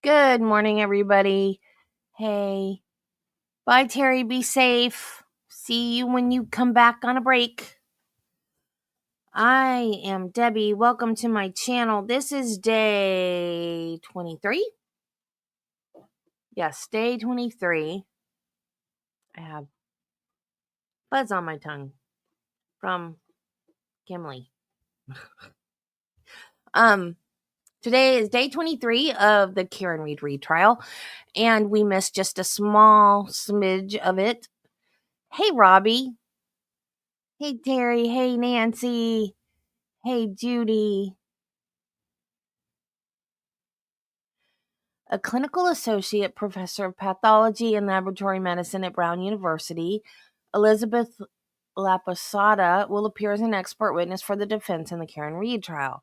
Good morning, everybody. Hey, bye, Terry. Be safe. See you when you come back on a break. I am Debbie. Welcome to my channel. This is day 23. Yes, day 23. I have buzz on my tongue from Gimli. Today is day 23 of the Karen Reed retrial, and we missed just a small smidge of it. Hey, Robbie. Hey, Terry. Hey, Nancy. Hey, Judy. A clinical associate professor of pathology and laboratory medicine at Brown University, Elizabeth Laposada will appear as an expert witness for the defense in the Karen Reed trial.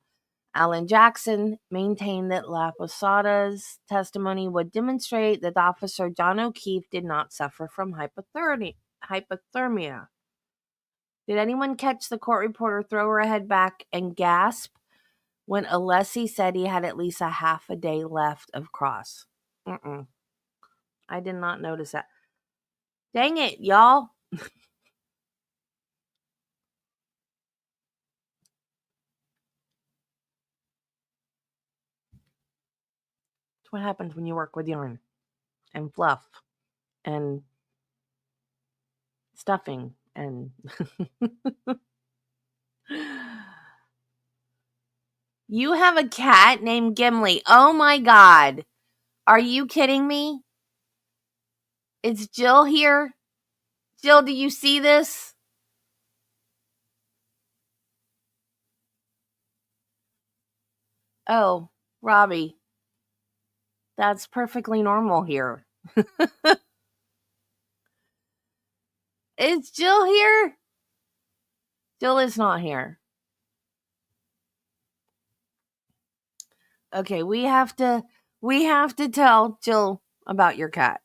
Alan Jackson maintained that Laposada's testimony would demonstrate that Officer John O'Keefe did not suffer from hypothermia. Did anyone catch the court reporter throw her head back and gasp when Alessi said he had at least a half a day left of cross? I did not notice that. Dang it, y'all. That's what happens when you work with yarn and fluff and stuffing and You have a cat named Gimli. Oh my God. Are you kidding me? Is Jill here? Jill, do you see this? Oh, Robbie. That's perfectly normal here. Is Jill here? Jill is not here. Okay, we have to tell Jill about your cat.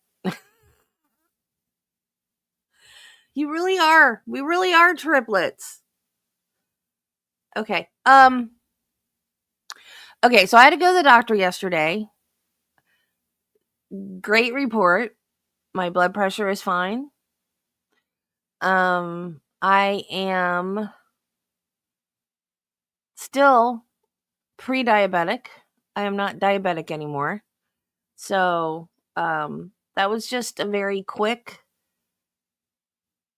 You really are. We really are triplets. Okay. Okay, so I had to go to the doctor yesterday. Great report. My blood pressure is fine. I am still pre-diabetic. I am not diabetic anymore. So, that was just a very quick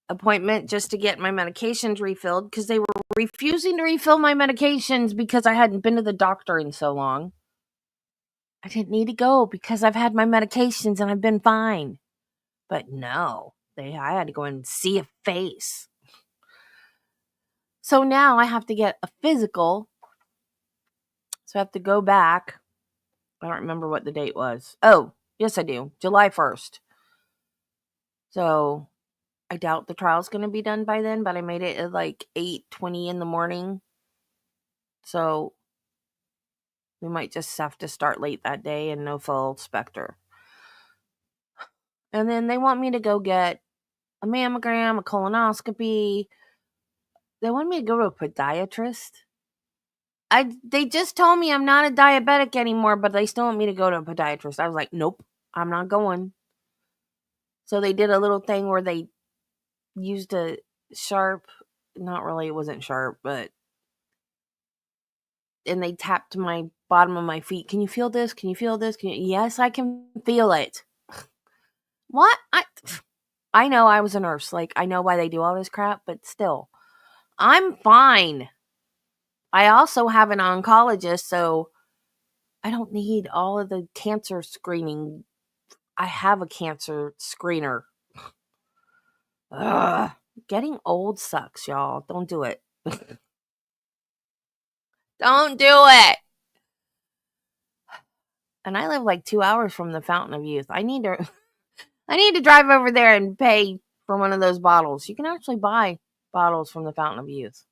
appointment just to get my medications refilled because they were refusing to refill my medications because I hadn't been to the doctor in so long. I didn't need to go because I've had my medications and I've been fine. But no, I had to go and see a face. So now I have to get a physical. So I have to go back. I don't remember what the date was. Oh, yes, I do. July 1st. So I doubt the trial's going to be done by then, but I made it at like 8:20 in the morning. So we might just have to start late that day and no full specter. And then they want me to go get a mammogram, a colonoscopy. They want me to go to a podiatrist. They just told me I'm not a diabetic anymore, but they still want me to go to a podiatrist. I was like, nope, I'm not going. So they did a little thing where they used a sharp, not really, it wasn't sharp, but, and they tapped my bottom of my feet. Can you feel this? Can you feel this? Yes, I can feel it. What? I know I was a nurse. Like, I know why they do all this crap, but still, I'm fine. I also have an oncologist, so I don't need all of the cancer screening. I have a cancer screener. Ugh. Getting old sucks, y'all. Don't do it. Don't do it. And I live like 2 hours from the Fountain of Youth. I need to drive over there and pay for one of those bottles. You can actually buy bottles from the Fountain of Youth.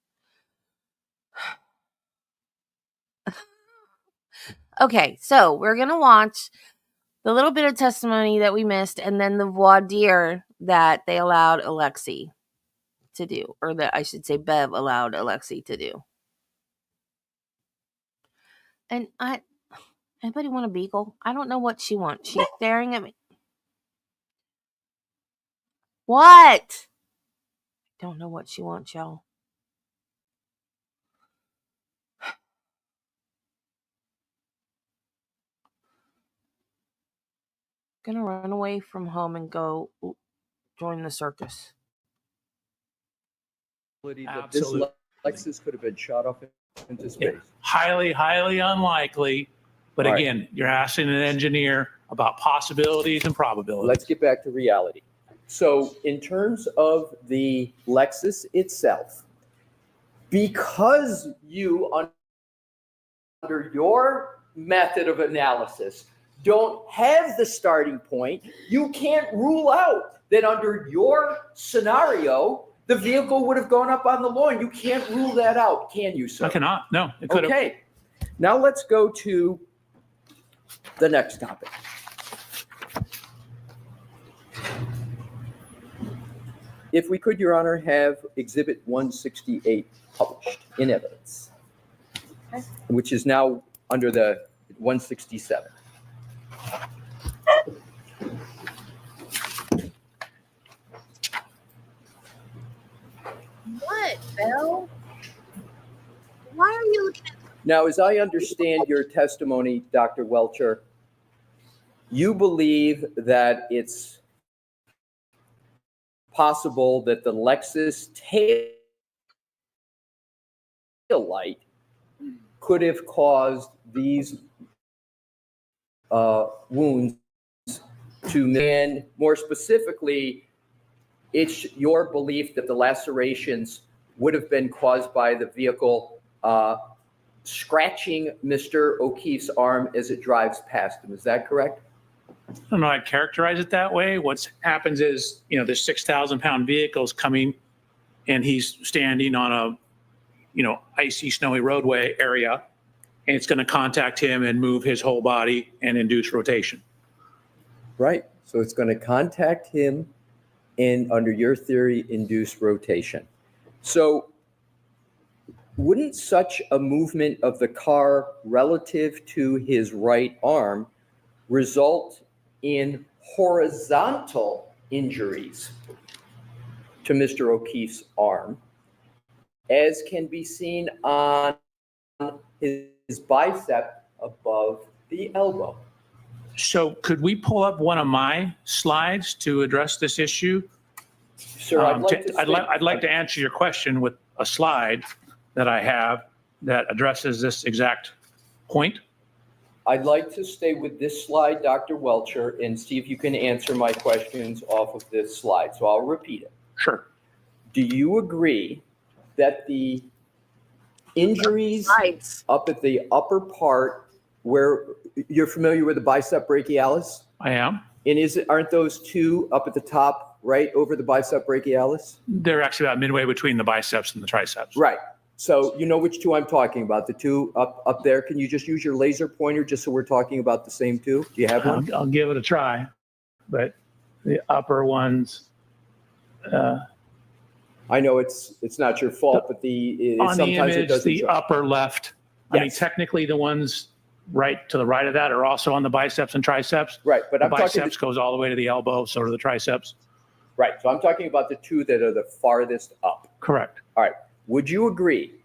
Okay, so we're going to watch the little bit of testimony that we missed and then the voir dire that they allowed Alexi to do, or that I should say Bev allowed Alexi to do. And Anybody want a beagle? I don't know what she wants. She's staring at me. What? Don't know what she wants, y'all. Gonna run away from home and go join the circus. Absolutely. This Lexus could have been shot off into space. Yeah. Highly, highly unlikely. But All again, you're asking an engineer about possibilities and probabilities. Let's get back to reality. So in terms of the Lexus itself, because you, under your method of analysis, don't have the starting point, you can't rule out that under your scenario, the vehicle would have gone up on the lawn. You can't rule that out, can you, sir? I cannot. No, it could have. Okay. Now let's go to the next topic. If we could, Your Honor, have Exhibit 168 published in evidence, which is now under the 167. What, Belle? Why are you looking at... Now, as I understand your testimony, Dr. Welcher, you believe that it's possible that the Lexus tail light could have caused these wounds to man. More specifically, it's your belief that the lacerations would have been caused by the vehicle scratching Mr. O'Keefe's arm as it drives past him. Is that correct? I don't know. I'd characterize it that way. What happens is, this 6,000-pound vehicle is coming, and he's standing on a, icy, snowy roadway area, and it's going to contact him and move his whole body and induce rotation. Right. So it's going to contact him and, under your theory, induce rotation. So wouldn't such a movement of the car relative to his right arm result in horizontal injuries to Mr. O'Keefe's arm, as can be seen on his bicep above the elbow? So could we pull up one of my slides to address this issue? Sir, I'd like to answer your question with a slide that I have that addresses this exact point. I'd like to stay with this slide, Dr. Welcher, and see if you can answer my questions off of this slide. So I'll repeat it. Sure. Do you agree that the injuries up at the upper part, where you're familiar with the bicep brachialis? I am. And aren't those two up at the top, right over the bicep brachialis? They're actually about midway between the biceps and the triceps. Right. So you know which two I'm talking about, the two up there. Can you just use your laser pointer just so we're talking about the same two? Do you have one? I'll give it a try, but the upper ones. I know it's not your fault, but on sometimes the image, it doesn't the show. upper left. Yes. I mean, technically, the ones right to the right of that are also on the biceps and triceps. Right, but the I'm talking biceps goes all the way to the elbow, so do the triceps. Right, so I'm talking about the two that are the farthest up. Correct. All right. Would you agree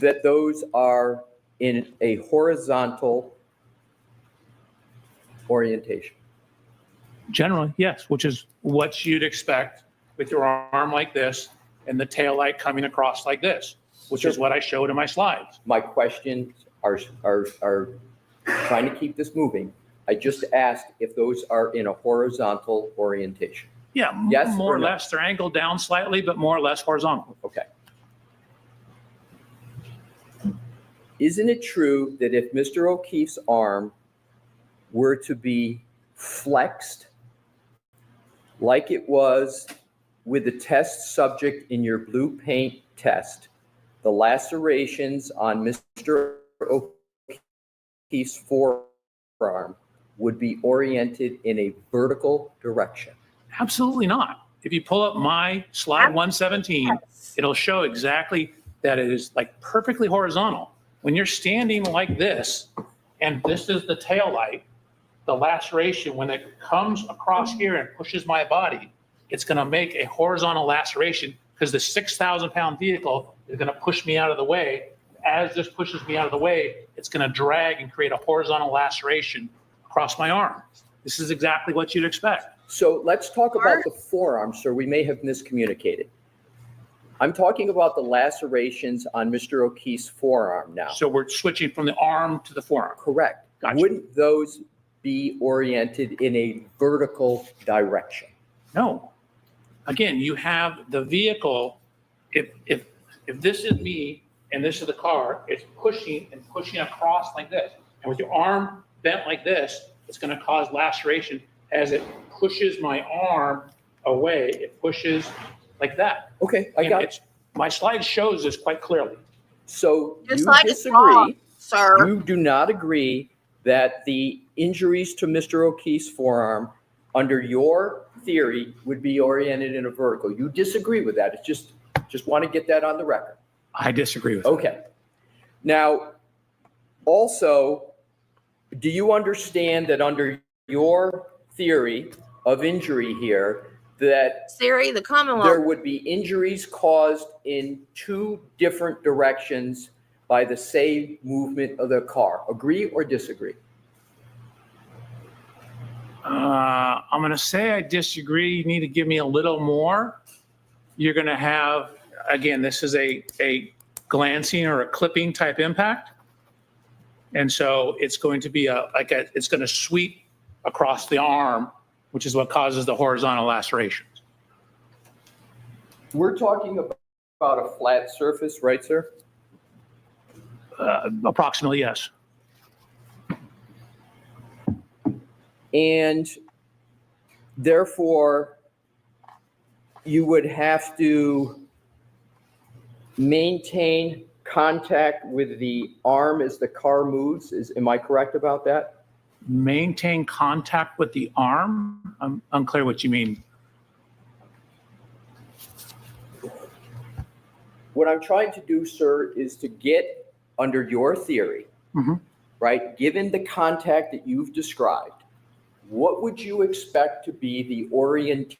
that those are in a horizontal orientation? Generally, yes, which is what you'd expect with your arm like this and the tail light coming across like this, which is what I showed in my slides. My questions are trying to keep this moving. I just asked if those are in a horizontal orientation. Yeah, Yes more or or no? less. They're angled down slightly, but more or less horizontal. Okay. Isn't it true that if Mr. O'Keefe's arm were to be flexed like it was with the test subject in your blue paint test, the lacerations on Mr. O'Keefe's forearm would be oriented in a vertical direction? Absolutely not. If you pull up my slide 117, it'll show exactly that it is like perfectly horizontal. when you're standing like this, and this is the tail light, the laceration, when it comes across here and pushes my body, it's going to make a horizontal laceration because the 6,000-pound vehicle is going to push me out of the way. As this pushes me out of the way, it's going to drag and create a horizontal laceration across my arm. This is exactly what you'd expect. So let's talk about the forearm, sir. We may have miscommunicated. I'm talking about the lacerations on Mr. O'Keefe's forearm now. So we're switching from the arm to the forearm. Correct. Gotcha. Wouldn't those be oriented in a vertical direction? No. Again, you have the vehicle, if this is me and this is the car, it's pushing and pushing across like this. And with your arm bent like this, it's going to cause laceration as it pushes my arm away. It pushes like that. Okay, I got it. My slide shows this quite clearly. So Just you like disagree, wrong, sir. you do not agree that the injuries to Mr. O'Keefe's forearm, under your theory, would be oriented in a vertical. You disagree with that. It's just want to get that on the record. I disagree with that. Okay. Now, also, do you understand that under your theory of injury here, that Siri, the Commonwealth. there would be injuries caused in two different directions by the same movement of the car? Agree or disagree? I'm going to say I disagree. You need to give me a little more. You're going to have, again, this is a glancing or a clipping type impact. And so it's going to be it's going to sweep across the arm, which is what causes the horizontal lacerations. We're talking about a flat surface, right, sir? Approximately, yes. And therefore, you would have to maintain contact with the arm as the car moves. Am I correct about that? Maintain contact with the arm? I'm unclear what you mean. What I'm trying to do, sir, is to get under your theory, right? Given the contact that you've described, what would you expect to be the orientation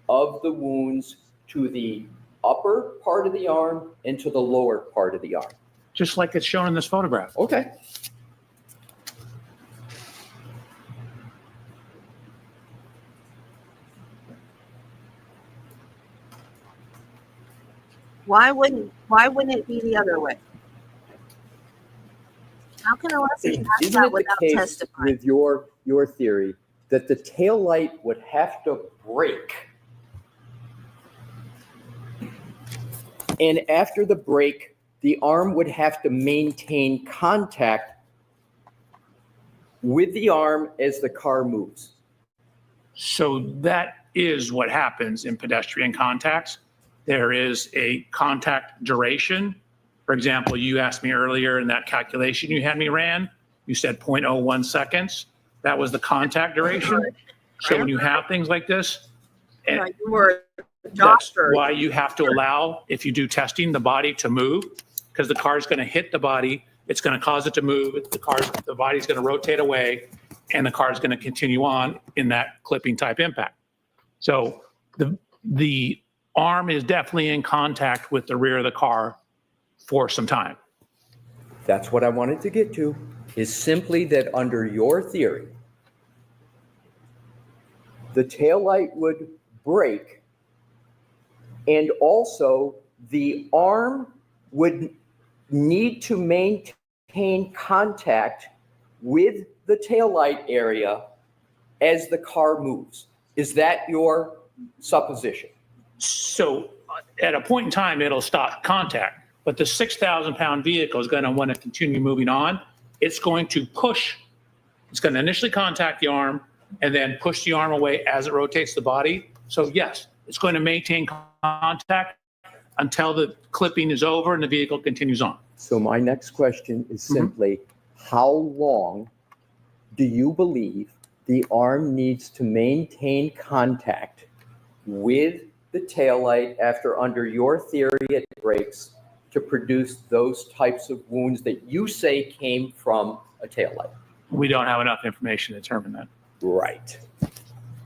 of the wounds to the upper part of the arm and to the lower part of the arm? Just like it's shown in this photograph. Okay. Why wouldn't it be the other way? How can a lesson pass Isn't that it the without case testifying? with your theory that the tail light would have to break, and after the break, the arm would have to maintain contact with the arm as the car moves? So that is what happens in pedestrian contacts. There is a contact duration. For example, you asked me earlier in that calculation you had me ran, you said 0.01 seconds. That was the contact duration. So when you have things like this, You were a that's doctor. why you have to allow, if you do testing, the body to move, because the car is going to hit the body. It's going to cause it to move. The body's going to rotate away, and the car is going to continue on in that clipping type impact. So the arm is definitely in contact with the rear of the car for some time. That's what I wanted to get to, is simply that under your theory, the taillight would break, and also the arm would need to maintain contact with the taillight area as the car moves. Is that your supposition? So at a point in time, it'll stop contact, but the 6,000-pound vehicle is going to want to continue moving on. It's going to push. It's going to initially contact the arm and then push the arm away as it rotates the body. So yes, it's going to maintain contact until the clipping is over and the vehicle continues on. So my next question is simply, how long do you believe the arm needs to maintain contact with the taillight after, under your theory, it breaks, to produce those types of wounds that you say came from a taillight? We don't have enough information to determine that. Right.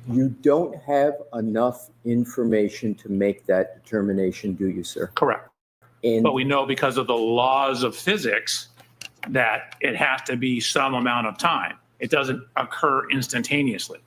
You don't have enough information to make that determination, do you, sir? Correct. And But we know because of the laws of physics that it has to be some amount of time. It doesn't occur instantaneously.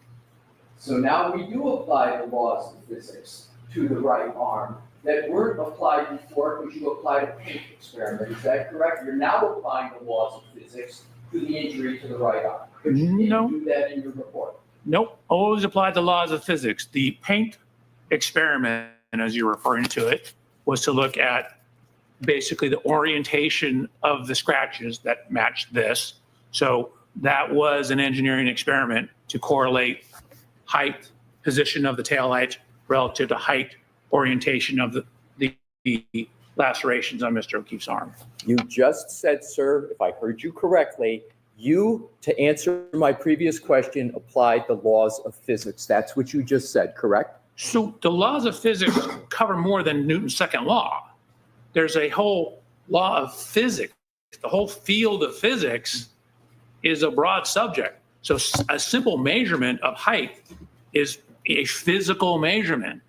so now we do apply the laws of physics to the right arm that weren't applied before because you applied a paint experiment. Is that correct? You're now applying the laws of physics to the injury to the right arm. But you didn't No. do that in your report. Nope, always applied the laws of physics. The paint experiment, as you're referring to it, was to look at basically the orientation of the scratches that matched this. So that was an engineering experiment to correlate height, position of the taillight relative to height, orientation of the lacerations on Mr. O'Keefe's arm. You just said, sir, if I heard you correctly, you, to answer my previous question, applied the laws of physics. That's what you just said, correct? So the laws of physics cover more than Newton's second law. There's a whole law of physics. The whole field of physics is a broad subject. So a simple measurement of height is a physical measurement.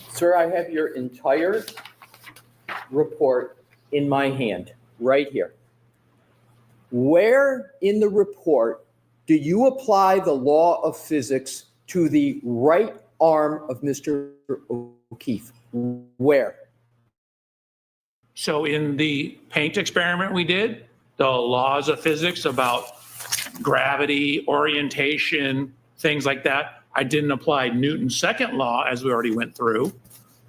Sir, I have your entire report in my hand, right here. Where in the report do you apply the law of physics to the right arm of Mr. O'Keefe? Where? So in the paint experiment we did, the laws of physics about gravity, orientation, things like that, I didn't apply Newton's second law as we already went through.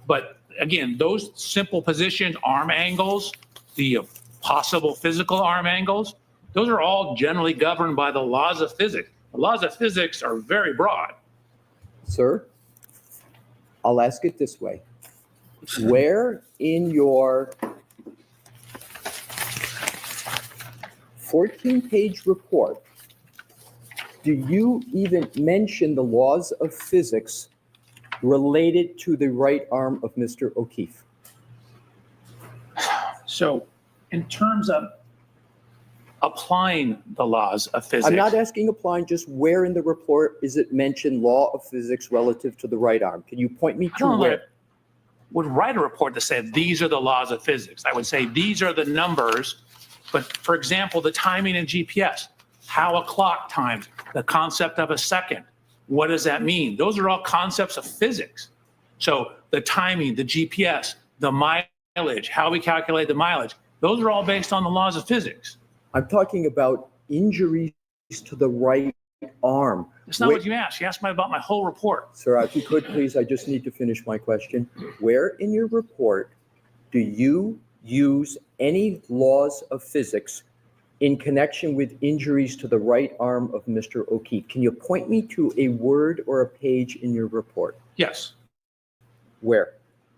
But again, those simple positions, arm angles, the possible physical arm angles, those are all generally governed by the laws of physics. The laws of physics are very broad. Sir, I'll ask it this way. Where in your 14-page report do you even mention the laws of physics related to the right arm of Mr. O'Keefe? So in terms of applying the laws of physics. I'm not asking applying, just where in the report is it mentioned law of physics relative to the right arm? Can you point me to where? Would write a report that said these are the laws of physics. I would say these are the numbers. But for example, the timing in GPS, how a clock times, the concept of a second, what does that mean? Those are all concepts of physics. So the timing, the GPS, the mileage, how we calculate the mileage, those are all based on the laws of physics. I'm talking about injuries to the right arm. That's not what you asked. You asked me about my whole report. Sir, if you could, please, I just need to finish my question. Where in your report do you use any laws of physics in connection with injuries to the right arm of Mr. O'Keefe? Can you point me to a word or a page in your report? Yes. Where?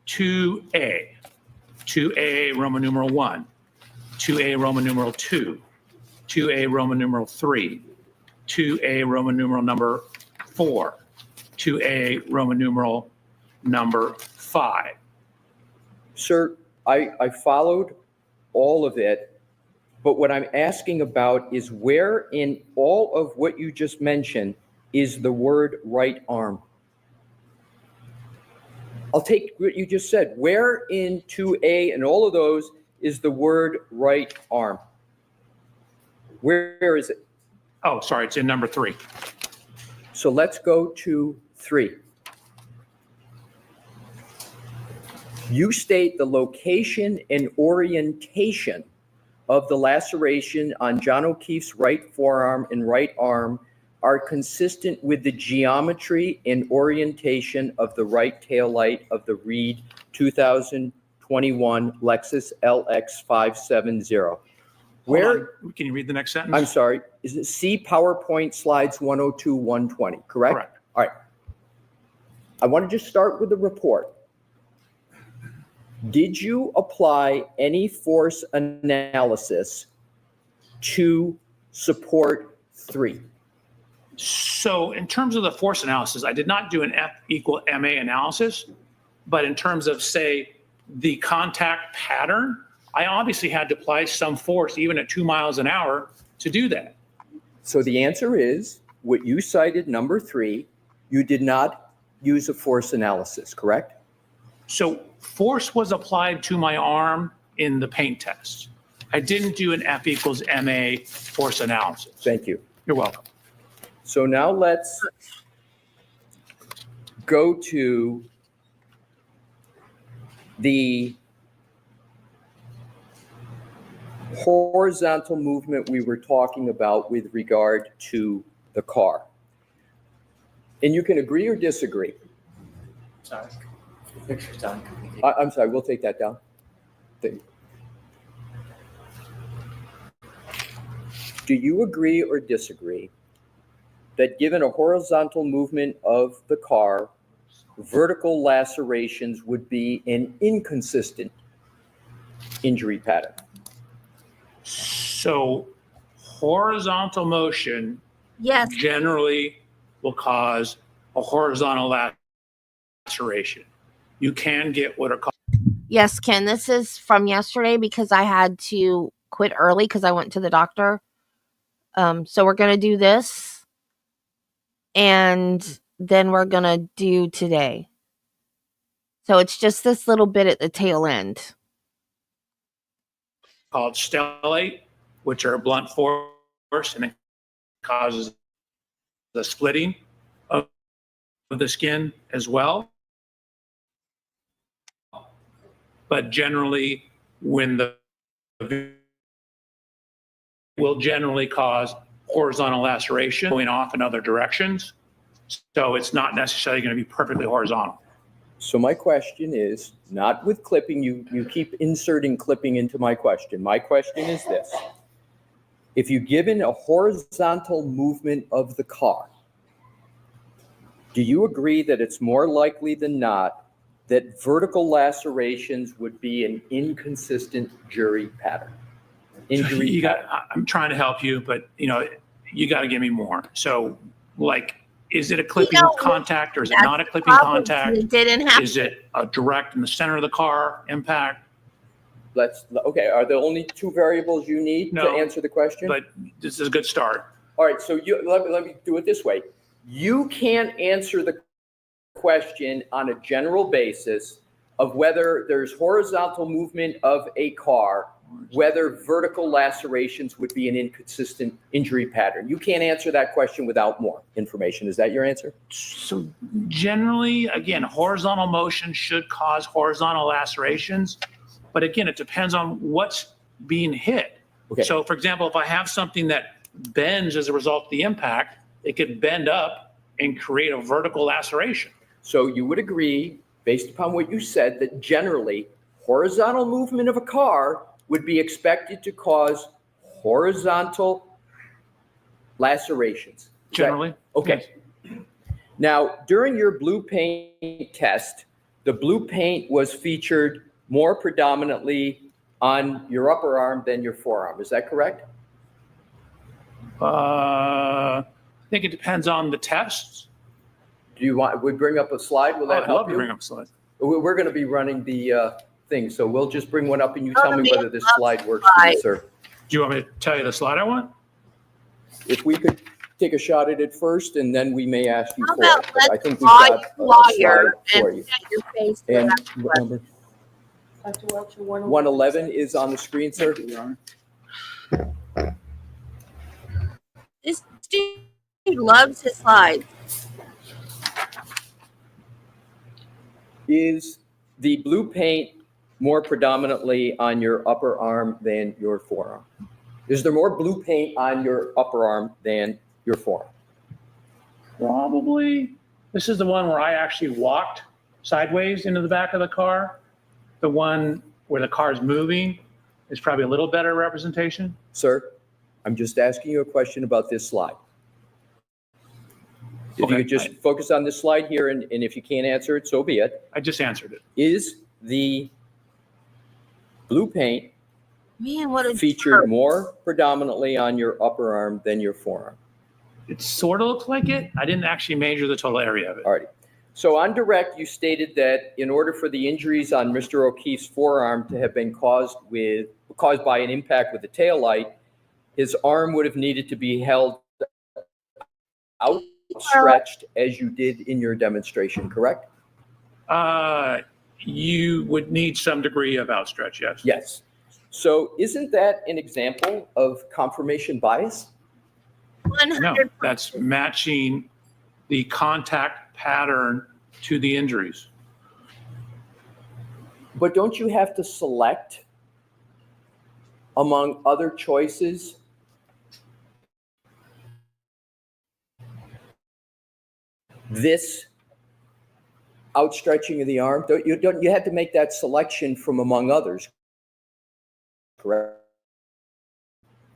2A, 2A Roman numeral 1, 2A Roman numeral 2, 2A Roman numeral 3, 2A Roman numeral number 4, 2A Roman numeral number 5. Sir, I followed all of it, but what I'm asking about is where in all of what you just mentioned is the word right arm? I'll take what you just said. Where in 2A and all of those is the word right arm? Where is it? Oh, sorry, it's in number 3. So let's go to 3. You state the location and orientation of the laceration on John O'Keefe's right forearm and right arm are consistent with the geometry and orientation of the right tail light of the Reed 2021 Lexus LX 570. Where? Can you read the next sentence? I'm sorry. Is it see PowerPoint slides 102, 120, correct? Correct. All right. I want to just start with the report. Did you apply any force analysis to support 3? So in terms of the force analysis, I did not do an F equal MA analysis, but in terms of, say, the contact pattern, I obviously had to apply some force, even at 2 miles an hour, to do that. So the answer is, what you cited, number 3, you did not use a force analysis, correct? So force was applied to my arm in the paint test. I didn't do an F equals MA force analysis. Thank you. You're welcome. So now let's go to the horizontal movement we were talking about with regard to the car. And you can agree or disagree. Sorry. Picture's done. I'm sorry, we'll take that down. Do you agree or disagree that given a horizontal movement of the car, vertical lacerations would be an inconsistent injury pattern? So horizontal motion Yes. generally will cause a horizontal laceration. You can get what are called. Yes, Ken. This is from yesterday because I had to quit early because I went to the doctor. So we're gonna do this, and then we're gonna do today. So it's just this little bit at the tail end. Called stellate, which are blunt force, and it causes the splitting of the skin as well. But generally, when the will generally cause horizontal laceration going off in other directions. So it's not necessarily going to be perfectly horizontal. So my question is, not with clipping, you keep inserting clipping into my question. My question is this. If you're given a horizontal movement of the car, do you agree that it's more likely than not that vertical lacerations would be an inconsistent injury pattern? I'm trying to help you, but you got to give me more. So like, is it a clipping contact or is it not a clipping contact? It didn't happen. Is it a direct in the center of the car impact? Okay, are the only 2 variables you need to answer the question? But this is a good start. All right, so let me do it this way. You can't answer the question on a general basis of whether there's horizontal movement of a car, whether vertical lacerations would be an inconsistent injury pattern. You can't answer that question without more information. Is that your answer? So generally, again, horizontal motion should cause horizontal lacerations. But again, it depends on what's being hit. Okay. So for example, if I have something that bends as a result of the impact, it could bend up and create a vertical laceration. So you would agree, based upon what you said, that generally horizontal movement of a car would be expected to cause horizontal lacerations. Generally. Okay. Yes. Now, during your blue paint test, the blue paint was featured more predominantly on your upper arm than your forearm. Is that correct? I think it depends on the tests. Do you want, we bring up a slide? Will that I'd help love to you? bring up a slide. We're going to be running the thing, so we'll just bring one up and you tell me whether this slide works for you, sir. Do you want me to tell you the slide I want? If we could take a shot at it first, and then we may ask you How for it. about But I let's think we've draw got you a lawyer slide for and you. get your face for And that what number? 111 is on the screen, sir. This dude loves his slides. Is the blue paint more predominantly on your upper arm than your forearm? Is there more blue paint on your upper arm than your forearm? Probably. This is the one where I actually walked sideways into the back of the car. The one where the car is moving is probably a little better representation. Sir, I'm just asking you a question about this slide. If Okay, you could just focus on this slide here, and if you can't answer it, so be it. I just answered it. Is the blue paint Man, what a featured jerk. more predominantly on your upper arm than your forearm? It sort of looks like it. I didn't actually measure the total area of it. All righty. So on direct, you stated that in order for the injuries on Mr. O'Keefe's forearm to have been caused by an impact with the taillight, his arm would have needed to be held outstretched as you did in your demonstration, correct? You would need some degree of outstretch, yes. Yes. So isn't that an example of confirmation bias? 100%. No, that's matching the contact pattern to the injuries. But don't you have to select among other choices this outstretching of the arm? Don't you have to make that selection from among others, correct?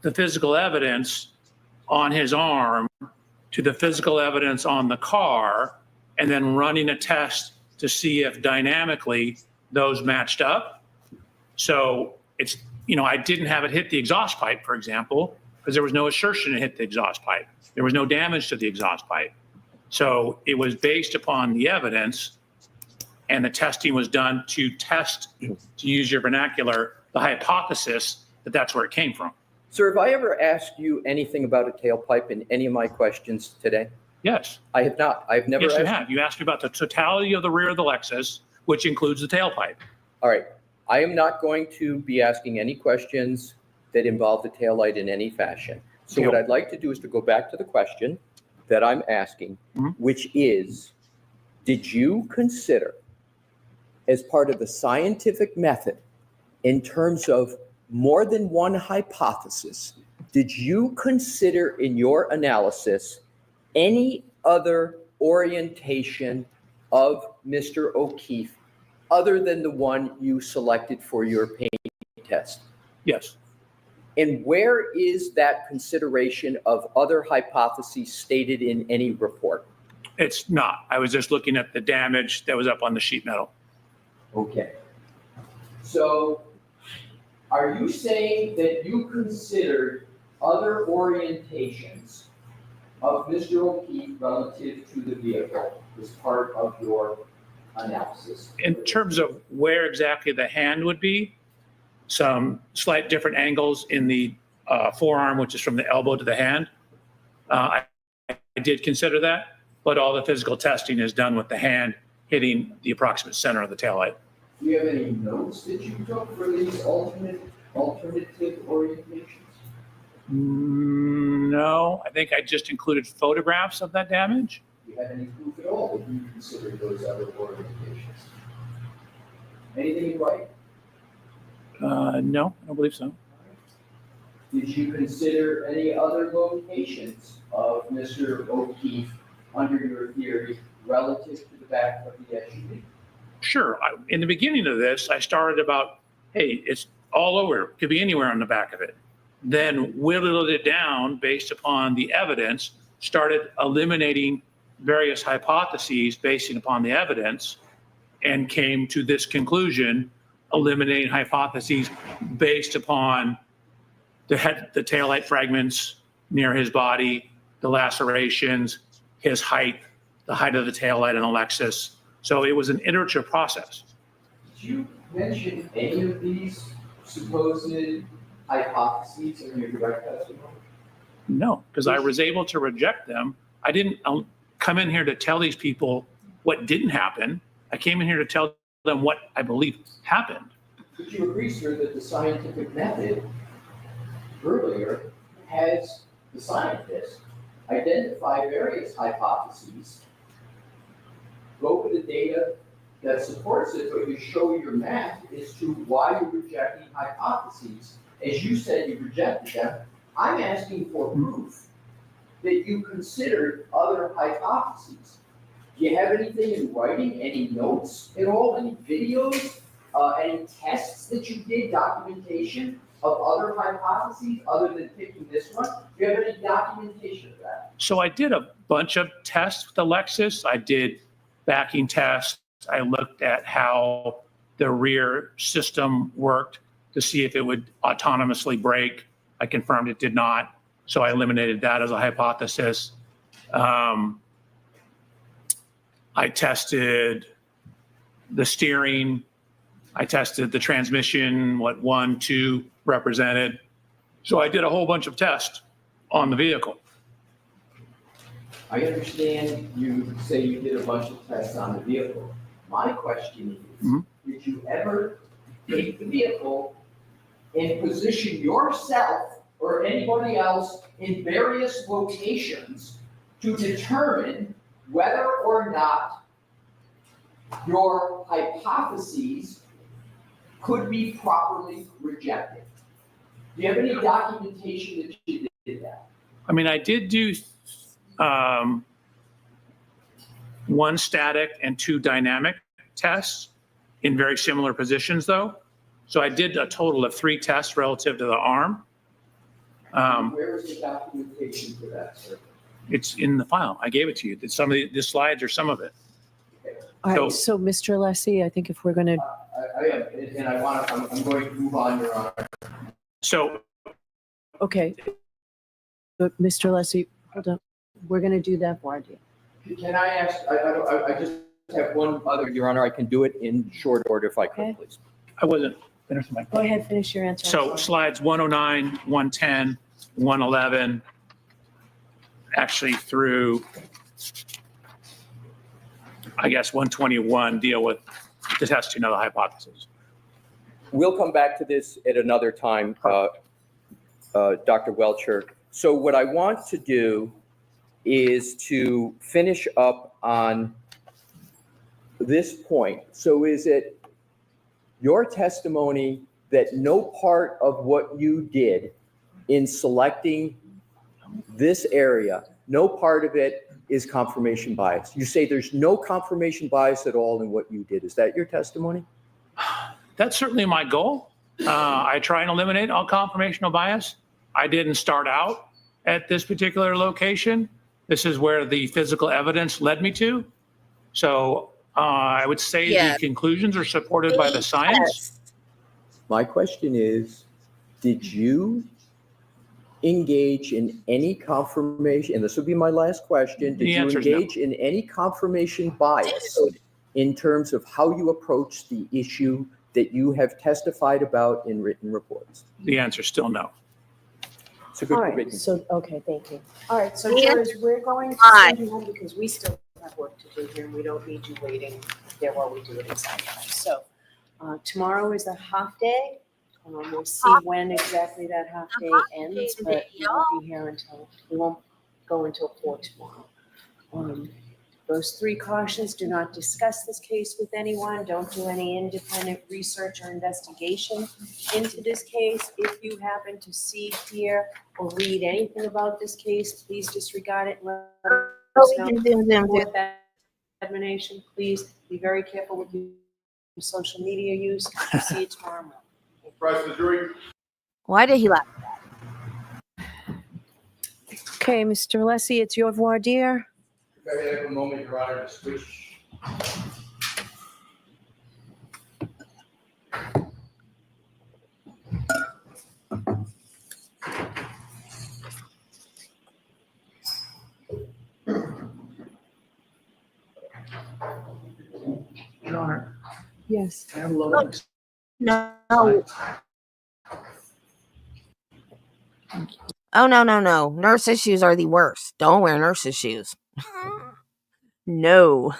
The physical evidence on his arm to the physical evidence on the car, and then running a test to see if dynamically those matched up. So it's, I didn't have it hit the exhaust pipe, for example, because there was no assertion it hit the exhaust pipe. There was no damage to the exhaust pipe. So it was based upon the evidence, and the testing was done to test, to use your vernacular, the hypothesis that that's where it came from. Sir, have I ever asked you anything about a tailpipe in any of my questions today? Yes. I have not. I've never Yes, asked. you have. You asked me about the totality of the rear of the Lexus, which includes the tailpipe. All right. I am not going to be asking any questions that involve the taillight in any fashion. So what I'd like to do is to go back to the question that I'm asking, which is, did you consider, as part of the scientific method, in terms of more than one hypothesis, did you consider in your analysis any other orientation of Mr. O'Keefe other than the one you selected for your pain test? Yes. And where is that consideration of other hypotheses stated in any report? It's not. I was just looking at the damage that was up on the sheet metal. Okay. So are you saying that you considered other orientations of Mr. O'Keefe relative to the vehicle as part of your analysis? In terms of where exactly the hand would be, some slight different angles in the forearm, which is from the elbow to the hand. I did consider that, but all the physical testing is done with the hand hitting the approximate center of the taillight. Do you have any notes that you took for these alternative orientations? No, I think I just included photographs of that damage. Do you have any proof at all that you considered those other orientations? Anything in writing? No, I don't believe so. Did you consider any other locations of Mr. O'Keefe under your theory relative to the back of the SUV? Sure. In the beginning of this, I started about, hey, it's all over. It could be anywhere on the back of it. Then whittled it down based upon the evidence, started eliminating various hypotheses based upon the evidence, and came to this conclusion, eliminating hypotheses based upon the taillight fragments near his body, the lacerations, his height, the height of the taillight in a Lexus. So it was an iterative process. Did you mention any of these supposed hypotheses in your direct testimony? No, because I was able to reject them. I didn't come in here to tell these people what didn't happen. I came in here to tell them what I believe happened. Would you agree, sir, that the scientific method earlier has the scientists identify various hypotheses, go with the data that supports it, but you show your math as to why you're rejecting hypotheses. As you said, you rejected them. I'm asking for proof that you considered other hypotheses. Do you have anything in writing, any notes at all, any videos, any tests that you did, documentation of other hypotheses other than picking this one? Do you have any documentation of that? So I did a bunch of tests with the Lexus. I did backing tests. I looked at how the rear system worked to see if it would autonomously brake. I confirmed it did not. So I eliminated that as a hypothesis. I tested the steering. I tested the transmission, what 1, 2 represented. So I did a whole bunch of tests on the vehicle. I understand you say you did a bunch of tests on the vehicle. My question is, did you ever take the vehicle and position yourself or anybody else in various locations to determine whether or not your hypotheses could be properly rejected? Do you have any documentation that you did that? I mean, I did do 1 static and 2 dynamic tests in very similar positions, though. So I did a total of 3 tests relative to the arm. Where is the documentation for that, sir? It's in the file. I gave it to you. Some of the slides are some of it. All right, so Mr. Alessi, I think if we're going to, I'm going to move on, Your Honor. So okay. But Mr. Alessi, hold on. We're going to do that voir dire. Can I ask, I just have one other, Your Honor. I can do it in short order if I could, Okay. please. I wasn't finished my. Go ahead, finish your answer. So slides 109, 110, 111, actually through, I guess, 121 deal with the testing of the hypothesis. We'll come back to this at another time, Dr. Welcher. So what I want to do is to finish up on this point. So is it your testimony that no part of what you did in selecting this area, no part of it is confirmation bias? You say there's no confirmation bias at all in what you did. Is that your testimony? That's certainly my goal. I try and eliminate all confirmational bias. I didn't start out at this particular location. This is where the physical evidence led me to. So I would say the conclusions are supported by the science. My question is, did you engage in any confirmation, and this would be my last question, did The you answer is no. engage in any confirmation bias in terms of how you approach the issue that you have testified about in written reports? The answer is still no. It's a good All right, written. so, okay, thank you. All right, so Yeah. jurors, we're going to send you home because we still have work to do here and we don't need you waiting there while we do it exactly. So tomorrow is a half day. We'll see when exactly that half day ends, but we won't be here until, we won't go until 4 tomorrow. Those 3 cautions: do not discuss this case with anyone, don't do any independent research or investigation into this case. If you happen to see, hear, or read anything about this case, please disregard it and let us know. With that admonition, please be very careful with your social media use. See you tomorrow morning. Rise to the jury. Why did he laugh? Okay, Mr. Alessi, it's your voir dire. If I have a moment, Your Honor, to switch. Your Honor, Yes. I have a little. No. Oh, no. Nurses' shoes are the worst. Don't wear nurses' shoes. No.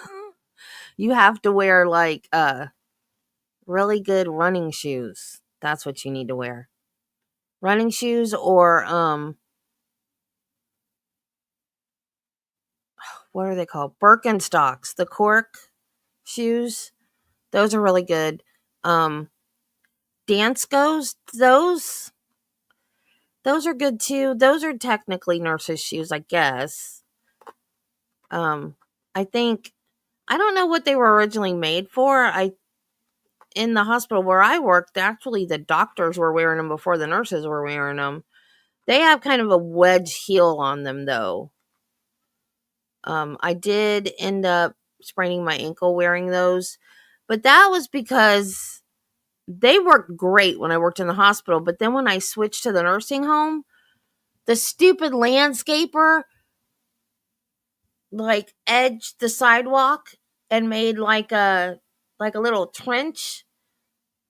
You have to wear like really good running shoes. That's what you need to wear. Running shoes or what are they called? Birkenstocks, the cork shoes. Those are really good. Danskos, those are good too. Those are technically nurses' shoes, I guess. I think, I don't know what they were originally made for. In the hospital where I worked, actually the doctors were wearing them before the nurses were wearing them. They have kind of a wedge heel on them though. I did end up spraining my ankle wearing those, but that was because they worked great when I worked in the hospital. But then when I switched to the nursing home, the stupid landscaper like edged the sidewalk and made like a little trench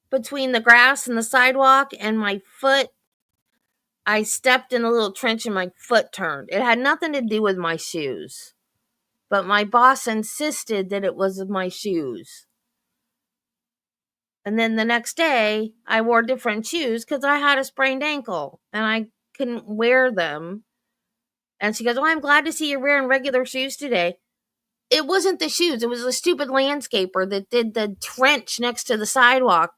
between the grass and the sidewalk, and my foot, I stepped in a little trench and my foot turned. It had nothing to do with my shoes, but my boss insisted that it was my shoes. And then the next day, I wore different shoes because I had a sprained ankle and I couldn't wear them. And she goes, "Oh, I'm glad to see you're wearing regular shoes today." It wasn't the shoes. It was a stupid landscaper that did the trench next to the sidewalk.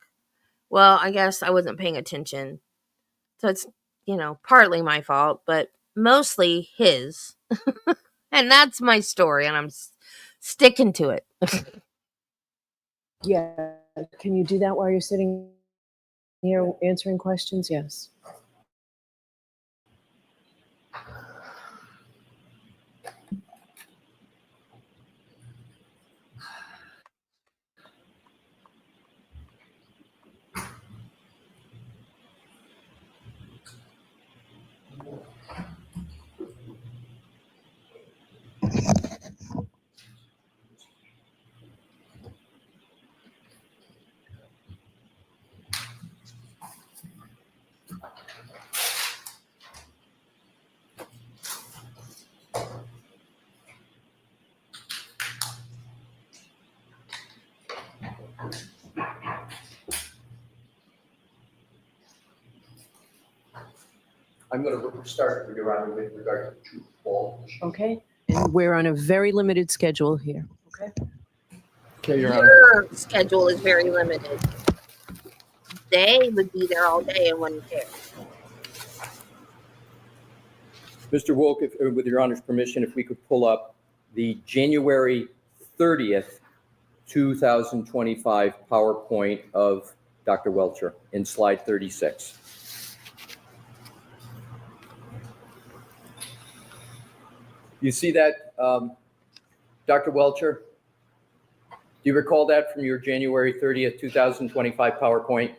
Well, I guess I wasn't paying attention. So it's, partly my fault, but mostly his. And that's my story, and I'm sticking to it. Yeah, can you do that while you're sitting here answering questions? Yes. I'm going to start with Your Honor with regard to Paul. Okay, and we're on a very limited schedule here. Okay. Okay, Your Honor. Your schedule is very limited. They would be there all day and wouldn't care. Mr. Wolk, with Your Honor's permission, if we could pull up the January 30th, 2025 PowerPoint of Dr. Welcher in slide 36. You see that, Dr. Welcher? Do you recall that from your January 30th, 2025 PowerPoint?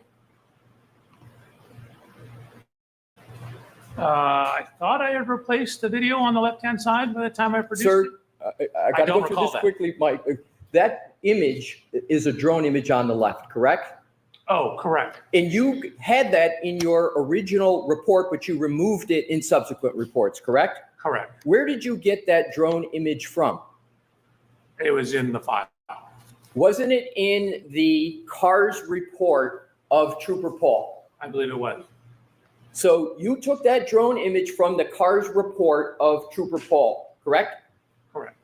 I thought I had replaced the video on the left-hand side by the time I produced it. Sir, I got to don't go through recall this that. quickly. That image is a drone image on the left, correct? Oh, correct. And you had that in your original report, but you removed it in subsequent reports, correct? Correct. Where did you get that drone image from? It was in the file. Wasn't it in the CARS report of Trooper Paul? I believe it was. So you took that drone image from the CARS report of Trooper Paul, correct? Correct.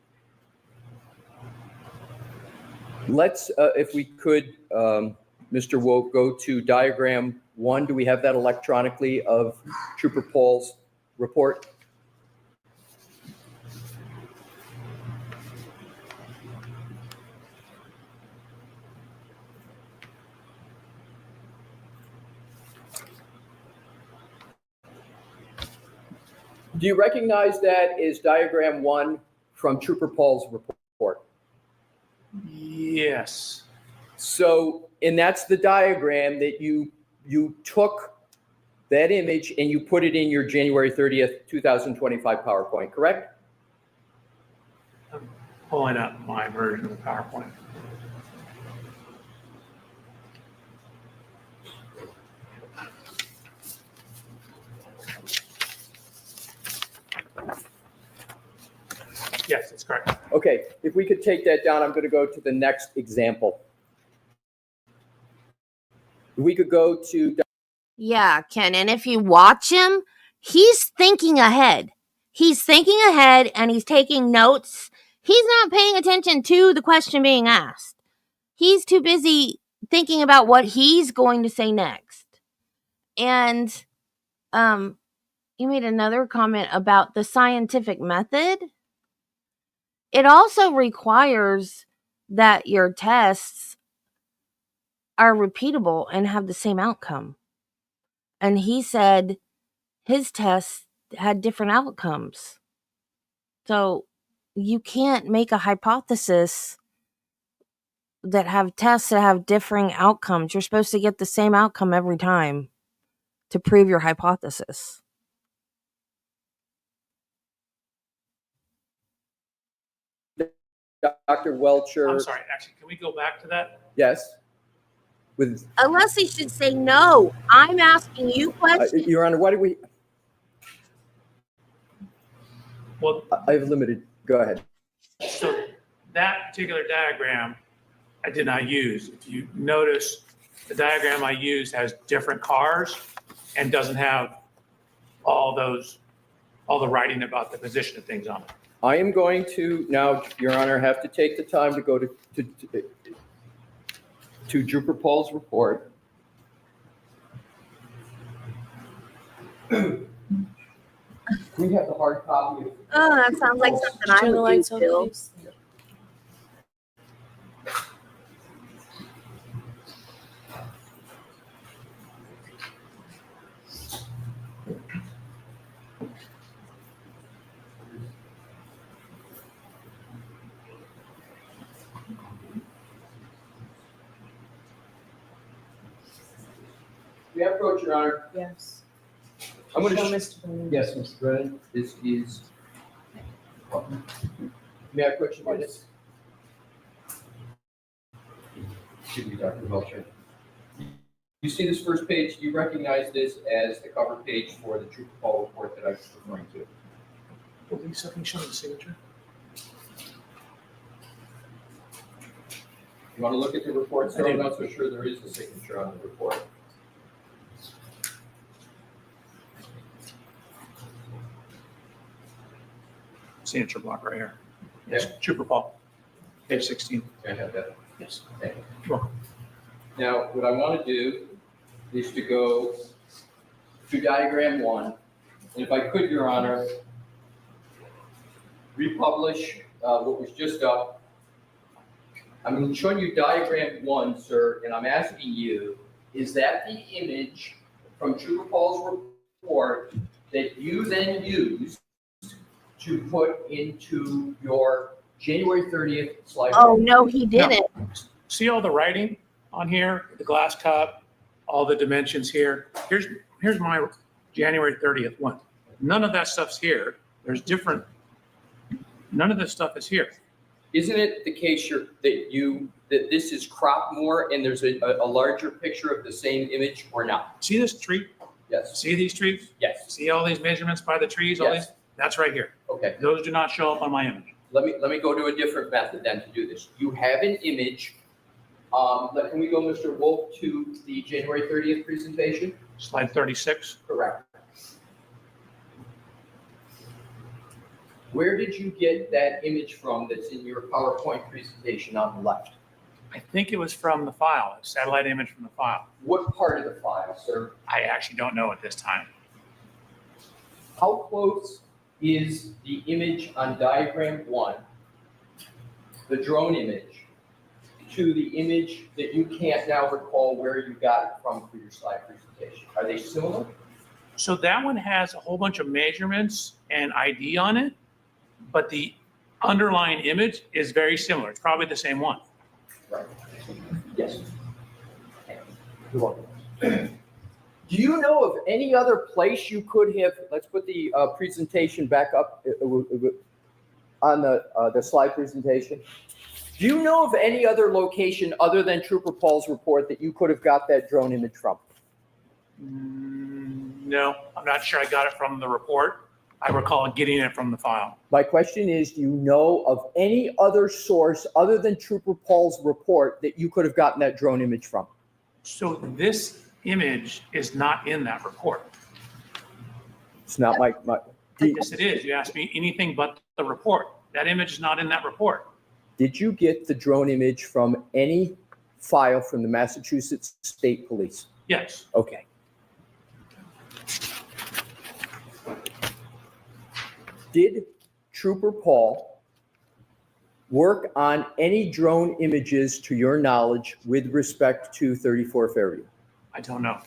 Let's, if we could, Mr. Woke, go to diagram 1. Do we have that electronically of Trooper Paul's report? Do you recognize that as diagram 1 from Trooper Paul's report? Yes. So, and that's the diagram that you took that image and you put it in your January 30th, 2025 PowerPoint, correct? I'm pulling up my version of the PowerPoint. Yes, that's correct. Okay, if we could take that down, I'm going to go to the next example. We could go to. Yeah, Ken. And if you watch him, he's thinking ahead. He's thinking ahead and he's taking notes. He's not paying attention to the question being asked. He's too busy thinking about what he's going to say next. And you made another comment about the scientific method. It also requires that your tests are repeatable and have the same outcome. And he said his tests had different outcomes. So you can't make a hypothesis that have tests that have differing outcomes. You're supposed to get the same outcome every time to prove your hypothesis. Dr. Welcher. I'm sorry, actually, can we go back to that? Yes. With, Unless he should say no. I'm asking you questions. Your Honor, why do we, Well, I have limited, go ahead. so that particular diagram I did not use. If you notice, the diagram I used has different cars and doesn't have all the writing about the position of things on it. I am going to now, Your Honor, have to take the time to go to Trooper Paul's report. We have the hard copy. Oh, that sounds like something I Turn the would do lights on, too. please. We have approach, Your Honor. Yes. I'm going Show to. Mr. Brennan. Yes, Mr. Brennan, this is. May I approach you, this? Excuse me, Dr. Welcher. You see this first page, you recognize this as the cover page for the Trooper Paul report that I was referring to. Will Lisa, can you show me the signature? You want to look at the report, sir? I I'm do. not so sure there is a signature on the report. Signature block right here. Yeah. Trooper Paul, page 16. I have that. Yes. Thank you. Sure. Now, what I want to do is to go to diagram 1. And if I could, Your Honor, republish what was just up. I'm showing you diagram 1, sir, and I'm asking you, is that the image from Trooper Paul's report that you then used to put into your January 30th slide? Oh, no, he didn't. See all the writing on here, the glass cup, all the dimensions here. Here's my January 30th one. None of that stuff's here. There's different, none of this stuff is here. Isn't it the case that this is cropped more and there's a larger picture of the same image or not? See this tree? Yes. See these trees? Yes. See all these measurements by the trees, all Yes. these? That's right here. Okay. Those do not show up on my image. Let me go to a different method then to do this. You have an image. Can we go, Mr. Wolf, to the January 30th presentation? Slide 36. Correct. Where did you get that image from that's in your PowerPoint presentation on the left? I think it was from the file, a satellite image from the file. What part of the file, sir? I actually don't know at this time. How close is the image on diagram 1, the drone image, to the image that you can't now recall where you got it from for your slide presentation? Are they similar? So that one has a whole bunch of measurements and ID on it, but the underlying image is very similar. It's probably the same one. Right. Yes. You're welcome. Do you know of any other place you could have, let's put the presentation back up on the slide presentation. Do you know of any other location other than Trooper Paul's report that you could have got that drone image from? No, I'm not sure I got it from the report. I recall getting it from the file. My question is, do you know of any other source other than Trooper Paul's report that you could have gotten that drone image from? So this image is not in that report. It's not my. Yes, it is. You asked me anything but the report. That image is not in that report. Did you get the drone image from any file from the Massachusetts State Police? Yes. Okay. Did Trooper Paul work on any drone images to your knowledge with respect to 34 Fairview? I don't know.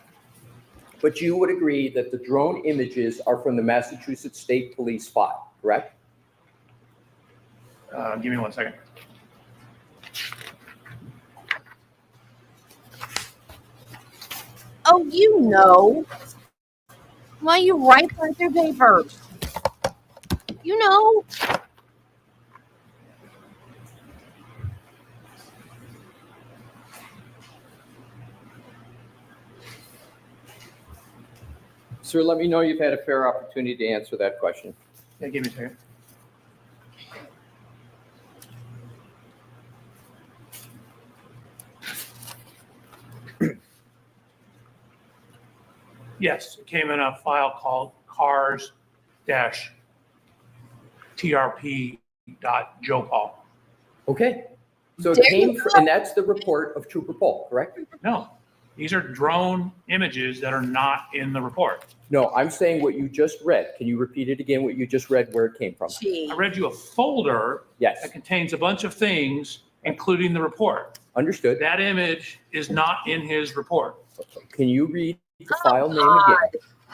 But you would agree that the drone images are from the Massachusetts State Police file, correct? Give me 1 second. Oh, you know. Why you write like your papers? You know. Sir, let me know you've had a fair opportunity to answer that question. Yeah, give me a second. Yes, it came in a file called cars-trp.jpal. Okay. So it came, and that's the report of Trooper Paul, correct? No, these are drone images that are not in the report. No, I'm saying what you just read. Can you repeat it again, what you just read, where it came from? I read you a folder Yes, that contains a bunch of things, including the report. understood. That image is not in his report. Can you read the file name again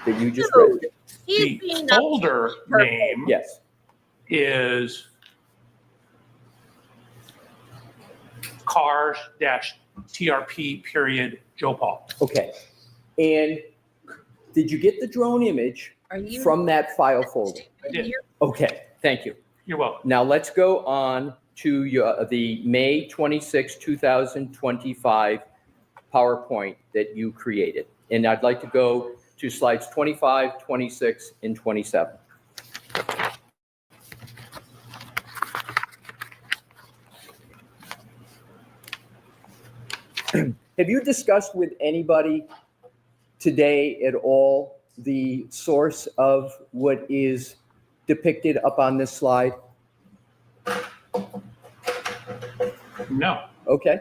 that you just read? The folder name Yes. is cars-trp.jpal. Okay. And did you get the drone image from that file folder? I did. Okay, thank you. You're welcome. Now let's go on to the May 26, 2025 PowerPoint that you created. And I'd like to go to slides 25, 26, and 27. Have you discussed with anybody today at all the source of what is depicted up on this slide? No. Okay.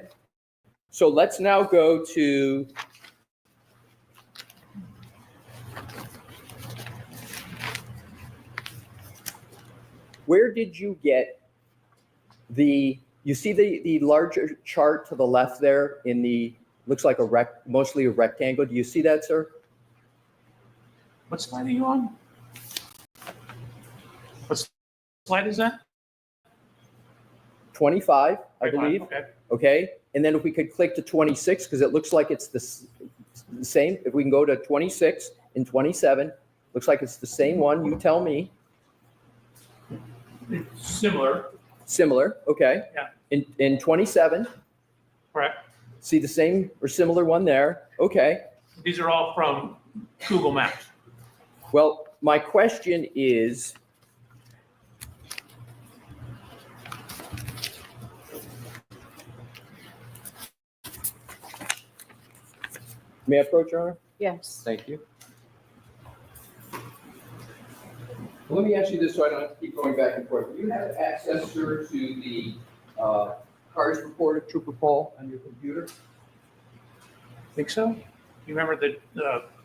So let's now go to where did you get you see the larger chart to the left there in the, looks like mostly a rectangle. Do you see that, sir? What slide are you on? What slide is that? 25, I believe. Okay. Okay. And then if we could click to 26, because it looks like it's the same. If we can go to 26 and 27, looks like it's the same one. You tell me. Similar, Similar. Okay. Yeah. In 27, correct? see the same or similar one there. Okay. These are all from Google Maps. Well, my question is, may I approach, Your Honor? Yes. Thank you. Let me ask you this so I don't have to keep going back and forth. Do you have access, sir, to the cars report of Trooper Paul on your computer? Think so? You remember the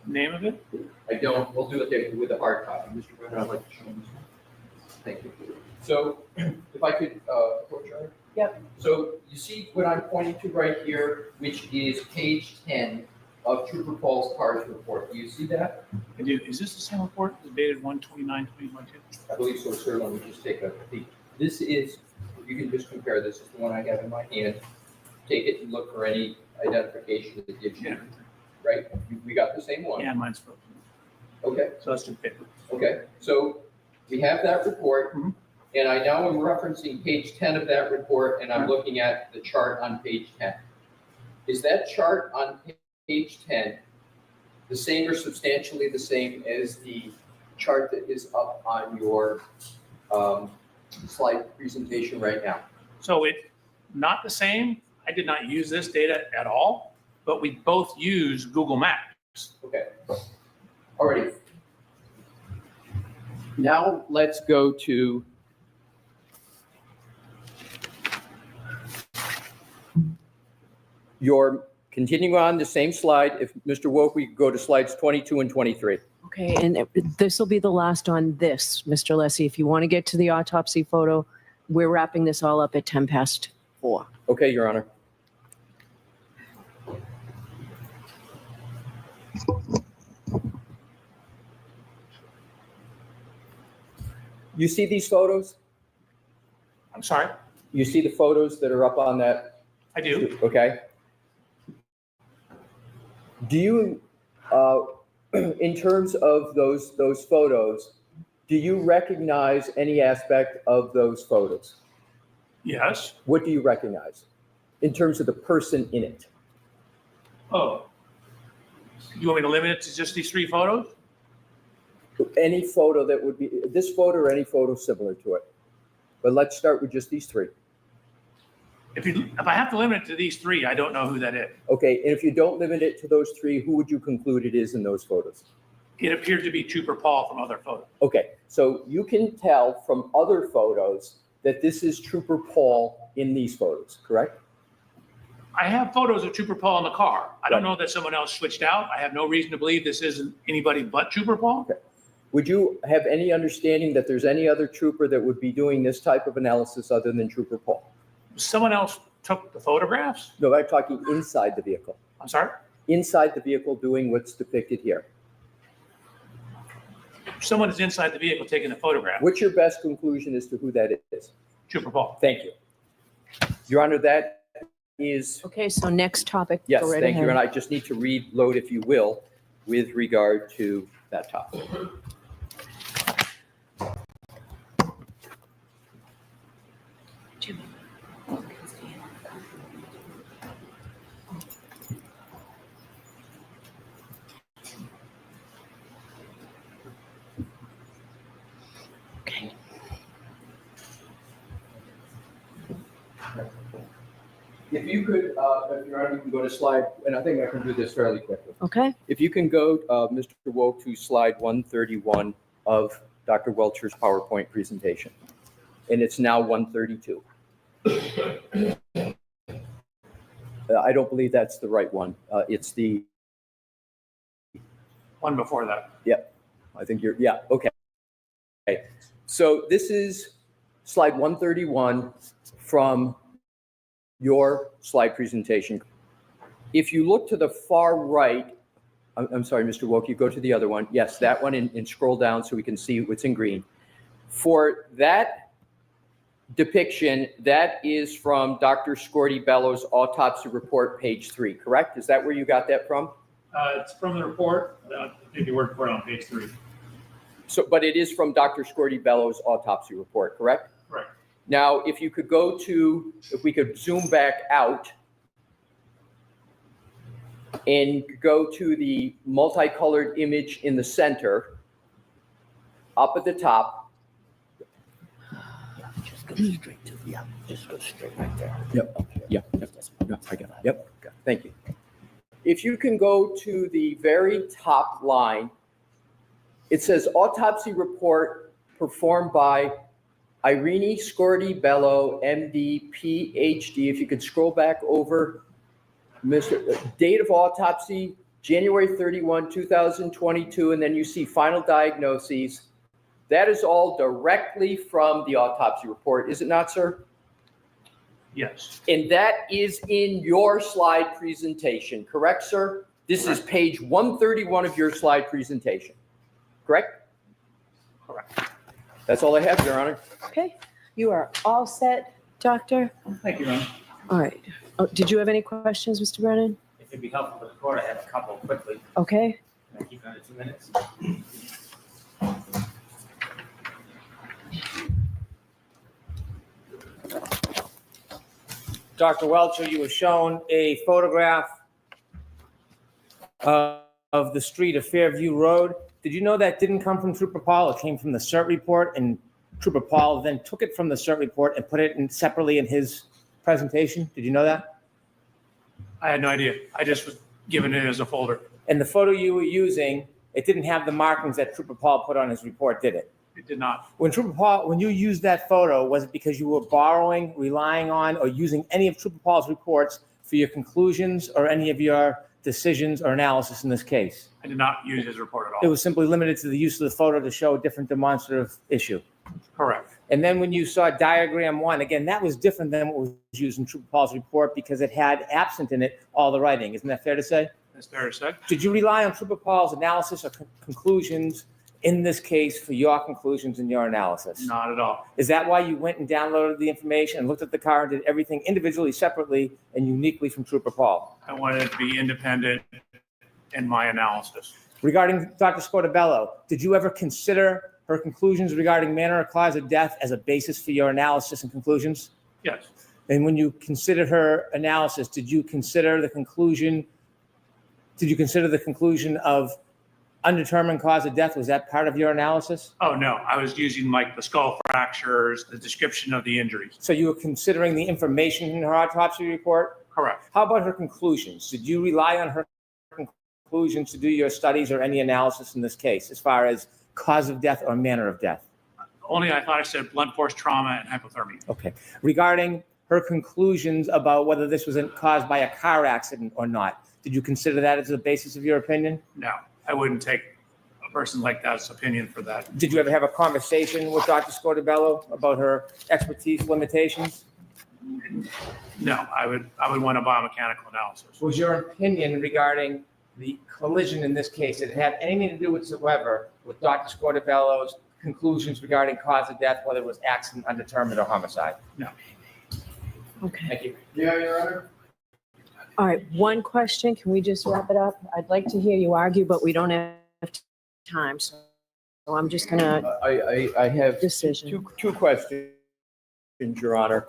name of it? I don't. We'll do it with the hard copy. Mr. Brenner, I'd like to show him this one. Thank you. So if I could approach, Your Honor? Yep. So you see what I'm pointing to right here, which is page 10 of Trooper Paul's cars report. Do you see that? I do. Is this the same report? It's dated 1/29/2022? I believe so, sir. Let me just take a peek. This is, you can just compare. This is the one I have in my hand. Take it and look for any identification that gives you, right? We got the same one. Yeah, mine's frozen. Okay, So that's two paper. okay. So we have that report, Mhm. and I now am referencing page 10 of that report, and I'm looking at the chart on page 10. Is that chart on page 10 the same or substantially the same as the chart that is up on your slide presentation right now? So it, not the same. I did not use this data at all, but we both use Google Maps. Okay. All right. Now let's go to your, continuing on the same slide. If Mr. Woke, we could go to slides 22 and 23. Okay, and this will be the last on this, Mr. Lessie. If you want to get to the autopsy photo, we're wrapping this all up at 4:10. Okay, Your Honor. You see these photos? I'm sorry. You see the photos that are up on that? I do. Okay. Do you, in terms of those photos, do you recognize any aspect of those photos? Yes. What do you recognize in terms of the person in it? Oh. You want me to limit it to just these three photos? Any photo that would be, this photo or any photo similar to it. But let's start with just these three. If I have to limit it to these three, I don't know who that is. Okay, and if you don't limit it to those three, who would you conclude it is in those photos? It appears to be Trooper Paul from other photos. Okay, so you can tell from other photos that this is Trooper Paul in these photos, correct? I have photos of Trooper Paul in the car. I don't Right. know that someone else switched out. I have no reason to believe this isn't anybody but Trooper Paul. Okay. Would you have any understanding that there's any other trooper that would be doing this type of analysis other than Trooper Paul? Someone else took the photographs? No, I'm talking inside the vehicle. I'm sorry? Inside the vehicle doing what's depicted here. Someone is inside the vehicle taking the photograph. What's your best conclusion as to who that is? Trooper Paul. Thank you. Your Honor, that is, Okay, so next topic. yes, Go right thank you. ahead. And I just need to reload, if you will, with regard to that topic. Okay. If you could, if Your Honor, you can go to slide, and I think I can do this fairly quickly. Okay, If you can go, Mr. Woke, to slide 131 of Dr. Welcher's PowerPoint presentation. And it's now 132. I don't believe that's the right one. It's the, One before that. I think you're, yeah, okay. Okay. So this is slide 131 from your slide presentation. If you look to the far right, I'm sorry, Mr. Woke, you go to the other one. Yes, that one, and scroll down so we can see what's in green. For that depiction, that is from Dr. Scorty Bellows' autopsy report, page 3, correct? Is that where you got that from? It's from the report. Maybe word report on page 3. So, but it is from Dr. Scorty Bellows' autopsy report, correct? Correct. Now, if you could go to, if we could zoom back out and go to the multicolored image in the center, up at the top. Just go straight to, just go straight right there. Yep. Up here. Yep. That's No, I got it. Yep. Okay. Thank you. If you can go to the very top line, it says autopsy report performed by Irene Scorty Bello, MD, PhD. If you could scroll back over, date of autopsy, January 31, 2022, and then you see final diagnoses. That is all directly from the autopsy report, is it not, sir? Yes. And that is in your slide presentation, correct, sir? This is page 131 of your slide presentation, correct? Correct. That's all I have, Your Honor. okay. You are all set, Doctor? Thank you, Ron. All right. Oh, did you have any questions, Mr. Brennan? If it'd be helpful for the court, I have a couple quickly. Okay. Can I keep it under 2 minutes? Dr. Welcher, you were shown a photograph of the street of Fairview Road. Did you know that didn't come from Trooper Paul? It came from the CERT report, and Trooper Paul then took it from the CERT report and put it in separately in his presentation? Did you know that? I had no idea. I just was given it as a folder. And the photo you were using, it didn't have the markings that Trooper Paul put on his report, did it? It did not. When you used that photo, was it because you were borrowing, relying on, or using any of Trooper Paul's reports for your conclusions or any of your decisions or analysis in this case? I did not use his report at all. It was simply limited to the use of the photo to show a different demonstrative issue. Correct. And then when you saw diagram 1, again, that was different than what was used in Trooper Paul's report because it had absent in it all the writing. Isn't that fair to say? That's fair to say. Did you rely on Trooper Paul's analysis or conclusions in this case for your conclusions and your analysis? Not at all. Is that why you went and downloaded the information and looked at the car and did everything individually, separately, and uniquely from Trooper Paul? I wanted it to be independent in my analysis. Regarding Dr. Scotabello, did you ever consider her conclusions regarding manner or cause of death as a basis for your analysis and conclusions? Yes. And when you considered her analysis, did you consider the conclusion of undetermined cause of death, was that part of your analysis? Oh, no, I was using like the skull fractures, the description of the injuries. So you were considering the information in her autopsy report? Correct. How about her conclusions? Did you rely on her conclusions to do your studies or any analysis in this case as far as cause of death or manner of death? Only I thought I said blunt force trauma and hypothermia. Okay. Regarding her conclusions about whether this was caused by a car accident or not, did you consider that as the basis of your opinion? No, I wouldn't take a person like that's opinion for that. Did you ever have a conversation with Dr. Scotabello about her expertise limitations? No, I would want a biomechanical analysis. Was your opinion regarding the collision in this case, did it have anything to do whatsoever with Dr. Scotabello's conclusions regarding cause of death, whether it was accident, undetermined, or homicide? No. Okay. Thank you. Yeah, Your Honor. All right, one question. Can we just wrap it up? I'd like to hear you argue, but we don't have time. So I'm just going to I have decision. two questions, Your Honor.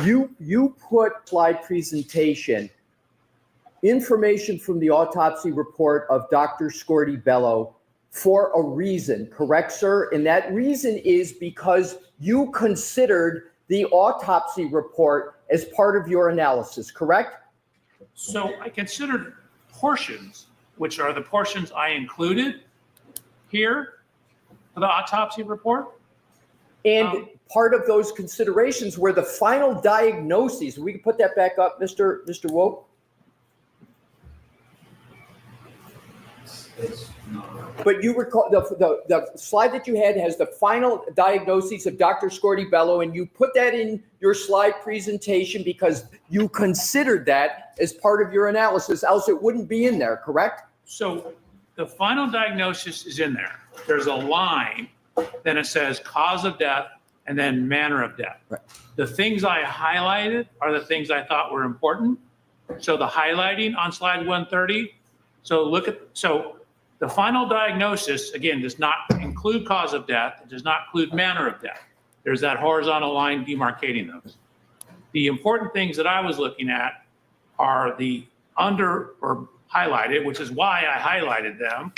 You put slide presentation information from the autopsy report of Dr. Scotabello for a reason, correct, sir? And that reason is because you considered the autopsy report as part of your analysis, correct? So I considered portions, which are the portions I included here for the autopsy report. And part of those considerations were the final diagnoses. We can put that back up, Mr. Woke. But you recall the slide that you had has the final diagnoses of Dr. Scotabello, and you put that in your slide presentation because you considered that as part of your analysis, else it wouldn't be in there, correct? So the final diagnosis is in there. There's a line, then it says cause of death and then manner of death. Right. The things I highlighted are the things I thought were important. So the highlighting on slide 130. So the final diagnosis, again, does not include cause of death. It does not include manner of death. There's that horizontal line demarcating those. The important things that I was looking at are the under or highlighted, which is why I highlighted them.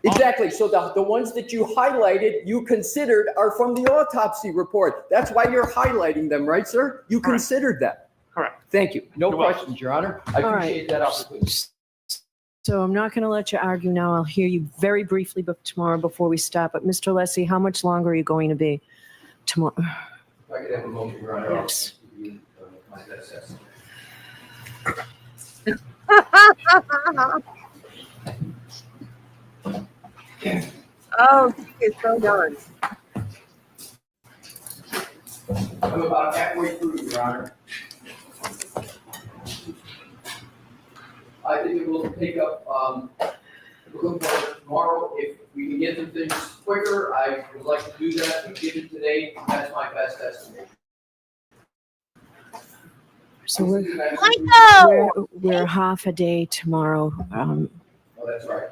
Exactly. So the ones that you highlighted, you considered are from the autopsy report. That's why you're highlighting them, right, sir? You Correct. considered that. Correct. Thank you. No You're welcome. questions, Your Honor. I All right. appreciate that opportunity. So I'm not going to let you argue now. I'll hear you very briefly tomorrow before we stop. But Mr. Lessie, how much longer are you going to be tomorrow? If I could have a moment, Your Honor. Yes. I'll give you, my best estimate. Oh, she is so done. I'm about halfway through, Your Honor. I think it will take up, we'll look for it tomorrow. If we can get some things quicker, I would like to do that, but given today, that's my best estimate. So Michael! we're half a day tomorrow. Oh, that's right.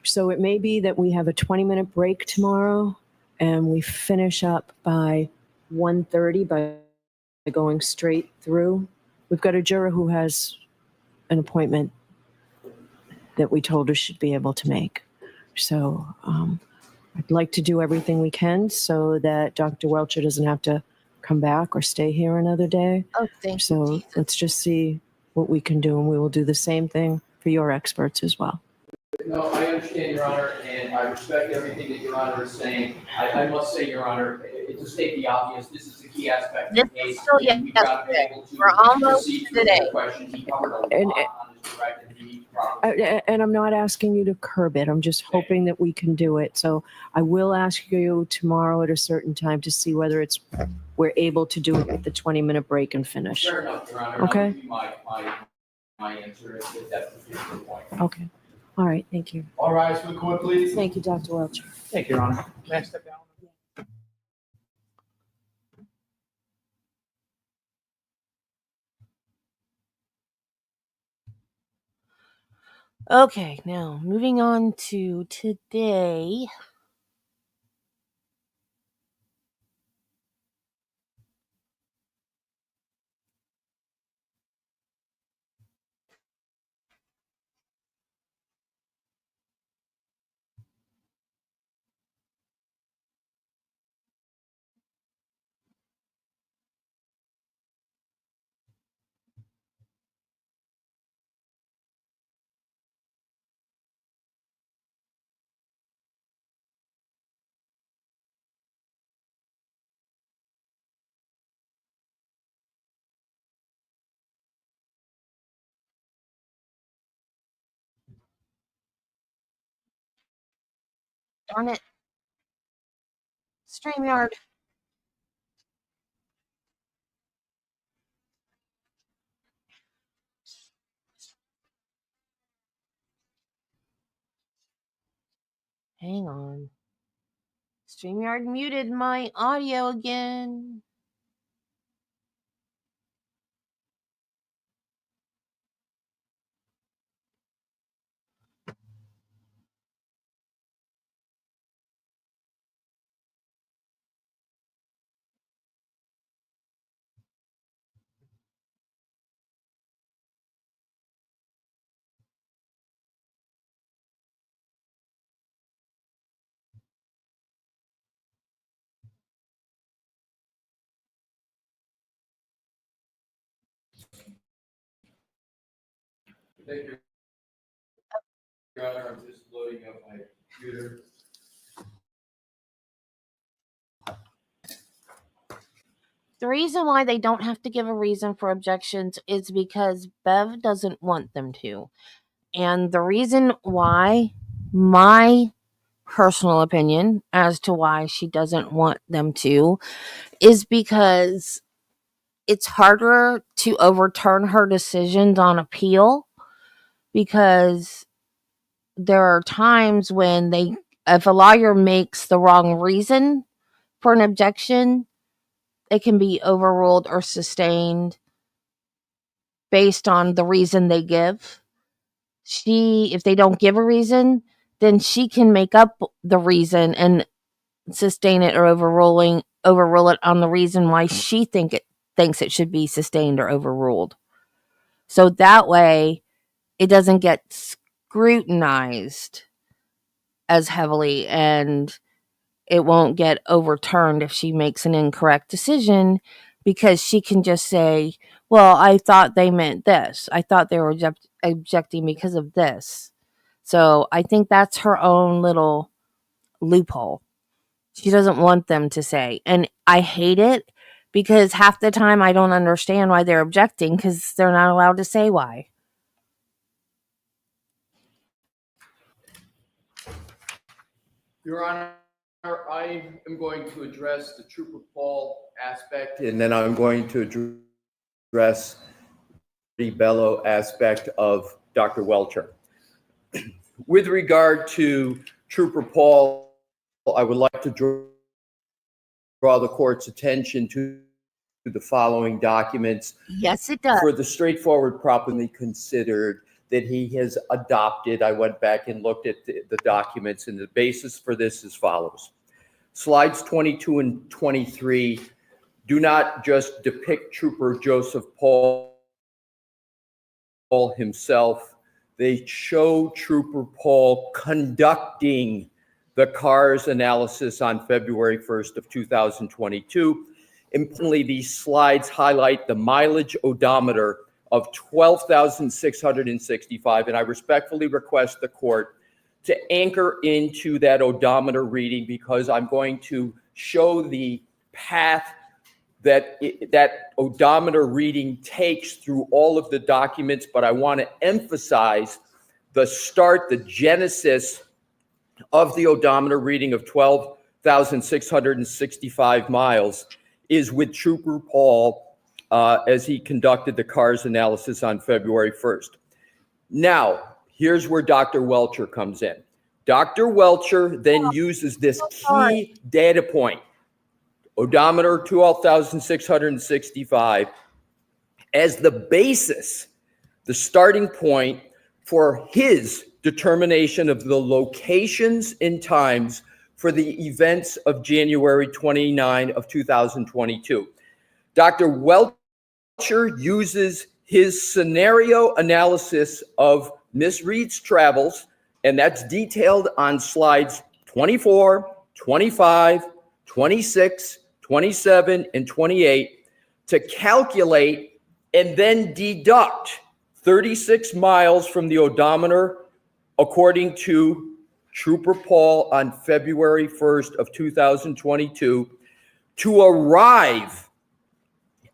So it may be that we have a 20-minute break tomorrow and we finish up by 1:30 by going straight through. We've got a juror who has an appointment that we told her she'd be able to make. So I'd like to do everything we can so that Dr. Welcher doesn't have to come back or stay here another day. Oh, thank So you. let's just see what we can do, and we will do the same thing for your experts as well. No, I understand, Your Honor, and I respect everything that Your Honor is saying. I must say, Your Honor, to state the obvious, this is the key aspect of the This is case. still and we've got to be able to We're almost proceed to the day. the question. He covered a lot And- on his direct and he probably. And I'm not asking you to curb it. I'm just hoping that we can do it. So I will ask you tomorrow at a certain time to see whether we're able to do it with the 20-minute break and finish. Fair enough, Your Honor. Okay. I'll give you my answer if that's the point. Okay. All right. Thank you. All rise for the court, please. Thank you, Dr. Welcher. Thank you, Your Honor. May I step down? Okay, now moving on to today. Darn it. StreamYard. Hang on. StreamYard muted my audio again. Thank you, Your Honor. I'm just loading up my computer. The reason why they don't have to give a reason for objections is because Bev doesn't want them to. And the reason why, my personal opinion as to why she doesn't want them to, is because it's harder to overturn her decisions on appeal, because there are times when if a lawyer makes the wrong reason for an objection, it can be overruled or sustained based on the reason they give. If they don't give a reason, then she can make up the reason and sustain it or overrule it on the reason why she thinks it should be sustained or overruled. So that way it doesn't get scrutinized as heavily, and it won't get overturned if she makes an incorrect decision, because she can just say, well, I thought they meant this. I thought they were objecting because of this. So I think that's her own little loophole. She doesn't want them to say. And I hate it, because half the time I don't understand why they're objecting, because they're not allowed to say why. Your Honor, I am going to address the Trooper Paul aspect, And then I'm going to address the bellow aspect of Dr. Welcher. With regard to Trooper Paul, I would like to draw the court's attention to the following documents. Yes, it does. For the straightforward properly considered that he has adopted, I went back and looked at the documents, and the basis for this is follows. Slides 22 and 23 do not just depict Trooper Joseph Paul himself. They show Trooper Paul conducting the CARS analysis on February 1st of 2022. Importantly, these slides highlight the mileage odometer of 12,665, and I respectfully request the court to anchor into that odometer reading, because I'm going to show the path that that odometer reading takes through all of the documents, but I want to emphasize the genesis of the odometer reading of 12,665 miles is with Trooper Paul as he conducted the CARS analysis on February 1st. Now, here's where Dr. Welcher comes in. Dr. Welcher then uses this key data point, odometer 12,665, as the basis, the starting point for his determination of the locations and times for the events of January 29 of 2022. Dr. Welcher uses his scenario analysis of Miss Reed's travels, and that's detailed on slides 24, 25, 26, 27, and 28, to calculate and then deduct 36 miles from the odometer according to Trooper Paul on February 1st of 2022 to arrive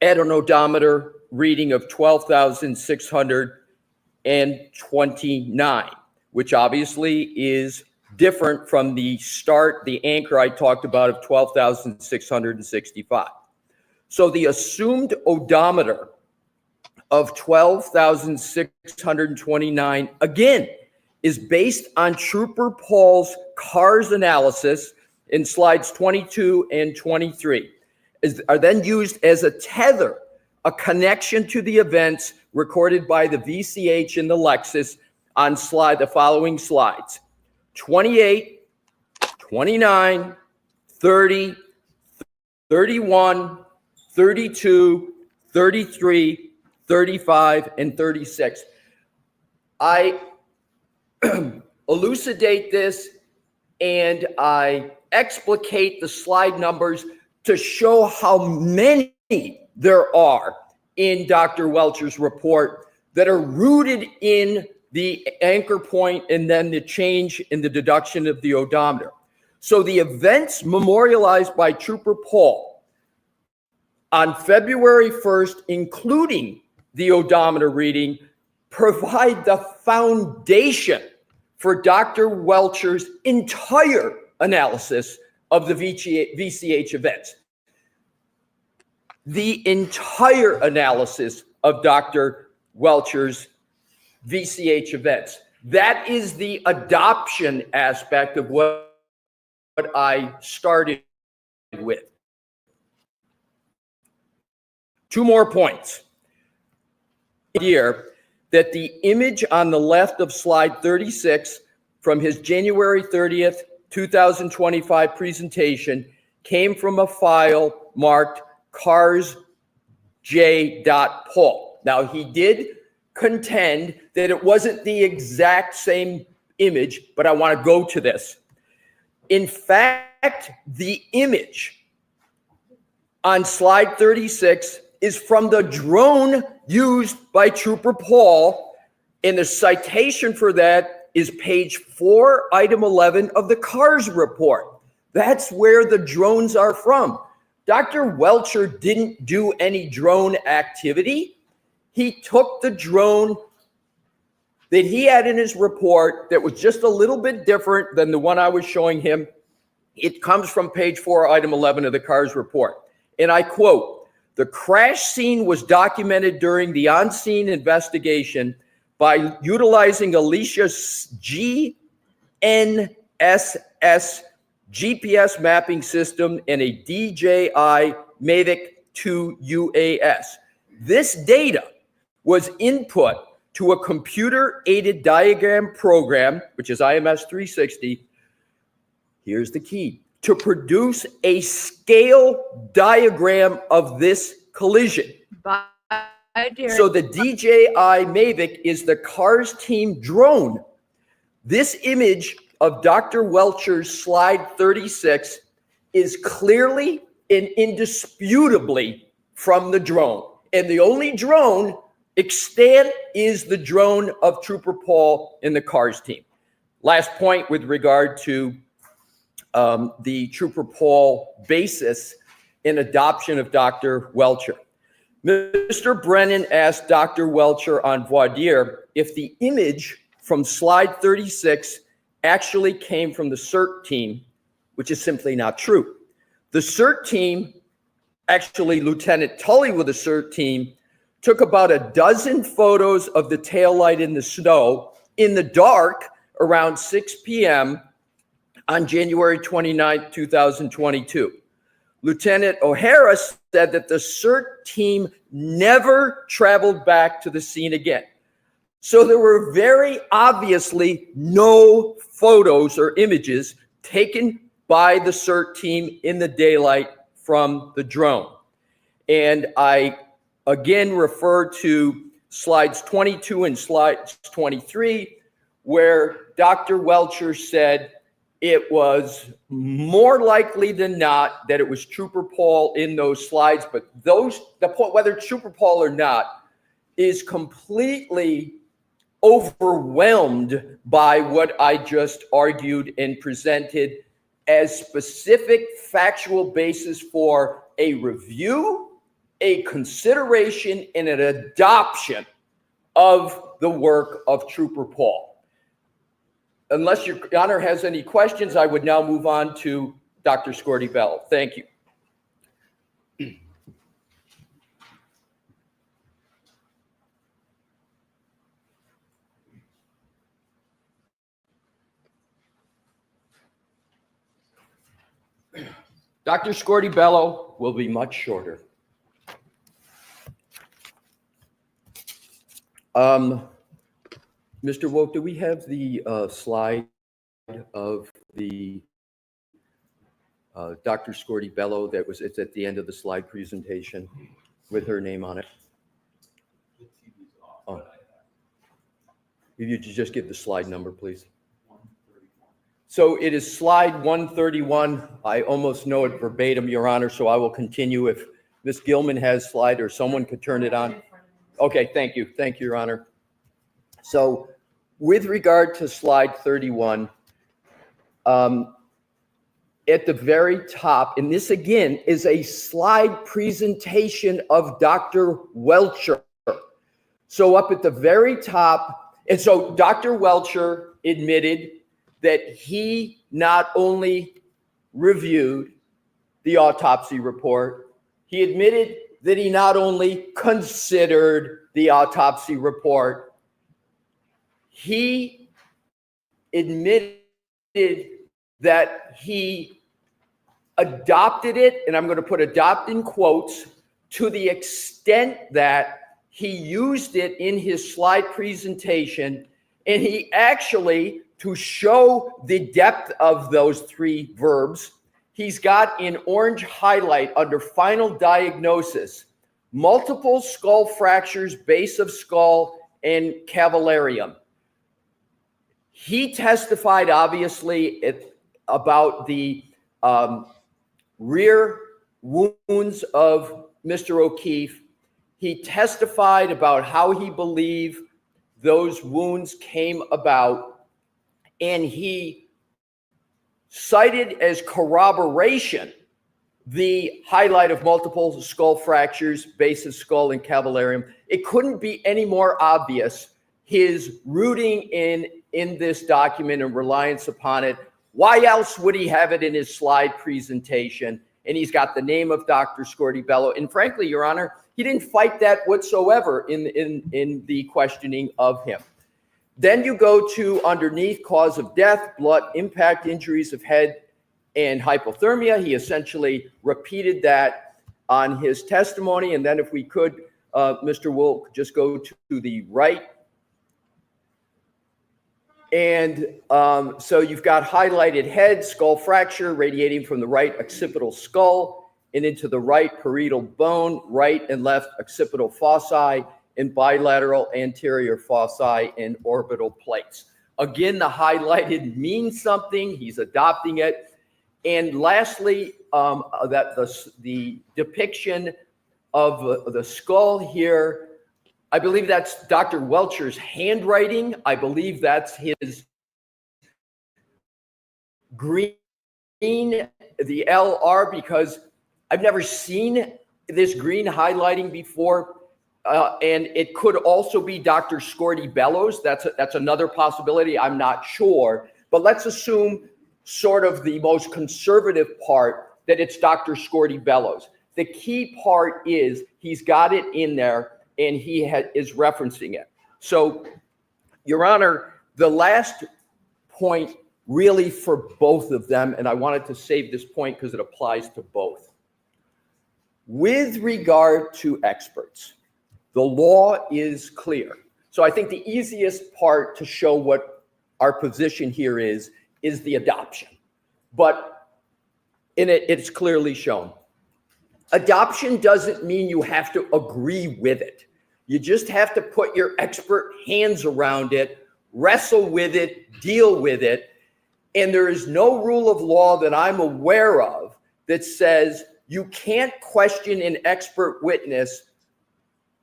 at an odometer reading of 12,629, which obviously is different from the start, the anchor I talked about of 12,665. So the assumed odometer of 12,629, again, is based on Trooper Paul's CARS analysis in slides 22 and 23, are then used as a tether, a connection to the events recorded by the VCH in the Lexus on the following slides: 28, 29, 30, 31, 32, 33, 35, and 36. I elucidate this and I explicate the slide numbers to show how many there are in Dr. Welcher's report that are rooted in the anchor point and then the change in the deduction of the odometer. So the events memorialized by Trooper Paul on February 1st, including the odometer reading, provide the foundation for Dr. Welcher's entire analysis of the VCH events. The entire analysis of Dr. Welcher's VCH events. That is the adoption aspect of what I started with. 2 more points. Here, that the image on the left of slide 36 from his January 30th, 2025 presentation came from a file marked carsj.paul. Now, he did contend that it wasn't the exact same image, but I want to go to this. In fact, the image on slide 36 is from the drone used by Trooper Paul, and the citation for that is page 4, item 11 of the CARS report. That's where the drones are from. Dr. Welcher didn't do any drone activity. He took the drone that he had in his report that was just a little bit different than the one I was showing him. It comes from page 4, item 11 of the CARS report. And I quote, "The crash scene was documented during the on-scene investigation by utilizing Alicia's GNSS GPS mapping system and a DJI Mavic 2 UAS. This data was input to a computer-aided diagram program, which is IMS 360. Here's the key: to produce a scale diagram of this collision. So the DJI Mavic is the CARS team drone. This image of Dr. Welcher's slide 36 is clearly and indisputably from the drone. And the only drone extant is the drone of Trooper Paul and the CARS team. Last point with regard to the Trooper Paul basis in adoption of Dr. Welcher. Mr. Brennan asked Dr. Welcher on voir dire if the image from slide 36 actually came from the CERT team, which is simply not true. The CERT team, actually Lieutenant Tully with the CERT team, took about a dozen photos of the taillight in the snow in the dark around 6 p.m. on January 29, 2022. Lieutenant O'Hara said that the CERT team never traveled back to the scene again. So there were very obviously no photos or images taken by the CERT team in the daylight from the drone. And I again refer to slides 22 and slides 23, where Dr. Welcher said it was more likely than not that it was Trooper Paul in those slides, but the point, whether it's Trooper Paul or not, is completely overwhelmed by what I just argued and presented as specific factual basis for a review, a consideration, and an adoption of the work of Trooper Paul. unless your honor has any questions, I would now move on to Dr. Scordi-Bello. Thank you. Dr. Scordi-Bello will be much shorter. Mr. Woke, do we have the slide of the Dr. Scordi-Bello it's at the end of the slide presentation with her name on it? Oh. If you just give the slide number, please. So it is slide 131. I almost know it verbatim, Your Honor, so I will continue. If Ms. Gilman has slide or someone could turn it on. Okay, thank you. Thank you, Your Honor. So with regard to slide 31, at the very top, and this again is a slide presentation of Dr. Welcher. So up at the very top, and so Dr. Welcher admitted that he not only reviewed the autopsy report, he admitted that he not only considered the autopsy report, he admitted that he adopted it, and I'm going to put adopt in quotes, to the extent that he used it in his slide presentation, and he actually, to show the depth of those three verbs, he's got in orange highlight under final diagnosis, multiple skull fractures, base of skull, and cavallarium. He testified, obviously, about the rear wounds of Mr. O'Keefe. He testified about how he believed those wounds came about, and he cited as corroboration the highlight of multiple skull fractures, base of skull, and cavallarium. It couldn't be any more obvious, his rooting in this document and reliance upon it. Why else would he have it in his slide presentation? And he's got the name of Dr. Scordi-Bello. And frankly, Your Honor, he didn't fight that whatsoever in the questioning of him. Then you go to underneath cause of death, blood impact, injuries of head, and hypothermia. He essentially repeated that on his testimony. And then if we could, Mr. Wolk, just go to the right. And so you've got highlighted head, skull fracture radiating from the right occipital skull and into the right parietal bone, right and left occipital foci, and bilateral anterior foci and orbital plates. Again, the highlighted means something. He's adopting it. And lastly, the depiction of the skull here, I believe that's Dr. Welcher's handwriting. I believe that's his green, the LR, because I've never seen this green highlighting before. And it could also be Dr. Scordi-Bello's. That's another possibility. I'm not sure. But let's assume sort of the most conservative part that it's Dr. Scordi-Bello's. The key part is he's got it in there and he is referencing it. So, Your Honor, the last point really for both of them, and I wanted to save this point because it applies to both. With regard to experts, the law is clear. So I think the easiest part to show what our position here is the adoption. But in it, it's clearly shown. Adoption doesn't mean you have to agree with it. You just have to put your expert hands around it, wrestle with it, deal with it. And there is no rule of law that I'm aware of that says you can't question an expert witness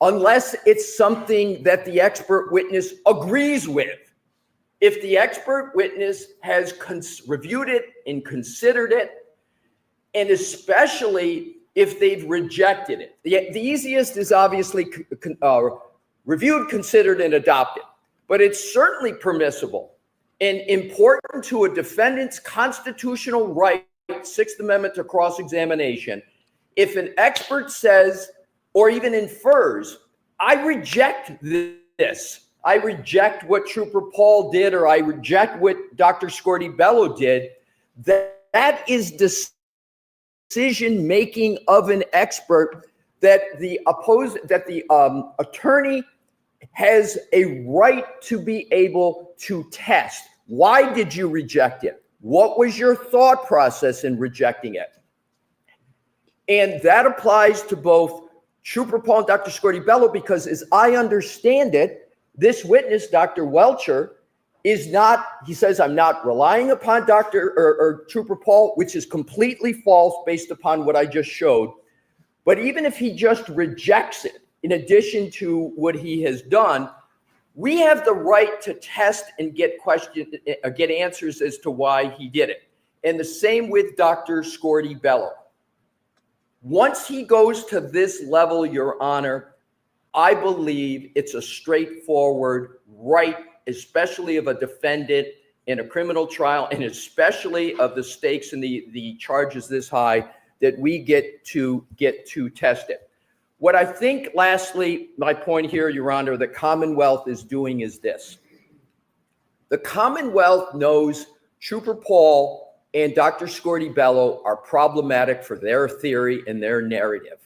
unless it's something that the expert witness agrees with. If the expert witness has reviewed it and considered it, and especially if they've rejected it. The easiest is obviously reviewed, considered, and adopted. But it's certainly permissible and important to a defendant's constitutional right, Sixth Amendment to cross-examination, if an expert says or even infers, I reject this, I reject what Trooper Paul did, or I reject what Dr. Scorti-Bello did, that is decision-making of an expert that the attorney has a right to be able to test. Why did you reject it? What was your thought process in rejecting it? And that applies to both Trooper Paul and Dr. Scorti-Bello, because as I understand it, this witness, Dr. Welcher, is not, he says, I'm not relying upon Trooper Paul, which is completely false based upon what I just showed. But even if he just rejects it, in addition to what he has done, we have the right to test and get answers as to why he did it. And the same with Dr. Scorti-Bello. Once he goes to this level, Your Honor, I believe it's a straightforward right, especially of a defendant in a criminal trial, and especially of the stakes and the charges this high, that we get to test it. What I think, lastly, my point here, Your Honor, the Commonwealth is doing is this. The Commonwealth knows Trooper Paul and Dr. Scorti-Bello are problematic for their theory and their narrative.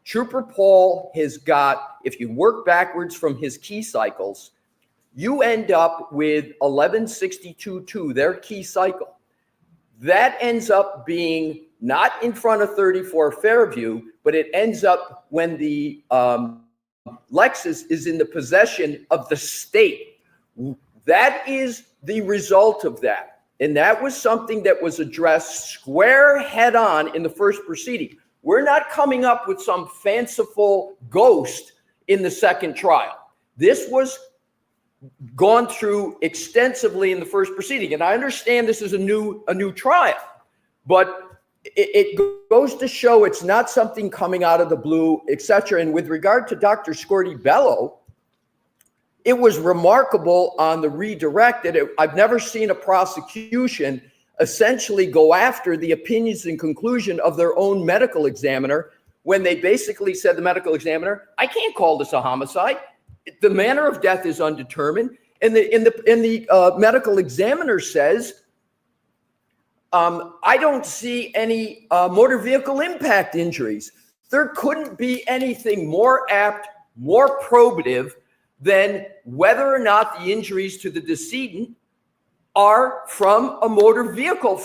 Trooper Paul has got, if you work backwards from his key cycles, you end up with 1162.2, their key cycle. That ends up being not in front of 34 Fairview, but it ends up when the Lexus is in the possession of the state. That is the result of that. And that was something that was addressed square head on in the first proceeding. We're not coming up with some fanciful ghost in the second trial. This was gone through extensively in the first proceeding. And I understand this is a new trial, but it goes to show it's not something coming out of the blue, etc. And with regard to Dr. Scorti-Bello, it was remarkable on the redirect that I've never seen a prosecution essentially go after the opinions and conclusion of their own medical examiner, when they basically said, the medical examiner, I can't call this a homicide. The manner of death is undetermined. And the medical examiner says, I don't see any motor vehicle impact injuries. There couldn't be anything more apt, more probative than whether or not the injuries to the decedent are from a motor vehicle.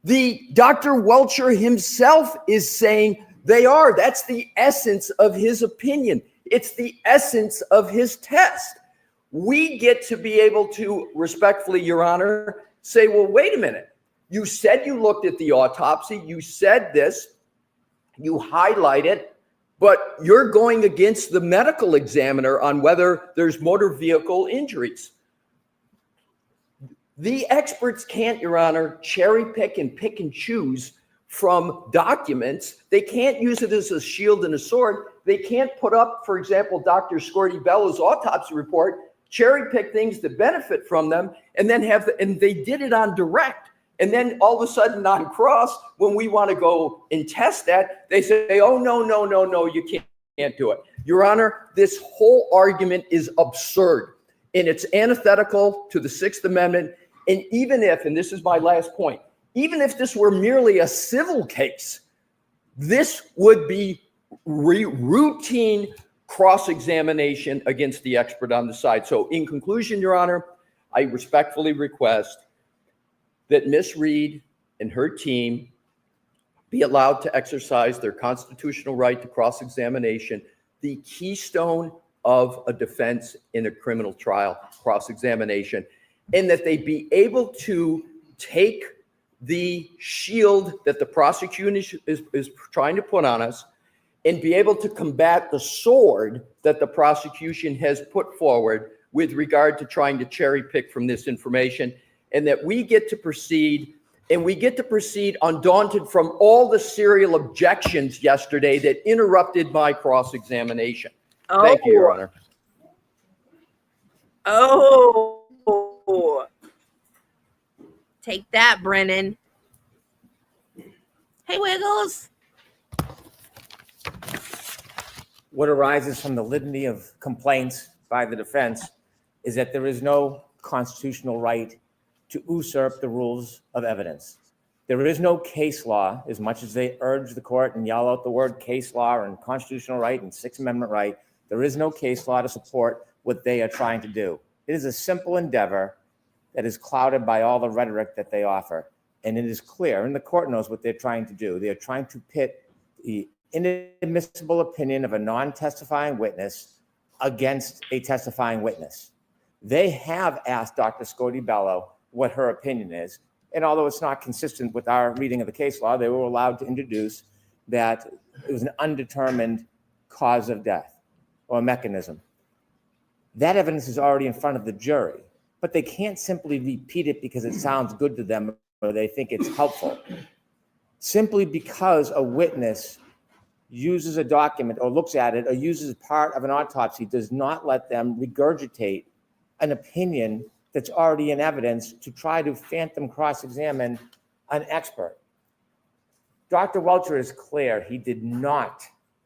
The Dr. Welcher himself is saying they are. That's the essence of his opinion. It's the essence of his test. We get to be able to respectfully, Your Honor, say, well, wait a minute. You said you looked at the autopsy. You said this. You highlight it. But you're going against the medical examiner on whether there's motor vehicle injuries. The experts can't, Your Honor, cherry pick and choose from documents. They can't use it as a shield and a sword. They can't put up, for example, Dr. Scorti-Bello's autopsy report, cherry pick things that benefit from them, and then and they did it on direct. And then all of a sudden on cross, when we want to go and test that, they say, oh, no, you can't do it. Your Honor, this whole argument is absurd, and it's antithetical to the Sixth Amendment. And even if, and this is my last point, even if this were merely a civil case, this would be routine cross-examination against the expert on the side. So in conclusion, Your Honor, I respectfully request that Ms. Reed and her team be allowed to exercise their constitutional right to cross-examination, the keystone of a defense in a criminal trial, cross-examination, and that they be able to take the shield that the prosecution is trying to put on us and be able to combat the sword that the prosecution has put forward with regard to trying to cherry pick from this information, and that we get to proceed, and we get to proceed undaunted from all the serial objections yesterday that interrupted my cross-examination. Thank you, Your Honor. Oh, Take that, Brennan. Hey, Wiggles. What arises from the litany of complaints by the defense is that there is no constitutional right to usurp the rules of evidence. There is no case law, as much as they urge the court and yell out the word case law and constitutional right and Sixth Amendment right. There is no case law to support what they are trying to do. It is a simple endeavor that is clouded by all the rhetoric that they offer. And it is clear, and the court knows what they're trying to do. They are trying to pit the inadmissible opinion of a non-testifying witness against a testifying witness. They have asked Dr. Scotibello what her opinion is. And although it's not consistent with our reading of the case law, they were allowed to introduce that it was an undetermined cause of death or mechanism. That evidence is already in front of the jury, but they can't simply repeat it because it sounds good to them or they think it's helpful. Simply because a witness uses a document or looks at it or uses part of an autopsy does not let them regurgitate an opinion that's already in evidence to try to phantom cross-examine an expert. Dr. Welcher is clear. He did not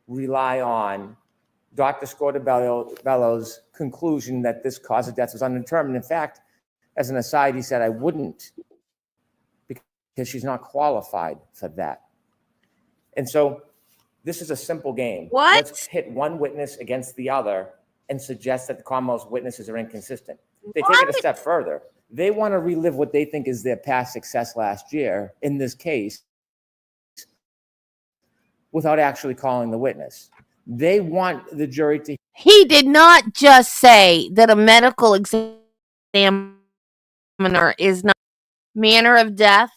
rely on Dr. Scotibello's conclusion that this cause of death was undetermined. In fact, as an aside, he said, I wouldn't, because she's not qualified for that. And so this is a simple game. What? Let's pit one witness against the other and suggest that the Commonwealth's witnesses are inconsistent. They take it a step further. They want to relive what they think is their past success last year in this case without actually calling the witness. They want the jury to. He did not just say that a medical examiner is not manner of death.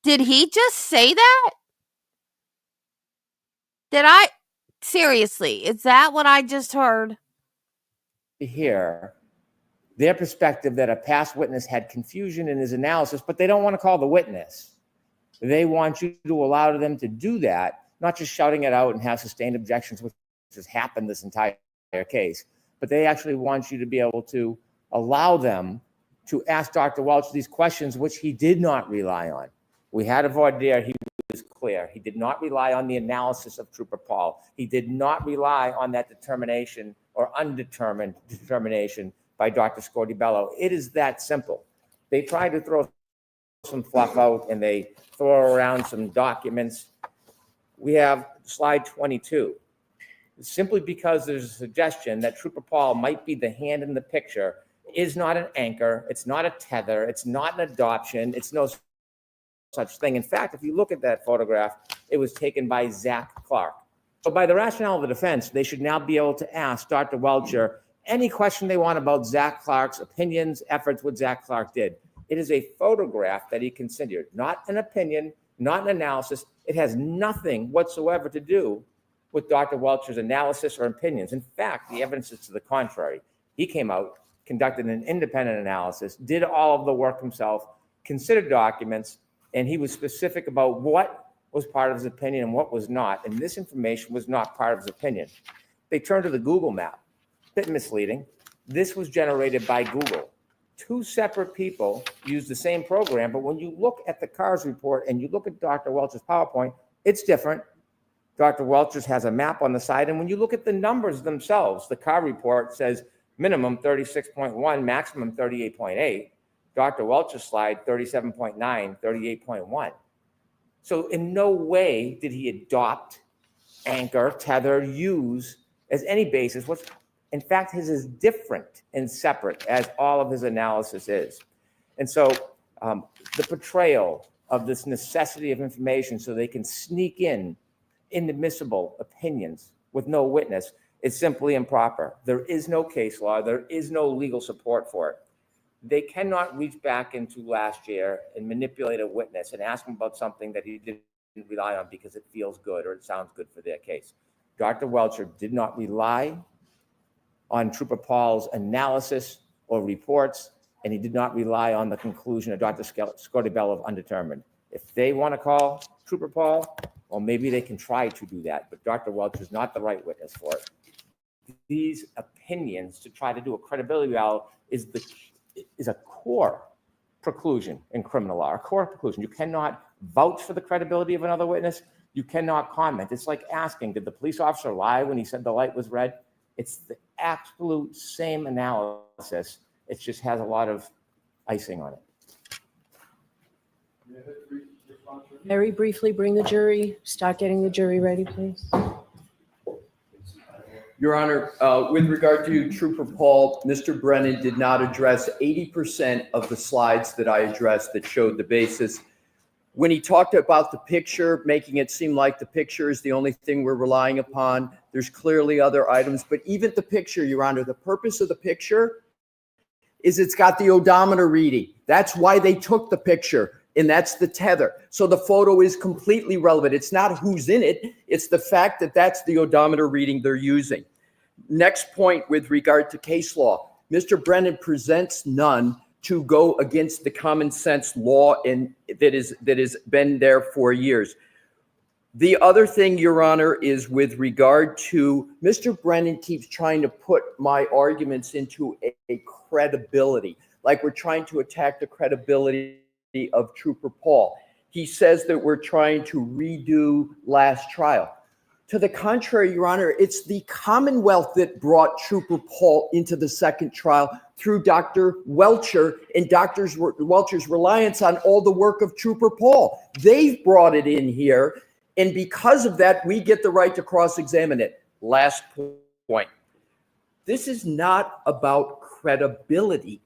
Did he just say that? Did I? Seriously, is that what I just heard? Hear their perspective that a past witness had confusion in his analysis, but they don't want to call the witness. They want you to allow them to do that, not just shouting it out and have sustained objections, which has happened this entire case, but they actually want you to be able to allow them to ask Dr. Welch these questions, which he did not rely on. We had a voir dire. He was clear. He did not rely on the analysis of Trooper Paul. He did not rely on that determination or undetermined determination by Dr. Scotibello. It is that simple. They try to throw some fluff out and they throw around some documents. We have slide 22. Simply because there's a suggestion that Trooper Paul might be the hand in the picture is not an anchor. It's not a tether. It's not an adoption. It's no such thing. In fact, if you look at that photograph, it was taken by Zach Clark. So by the rationale of the defense, they should now be able to ask Dr. Welcher any question they want about Zach Clark's opinions, efforts, what Zach Clark did. It is a photograph that he considered, not an opinion, not an analysis. It has nothing whatsoever to do with Dr. Welcher's analysis or opinions. In fact, the evidence is to the contrary. He came out, conducted an independent analysis, did all of the work himself, considered documents, and he was specific about what was part of his opinion and what was not. And this information was not part of his opinion. They turned to the Google map. Bit misleading. This was generated by Google. Two separate people used the same program, but when you look at the CARS report and you look at Dr. Welcher's PowerPoint, it's different. Dr. Welcher's has a map on the side, and when you look at the numbers themselves, the CAR report says minimum 36.1, maximum 38.8. Dr. Welcher's slide, 37.9, 38.1. So in no way did he adopt, anchor, tether, use as any basis. In fact, his is different and separate, as all of his analysis is. And so the portrayal of this necessity of information so they can sneak in inadmissible opinions with no witness is simply improper. There is no case law. There is no legal support for it. They cannot reach back into last year and manipulate a witness and ask him about something that he didn't rely on because it feels good or it sounds good for their case. Dr. Welcher did not rely on Trooper Paul's analysis or reports, and he did not rely on the conclusion of Dr. Scotibello of undetermined. If they want to call Trooper Paul, well, maybe they can try to do that, but Dr. Welcher is not the right witness for it. These opinions to try to do a credibility value is a core preclusion in criminal law, a court preclusion. You cannot vouch for the credibility of another witness. You cannot comment. It's like asking, did the police officer lie when he said the light was red? It's the absolute same analysis. It just has a lot of icing on it. Very briefly, bring the jury, start getting the jury ready, please. Your Honor, with regard to Trooper Paul, Mr. Brennan did not address 80% of the slides that I addressed that showed the basis. When he talked about the picture, making it seem like the picture is the only thing we're relying upon, there's clearly other items, but even the picture, Your Honor, the purpose of the picture is it's got the odometer reading. That's why they took the picture, and that's the tether. So the photo is completely relevant. It's not who's in it. It's the fact that that's the odometer reading they're using. Next point with regard to case law, Mr. Brennan presents none to go against the common sense law and that has been there for years. The other thing, Your Honor, is with regard to Mr. Brennan keeps trying to put my arguments into a credibility, like we're trying to attack the credibility of Trooper Paul. He says that we're trying to redo last trial. To the contrary, Your Honor, it's the Commonwealth that brought Trooper Paul into the second trial through Dr. Welcher and Dr. Welcher's reliance on all the work of Trooper Paul. They've brought it in here, and because of that, we get the right to cross-examine it. Last point. This is not about credibility.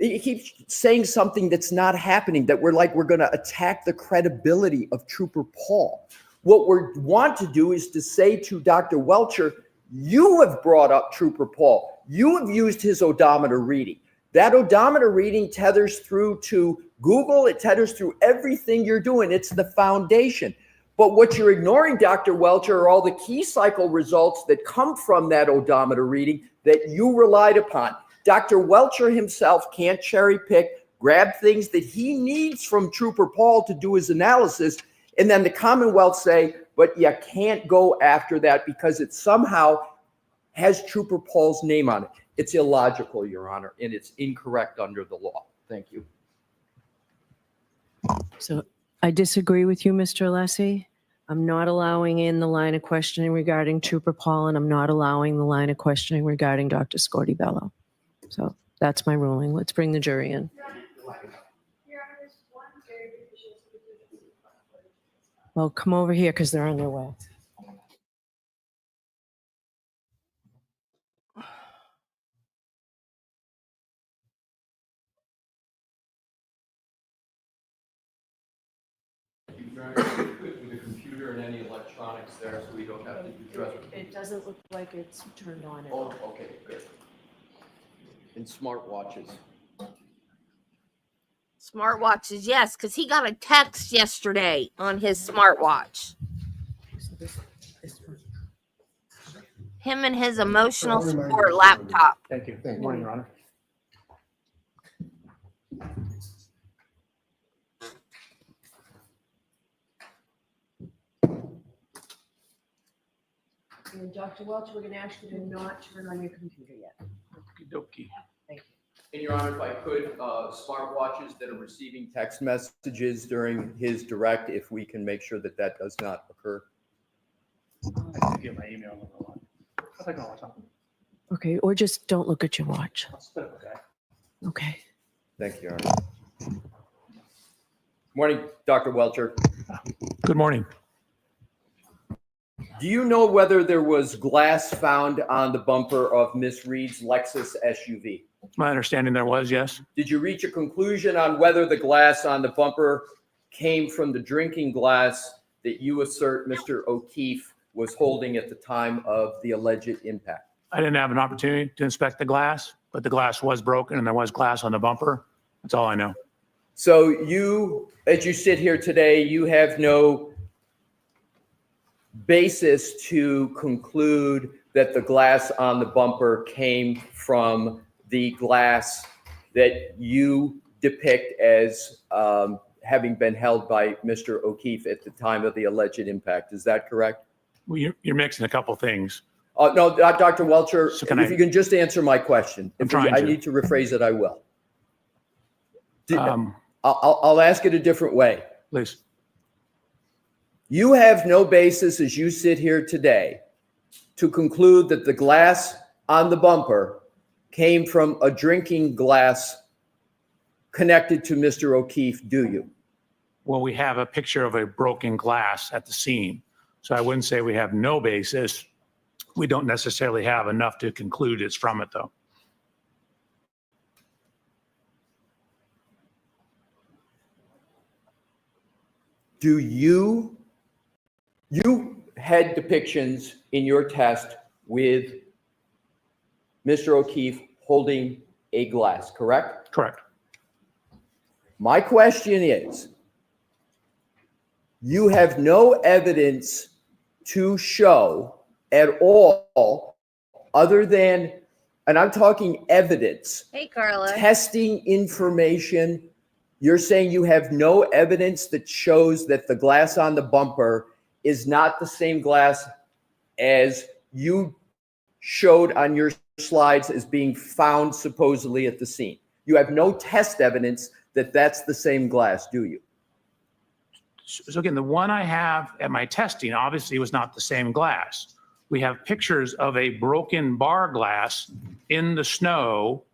He keeps saying something that's not happening, that we're going to attack the credibility of Trooper Paul. What we want to do is to say to Dr. Welcher, you have brought up Trooper Paul. You have used his odometer reading. That odometer reading tethers through to Google. It tethers through everything you're doing. It's the foundation. But what you're ignoring, Dr. Welcher, are all the key cycle results that come from that odometer reading that you relied upon. Dr. Welcher himself can't cherry pick, grab things that he needs from Trooper Paul to do his analysis. And then the Commonwealth say, but you can't go after that because it somehow has Trooper Paul's name on it. It's illogical, Your Honor, and it's incorrect under the law. Thank you. So I disagree with you, Mr. Alessi. I'm not allowing in the line of questioning regarding Trooper Paul, and I'm not allowing the line of questioning regarding Dr. Scorti-Bello. So that's my ruling. Let's bring the jury in. Well, come over here because they're on their way. With the computer and any electronics there, so we don't have to address it. It doesn't look like it's turned on at Oh, all. okay, good. And smartwatches. Smartwatches, yes, because he got a text yesterday on his smartwatch. So this one. Him and his emotional support laptop. Thank you. Good morning, Your Honor. And Dr. Welch, we're going to ask you to not turn on your computer yet. Okie dokie. Thank you. And Your Honor, if I could, smartwatches that are receiving text messages during his direct, if we can make sure that that does not occur. I can get my email number on. I think I'll talk. Okay, or just don't look at your watch. I'll split it, okay? Okay. Thank you, Your Honor. Morning, Dr. Welcher. Good morning. Do you know whether there was glass found on the bumper of Miss Reed's Lexus SUV? My understanding there was, yes. Did you reach a conclusion on whether the glass on the bumper came from the drinking glass that you assert Mr. O'Keefe was holding at the time of the alleged impact? I didn't have an opportunity to inspect the glass, but the glass was broken and there was glass on the bumper. That's all I know. So you, as you sit here today, you have no basis to conclude that the glass on the bumper came from the glass that you depict as having been held by Mr. O'Keefe at the time of the alleged impact. Is that correct? Well, you're mixing a couple things. No, Dr. Welcher, So if you can just answer my question. I'm If trying I to. need to rephrase it, I will. I'll ask it a different way. Please. You have no basis as you sit here today to conclude that the glass on the bumper came from a drinking glass connected to Mr. O'Keefe, do you? Well, we have a picture of a broken glass at the scene. So I wouldn't say we have no basis. We don't necessarily have enough to conclude it's from it, though. Do you had depictions in your test with Mr. O'Keefe holding a glass, correct? Correct. My question is, you have no evidence to show at all other than, and I'm talking evidence, Hey, Carla. testing information. You're saying you have no evidence that shows that the glass on the bumper is not the same glass as you showed on your slides as being found supposedly at the scene. You have no test evidence that that's the same glass, do you? So again, the one I have at my testing obviously was not the same glass. We have pictures of a broken bar glass in the snow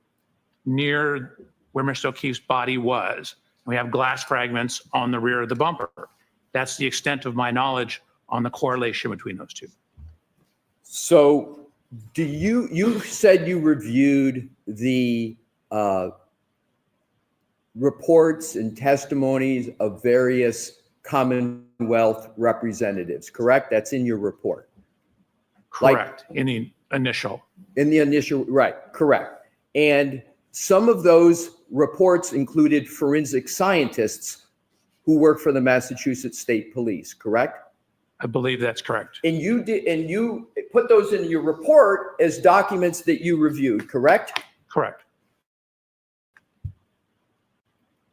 near where Mr. O'Keefe's body was. We have glass fragments on the rear of the bumper. That's the extent of my knowledge on the correlation between those two. So do you said you reviewed the reports and testimonies of various Commonwealth representatives, correct? That's in your report. Correct. In the initial. Right, correct. And some of those reports included forensic scientists who work for the Massachusetts State Police, correct? I believe that's correct. And you put those in your report as documents that you reviewed, correct? Correct.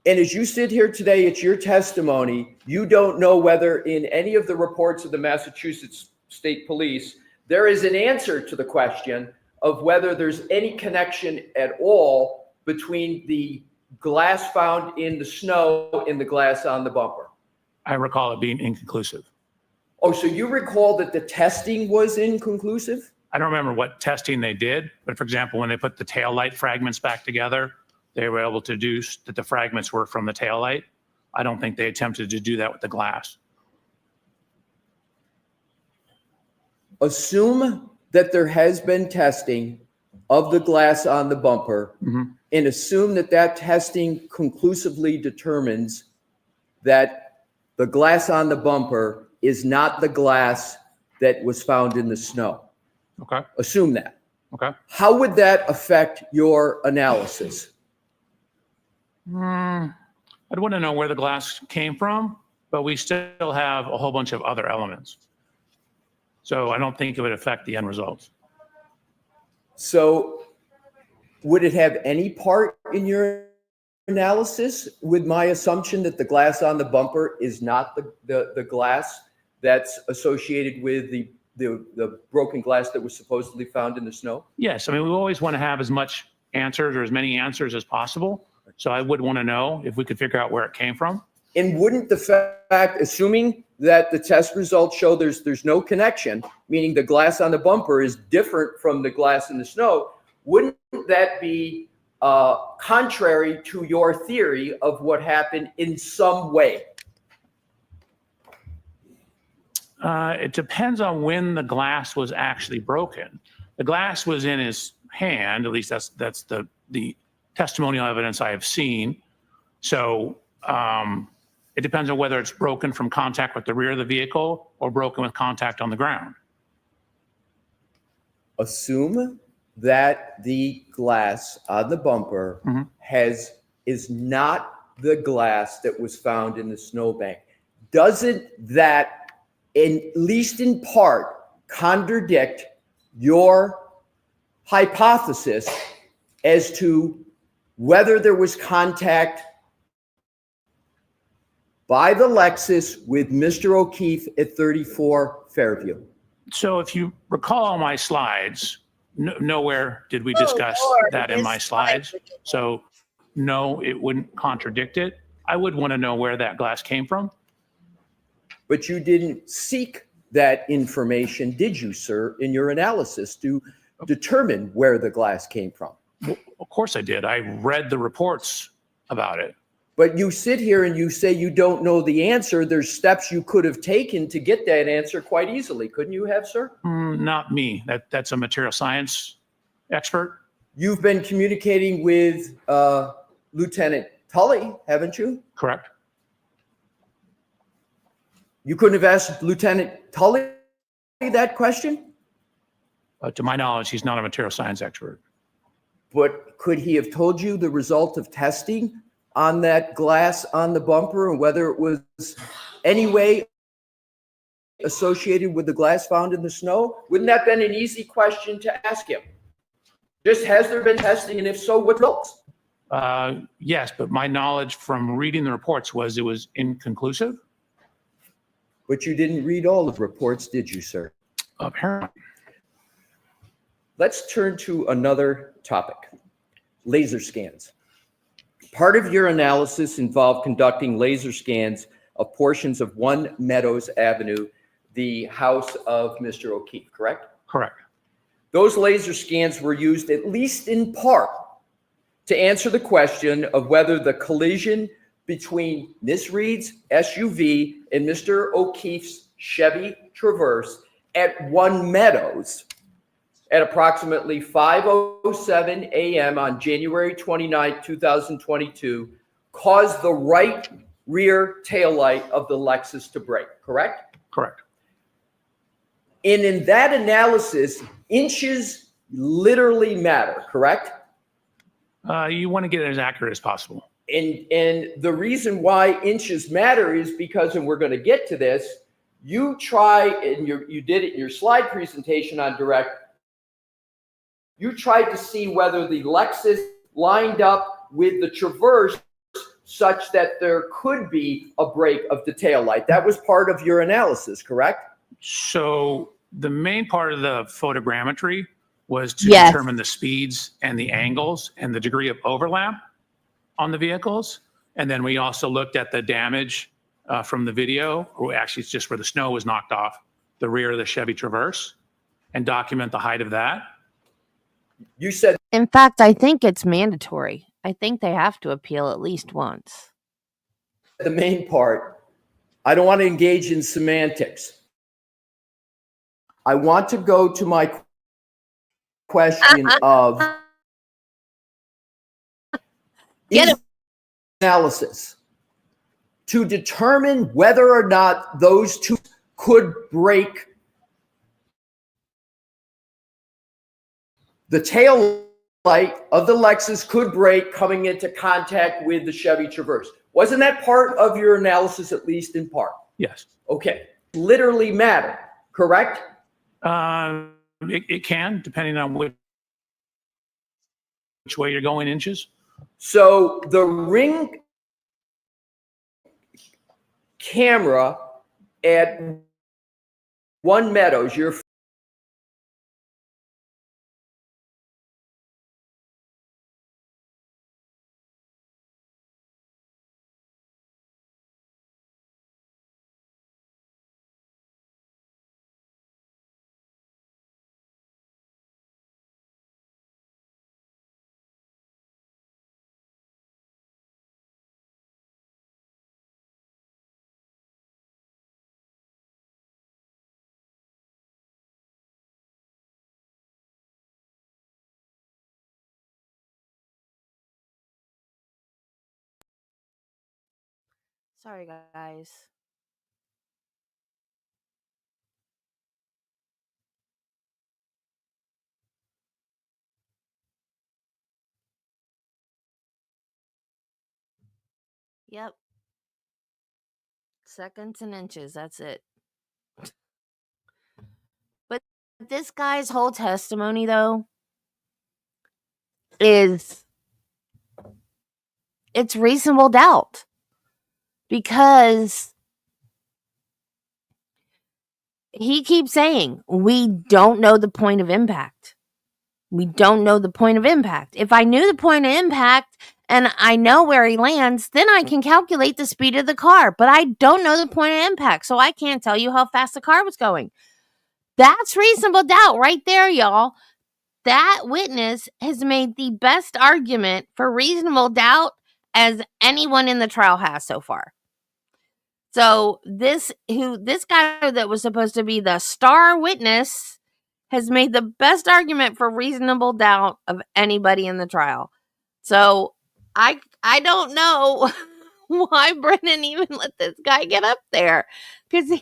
And as you sit here today, it's your testimony. You don't know whether in any of the reports of the Massachusetts State Police, there is an answer to the question of whether there's any connection at all between the glass found in the snow and the glass on the bumper. I recall it being inconclusive. Oh, so you recall that the testing was inconclusive? I don't remember what testing they did, but for example, when they put the taillight fragments back together, they were able to deduce that the fragments were from the taillight. I don't think they attempted to do that with the glass. Assume that there has been testing of the glass on the bumper, and assume that that testing conclusively determines that the glass on the bumper is not the glass that was found in the snow. Okay. Assume that. Okay. How would that affect your analysis? I'd want to know where the glass came from, but we still have a whole bunch of other elements. So I don't think it would affect the end results. So would it have any part in your analysis with my assumption that the glass on the bumper is not the glass that's associated with the broken glass that was supposedly found in the snow? Yes. I mean, we always want to have as much answers or as many answers as possible. So I would want to know if we could figure out where it came from. And wouldn't the fact, assuming that the test results show there's no connection, meaning the glass on the bumper is different from the glass in the snow, wouldn't that be contrary to your theory of what happened in some way? It depends on when the glass was actually broken. The glass was in his hand, at least that's the testimonial evidence I have seen. So it depends on whether it's broken from contact with the rear of the vehicle or broken with contact on the ground. Assume that the glass on the bumper is not the glass that was found in the snowbank. Doesn't that, at least in part, contradict your hypothesis as to whether there was contact by the Lexus with Mr. O'Keefe at 34 Fairview? So if you recall on my slides, nowhere did we discuss that in my slides. So no, it wouldn't contradict it. I would want to know where that glass came from. But you didn't seek that information, did you, sir, in your analysis to determine where the glass came from? Well, of course I did. I read the reports about it. But you sit here and you say you don't know the answer. There's steps you could have taken to get that answer quite easily. Couldn't you have, sir? Not me. That's a material science expert. You've been communicating with Lieutenant Tully, haven't you? Correct. You couldn't have asked Lieutenant Tully that question? To my knowledge, he's not a material science expert. But could he have told you the result of testing on that glass on the bumper and whether it was any way associated with the glass found in the snow? Wouldn't that have been an easy question to ask him? Just, has there been testing, and if so, what results? Yes, but my knowledge from reading the reports was it was inconclusive. But you didn't read all the reports, did you, sir? Apparently. Let's turn to another topic, laser scans. Part of your analysis involved conducting laser scans of portions of 1 Meadows Avenue, the house of Mr. O'Keefe, correct? Correct. Those laser scans were used, at least in part, to answer the question of whether the collision between Miss Reed's SUV and Mr. O'Keefe's Chevy Traverse at 1 Meadows at approximately 5:07 a.m. on January 29, 2022, caused the right rear taillight of the Lexus to break, correct? Correct. And in that analysis, inches literally matter, correct? You want to get it as accurate as possible. And the reason why inches matter is because, and we're going to get to this, you try, and you did it in your slide presentation on direct, you tried to see whether the Lexus lined up with the Traverse such that there could be a break of the taillight. That was part of your analysis, correct? So the main part of the photogrammetry was to Yes. determine the speeds and the angles and the degree of overlap on the vehicles. And then we also looked at the damage from the video, or actually it's just where the snow was knocked off the rear of the Chevy Traverse, and document the height of that. You said In fact, I think it's mandatory. I think they have to appeal at least once. the main part. I don't want to engage in semantics. I want to go to my question of Get it. analysis to determine whether or not those two could break the tail light of the Lexus could break coming into contact with the Chevy Traverse. Wasn't that part of your analysis, at least in part? Yes. Okay. Literally matter, correct? It can, depending on which way you're going inches. So the ring camera at 1 Meadows, you're Sorry, guys. Yep. Seconds and inches, that's it. But this guy's whole testimony, though, is it's reasonable doubt. Because he keeps saying, we don't know the point of impact. We don't know the point of impact. If I knew the point of impact and I know where he lands, then I can calculate the speed of the car, but I don't know the point of impact, so I can't tell you how fast the car was going. That's reasonable doubt right there, y'all. That witness has made the best argument for reasonable doubt as anyone in the trial has so far. So this guy that was supposed to be the star witness has made the best argument for reasonable doubt of anybody in the trial. So I don't know why Brennan even let this guy get up there, because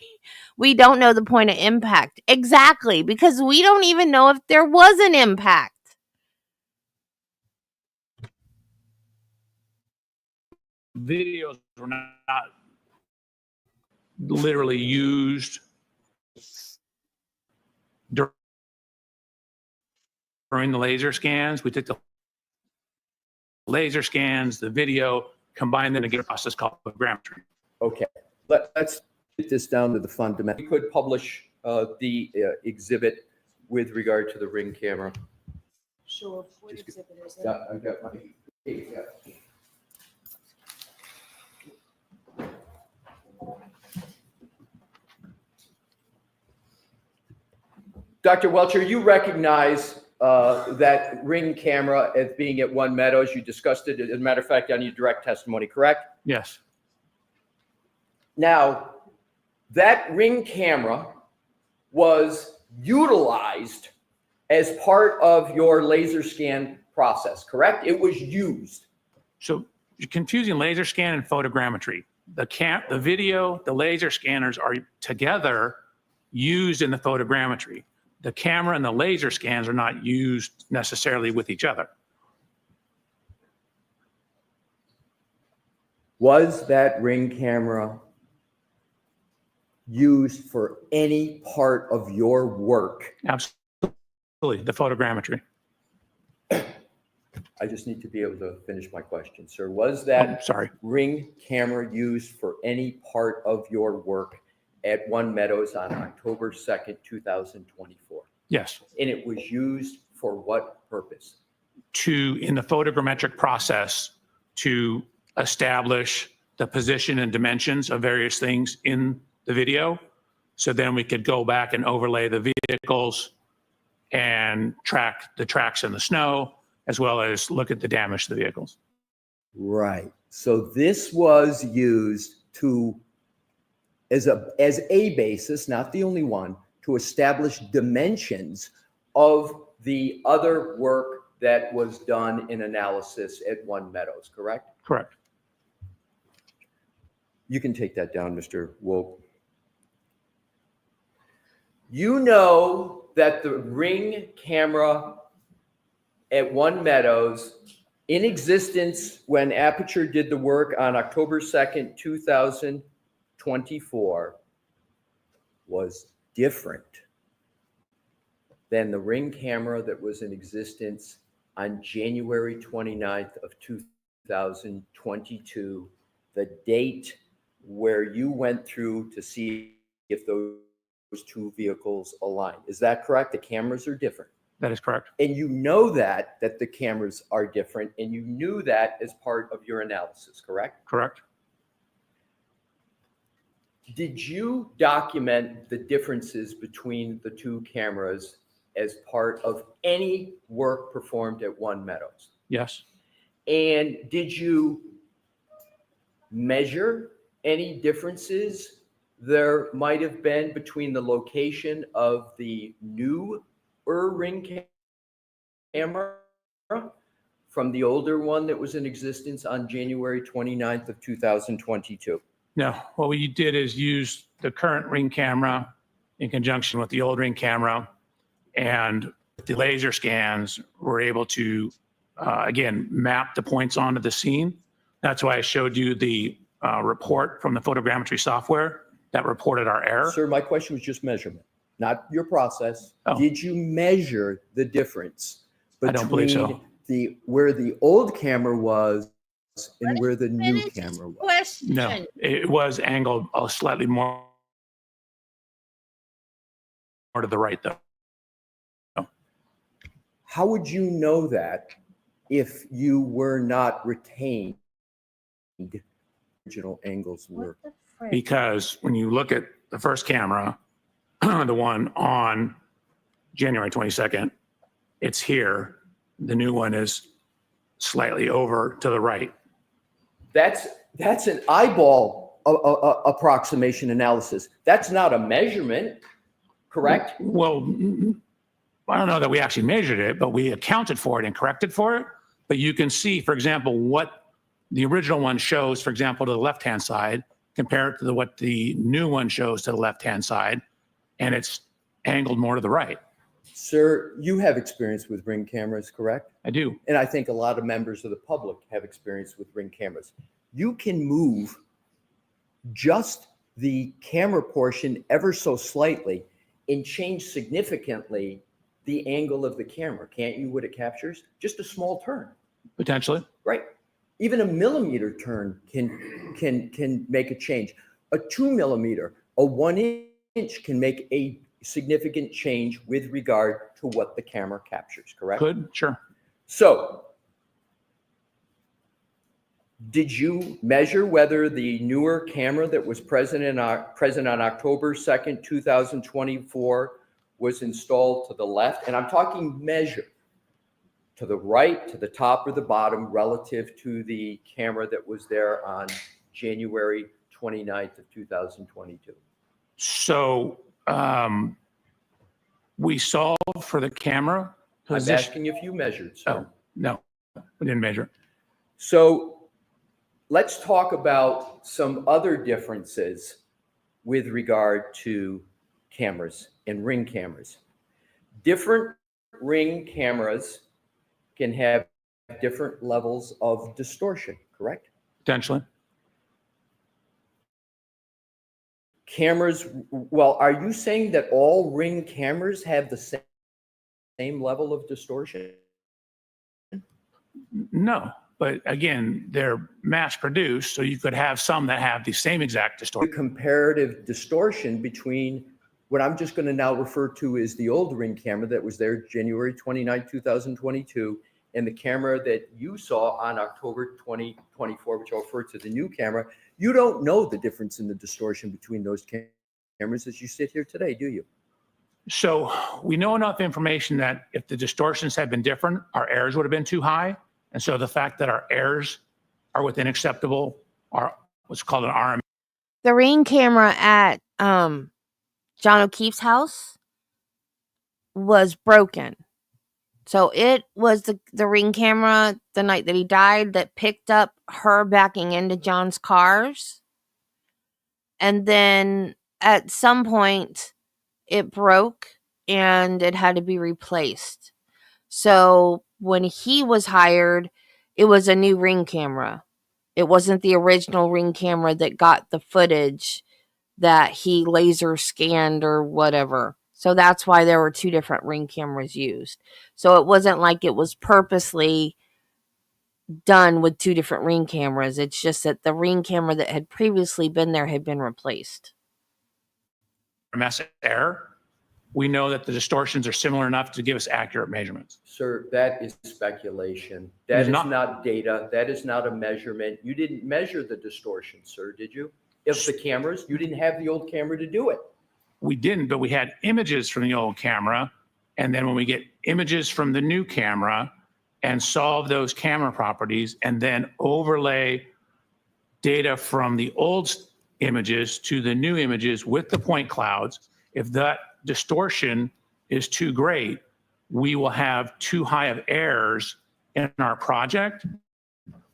we don't know the point of impact. Exactly, because we don't even know if there was an impact. Videos were not literally used during the laser scans. We took the laser scans, the video, combined them to get a process called photogrammetry. Okay, let's get this down to the fundamental. We could publish the exhibit with regard to the Ring camera. Sure. What exhibit is it? Yeah, I've got my. Yeah. Dr. Welcher, you recognize that Ring camera as being at One Meadows. You discussed it, as a matter of fact, on your direct testimony, correct? Yes. Now, that Ring camera was utilized as part of your laser scan process, correct? It was used. So you're confusing laser scan and photogrammetry. The video, the laser scanners are together used in the photogrammetry. The camera and the laser scans are not used necessarily with each other. Was that Ring camera used for any part of your work? Absolutely, the photogrammetry. I just need to be able to finish my question, sir. Was that Sorry. Ring camera used for any part of your work at One Meadows on October 2nd, 2024? Yes. And it was used for what purpose? In the photogrammetric process, to establish the position and dimensions of various things in the video. So then we could go back and overlay the vehicles and track the tracks in the snow, as well as look at the damage to the vehicles. Right. So this was used as a basis, not the only one, to establish dimensions of the other work that was done in analysis at One Meadows, correct? Correct. You can take that down, Mr. Woke. You know that the Ring camera at One Meadows, in existence when Aperture did the work on October 2nd, 2024, was different than the Ring camera that was in existence on January 29th of 2022, the date where you went through to see if those two vehicles align. Is that correct? The cameras are different. That is correct. And you know that the cameras are different, and you knew that as part of your analysis, correct? Correct. Did you document the differences between the two cameras as part of any work performed at One Meadows? Yes. And did you measure any differences there might have been between the location of the new Ring camera from the older one that was in existence on January 29th of 2022? No, what we did is use the current Ring camera in conjunction with the old Ring camera, and the laser scans were able to, again, map the points onto the scene. That's why I showed you the report from the photogrammetry software that reported our error. Sir, my question was just measurement, not your process. Oh. Did you measure the difference I don't believe so. between where the old camera was and where the new camera was? Question. No, it was angled slightly more to the right, though. How would you know that if you were not retained, original angles were. What the frick? Because when you look at the first camera, the one on January 22nd, it's here. The new one is slightly over to the right. That's an eyeball approximation analysis. That's not a measurement, correct? Well, I don't know that we actually measured it, but we accounted for it and corrected for it. But you can see, for example, what the original one shows, for example, to the left-hand side, compared to what the new one shows to the left-hand side, and it's angled more to the right. Sir, you have experience with Ring cameras, correct? I do. And I think a lot of members of the public have experience with Ring cameras. You can move just the camera portion ever so slightly and change significantly the angle of the camera, can't you, what it captures? Just a small turn. Potentially. Right. Even a millimeter turn can make a change. A 2 millimeter, a 1 inch can make a significant change with regard to what the camera captures, correct? Could, sure. So, did you measure whether the newer camera that was present on October 2nd, 2024 was installed to the left? And I'm talking measure. To the right, to the top, or the bottom relative to the camera that was there on January 29th of 2022? So we solved for the camera I'm position. asking if you measured, sir. Oh, no, we didn't measure. So let's talk about some other differences with regard to cameras and Ring cameras. Different Ring cameras can have different levels of distortion, correct? Potentially. Cameras, well, are you saying that all Ring cameras have the same level of distortion? No, but again, they're mass produced, so you could have some that have the same exact The distortion. comparative distortion between what I'm just going to now refer to as the old Ring camera that was there January 29, 2022, and the camera that you saw on October 2024, which I'll refer to the new camera. You don't know the difference in the distortion between those cameras as you sit here today, do you? So we know enough information that if the distortions had been different, our errors would have been too high. And so the fact that our errors are within acceptable, are what's called an RM. The Ring camera at John O'Keefe's house was broken. So it was the Ring camera the night that he died that picked up her backing into John's cars. And then at some point it broke and it had to be replaced. So when he was hired, it was a new Ring camera. It wasn't the original Ring camera that got the footage that he laser scanned or whatever. So that's why there were two different Ring cameras used. So it wasn't like it was purposely done with two different Ring cameras. It's just that the Ring camera that had previously been there had been replaced. RMS error. We know that the distortions are similar enough to give us accurate measurements. Sir, that is speculation. That is not data. That is not a measurement. You didn't measure the distortion, sir, did you? If the cameras, you didn't have the old camera to do it. We didn't, but we had images from the old camera. And then when we get images from the new camera and solve those camera properties and then overlay data from the old images to the new images with the point clouds, if that distortion is too great, we will have too high of errors in our project,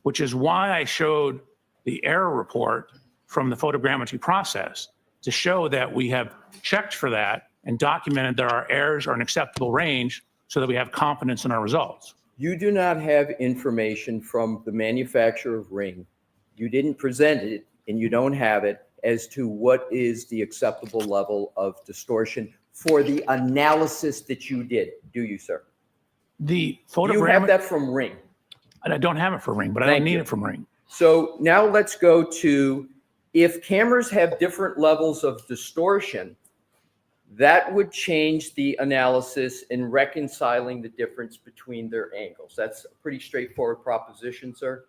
which is why I showed the error report from the photogrammetry process to show that we have checked for that and documented that our errors are in acceptable range so that we have confidence in our results. You do not have information from the manufacturer of Ring. You didn't present it and you don't have it as to what is the acceptable level of distortion for the analysis that you did, do you, sir? The Do you have that from Ring? And I don't have it for Ring, but I don't need it from Ring. So now let's go to, if cameras have different levels of distortion, that would change the analysis in reconciling the difference between their angles. That's a pretty straightforward proposition, sir,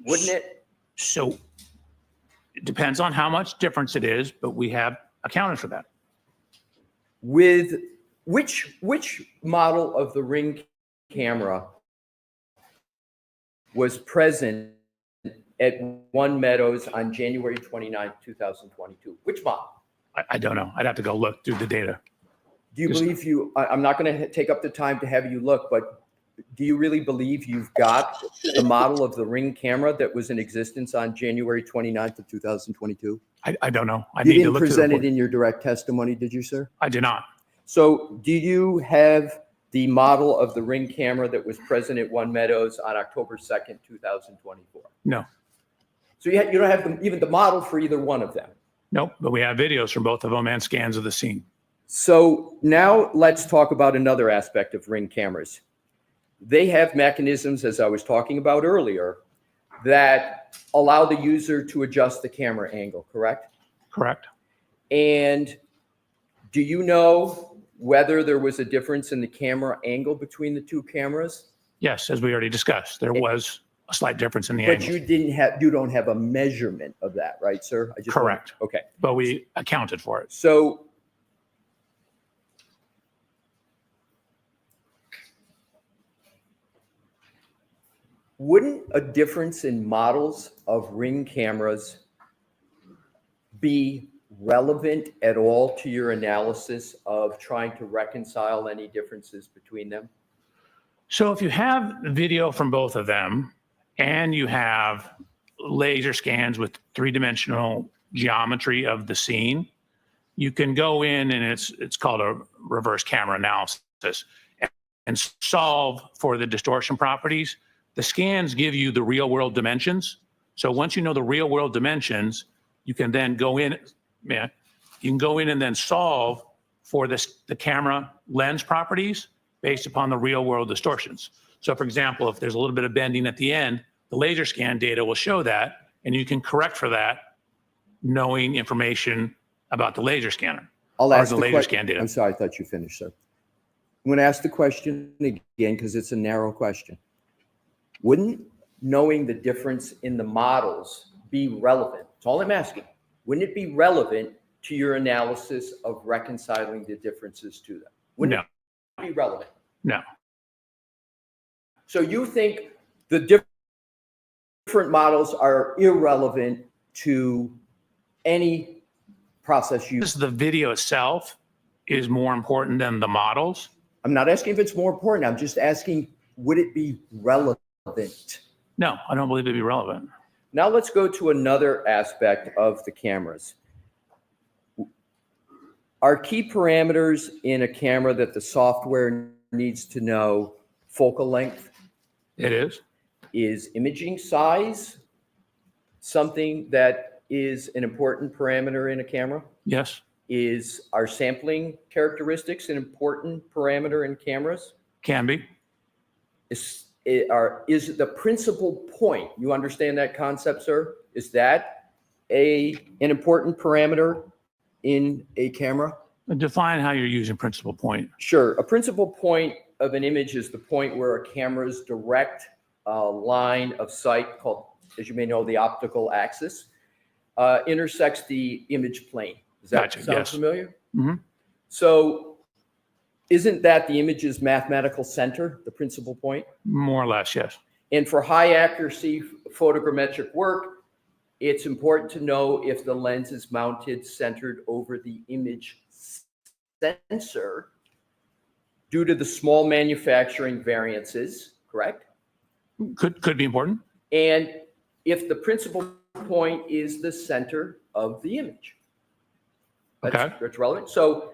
wouldn't it? So it depends on how much difference it is, but we have accounted for that. With which model of the Ring camera was present at One Meadows on January 29, 2022? Which model? I don't know. I'd have to go look through the data. Do you believe I'm not going to take up the time to have you look, but do you really believe you've got the model of the Ring camera that was in existence on January 29th of 2022? I don't know. I You need to didn't look through the present it report. in your direct testimony, did you, sir? I did not. So do you have the model of the Ring camera that was present at One Meadows on October 2nd, 2024? No. So you don't have even the model for either one of them. Nope. But we have videos from both of them and scans of the scene. So now let's talk about another aspect of Ring cameras. They have mechanisms, as I was talking about earlier, that allow the user to adjust the camera angle, correct? Correct. And do you know whether there was a difference in the camera angle between the two cameras? Yes, as we already discussed, there was a slight difference in the But angles. you don't have a measurement of that, right, sir? Correct. Okay. But we accounted for it. So wouldn't a difference in models of Ring cameras be relevant at all to your analysis of trying to reconcile any differences between them? So if you have video from both of them and you have laser scans with three-dimensional geometry of the scene, you can go in and it's called a reverse camera analysis and solve for the distortion properties. The scans give you the real world dimensions. So once you know the real world dimensions, you can then go in, and then solve for the camera lens properties based upon the real world distortions. So for example, if there's a little bit of bending at the end, the laser scan data will show that, and you can correct for that knowing information about the laser scanner. I'll or ask the the laser question. scan data. I'm sorry, I thought you finished, sir. I'm going to ask the question again because it's a narrow question. Wouldn't knowing the difference in the models be relevant? That's all I'm asking. Wouldn't it be relevant to your analysis of reconciling the differences to them? Wouldn't it be relevant? No. So you think the different models are irrelevant to any process you... The video itself is more important than the models. I'm not asking if it's more important. I'm just asking, would it be relevant? No, I don't believe it'd be relevant. Now let's go to another aspect of the cameras. Are key parameters in a camera that the software needs to know focal length? It is. Is imaging size something that is an important parameter in a camera? Yes. Are sampling characteristics an important parameter in cameras? Can be. Is the principal point, you understand that concept, sir? Is that an important parameter in a camera? Define how you're using principal point. Sure. A principal point of an image is the point where a camera's direct line of sight, called, as you may know, the optical axis, intersects the image plane. Does that sound familiar? Mm-hmm. So isn't that the image's mathematical center, the principal point? More or less, yes. And for high accuracy photogrammetric work, it's important to know if the lens is mounted centered over the image sensor due to the small manufacturing variances, correct? Could be important. And if the principal point is the center of the image. That's relevant. So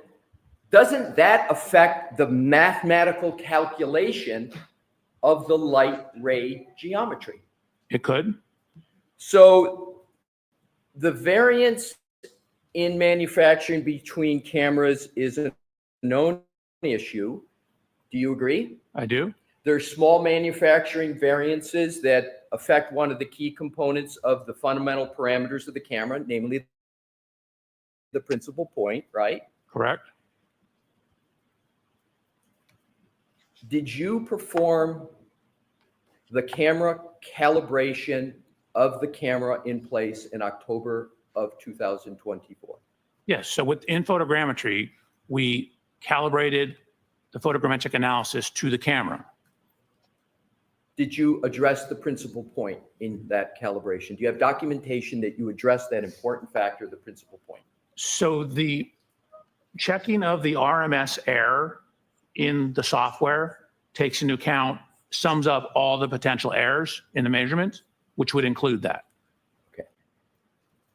doesn't that affect the mathematical calculation of the light ray geometry? It could. So the variance in manufacturing between cameras is a known issue. Do you agree? I do. There's small manufacturing variances that affect one of the key components of the fundamental parameters of the camera, namely the principal point, right? Correct. Did you perform the camera calibration of the camera in place in October of 2024? Yes, so within photogrammetry, we calibrated the photogrammetric analysis to the camera. Did you address the principal point in that calibration? Do you have documentation that you addressed that important factor, the principal point? So the checking of the RMS error in the software takes into account, sums up all the potential errors in the measurement, which would include that. Okay.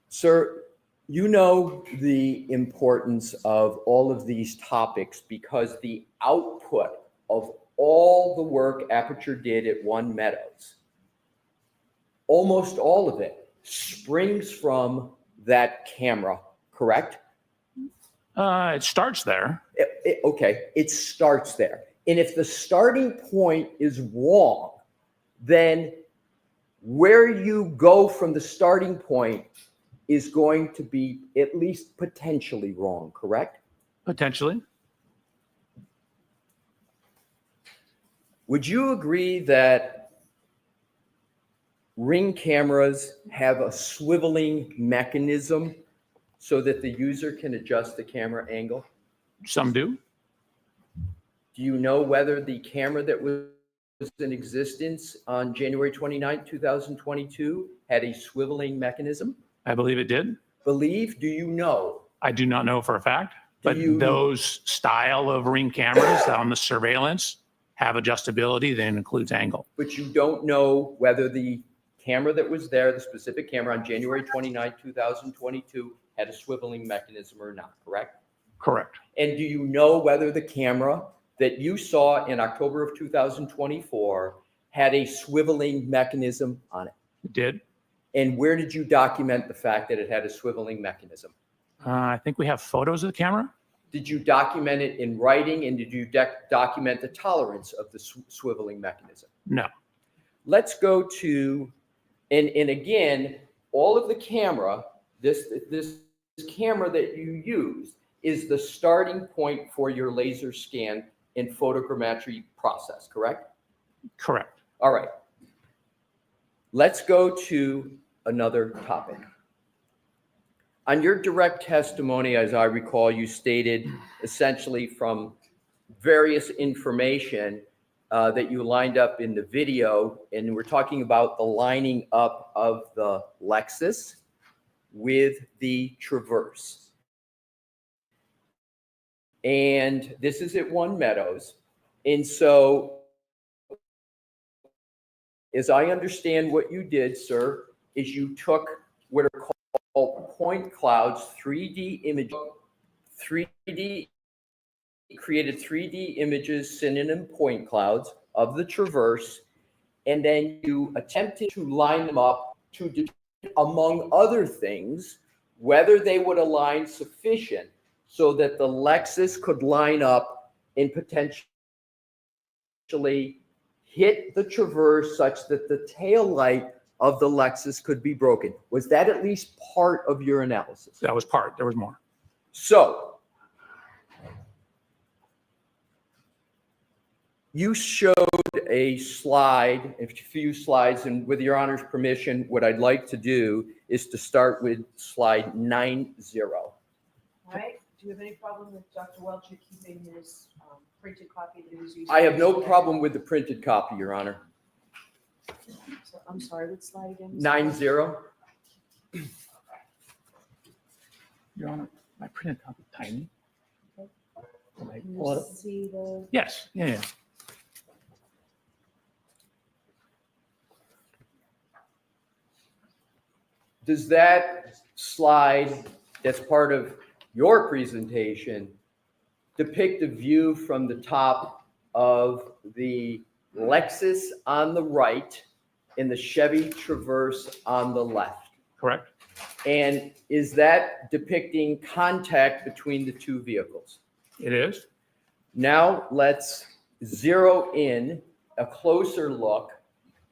Sir, you know the importance of all of these topics because the output of all the work Aperture did at One Meadows, almost all of it springs from that camera, correct? It starts there. Okay, it starts there. And if the starting point is wrong, then where you go from the starting point is going to be at least potentially wrong, correct? Potentially. Would you agree that Ring cameras have a swiveling mechanism so that the user can adjust the camera angle? Some do. Do you know whether the camera that was in existence on January 29, 2022 had a swiveling mechanism? I believe it did. Believe, do you know? I do not know for a fact, but you- those style of Ring cameras on the surveillance have adjustability that includes angle. But you don't know whether the camera that was there, the specific camera on January 29, 2022, had a swiveling mechanism or not, correct? Correct. And do you know whether the camera that you saw in October of 2024 had a swiveling mechanism on it? It did. And where did you document the fact that it had a swiveling mechanism? I think we have photos of the camera. Did you document it in writing, and did you document the tolerance of the swiveling mechanism? No. Let's go to, and again, all of the camera, this camera that you used is the starting point for your laser scan and photogrammetry process, correct? Correct. All right. Let's go to another topic. On your direct testimony, as I recall, you stated essentially from various information that you lined up in the video, and we're talking about the lining up of the Lexus with the Traverse. And this is at One Meadows. And so, as I understand what you did, sir, is you took what are called point clouds, 3D images, created 3D images, synonym point clouds of the Traverse, and then you attempted to line them up to determine, among other things, whether they would align sufficient so that the Lexus could line up and potentially hit the Traverse such that the tail light of the Lexus could be broken. Was that at least part of your analysis? That was part. There was more. So you showed a slide, a few slides, and with your honor's permission, what I'd like to do is to start with slide 90. All right, do you have any problem with Dr. Welcher keeping his printed copy that he was using? I have no problem with the printed copy, your honor. So, I'm sorry, what slide again? 90. Your Honor, my printed copy tiny. Can I Can pull it you up? see the? Yes. Yeah. Does that slide that's part of your presentation depict a view from the top of the Lexus on the right and the Chevy Traverse on the left? Correct. And is that depicting contact between the two vehicles? It is. Now let's zero in a closer look,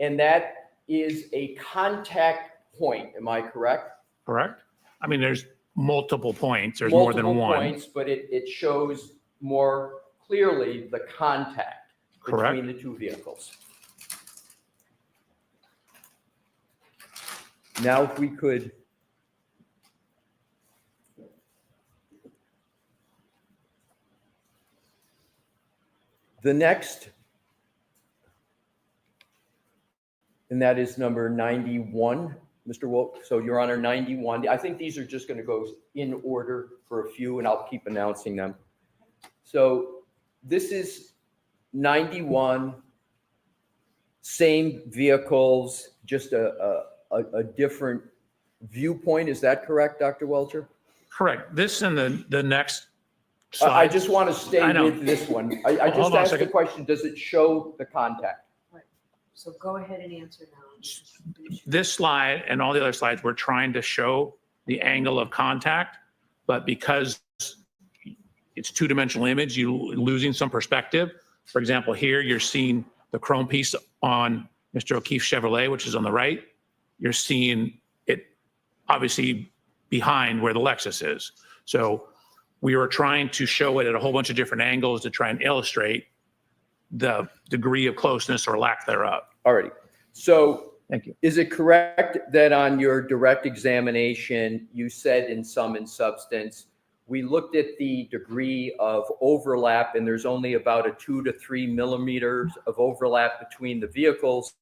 and that is a contact point. Am I correct? Correct. I mean, there's multiple points. There's more than Multiple one. points, but it shows more clearly the contact. Correct. between the two vehicles. Now, if we could the next, and that is number 91, Mr. Wolf. So Your Honor, 91. I think these are just going to go in order for a few, and I'll keep announcing them. So this is 91, same vehicles, just a different viewpoint. Is that correct, Dr. Welcher? Correct. This and the next I slide. just want to stay I know. with this one. I Hold just on a asked the second. question, does it show the contact? So go ahead and answer now. This slide and all the other slides, we're trying to show the angle of contact, but because it's two-dimensional image, you're losing some perspective. For example, here you're seeing the chrome piece on Mr. O'Keefe's Chevrolet, which is on the right. You're seeing it obviously behind where the Lexus is. So we were trying to show it at a whole bunch of different angles to try and illustrate the degree of closeness or lack thereof. Alrighty. So Thank you. is it correct that on your direct examination, you said in sum and substance, we looked at the degree of overlap and there's only about a 2 to 3 millimeters of overlap between the vehicles?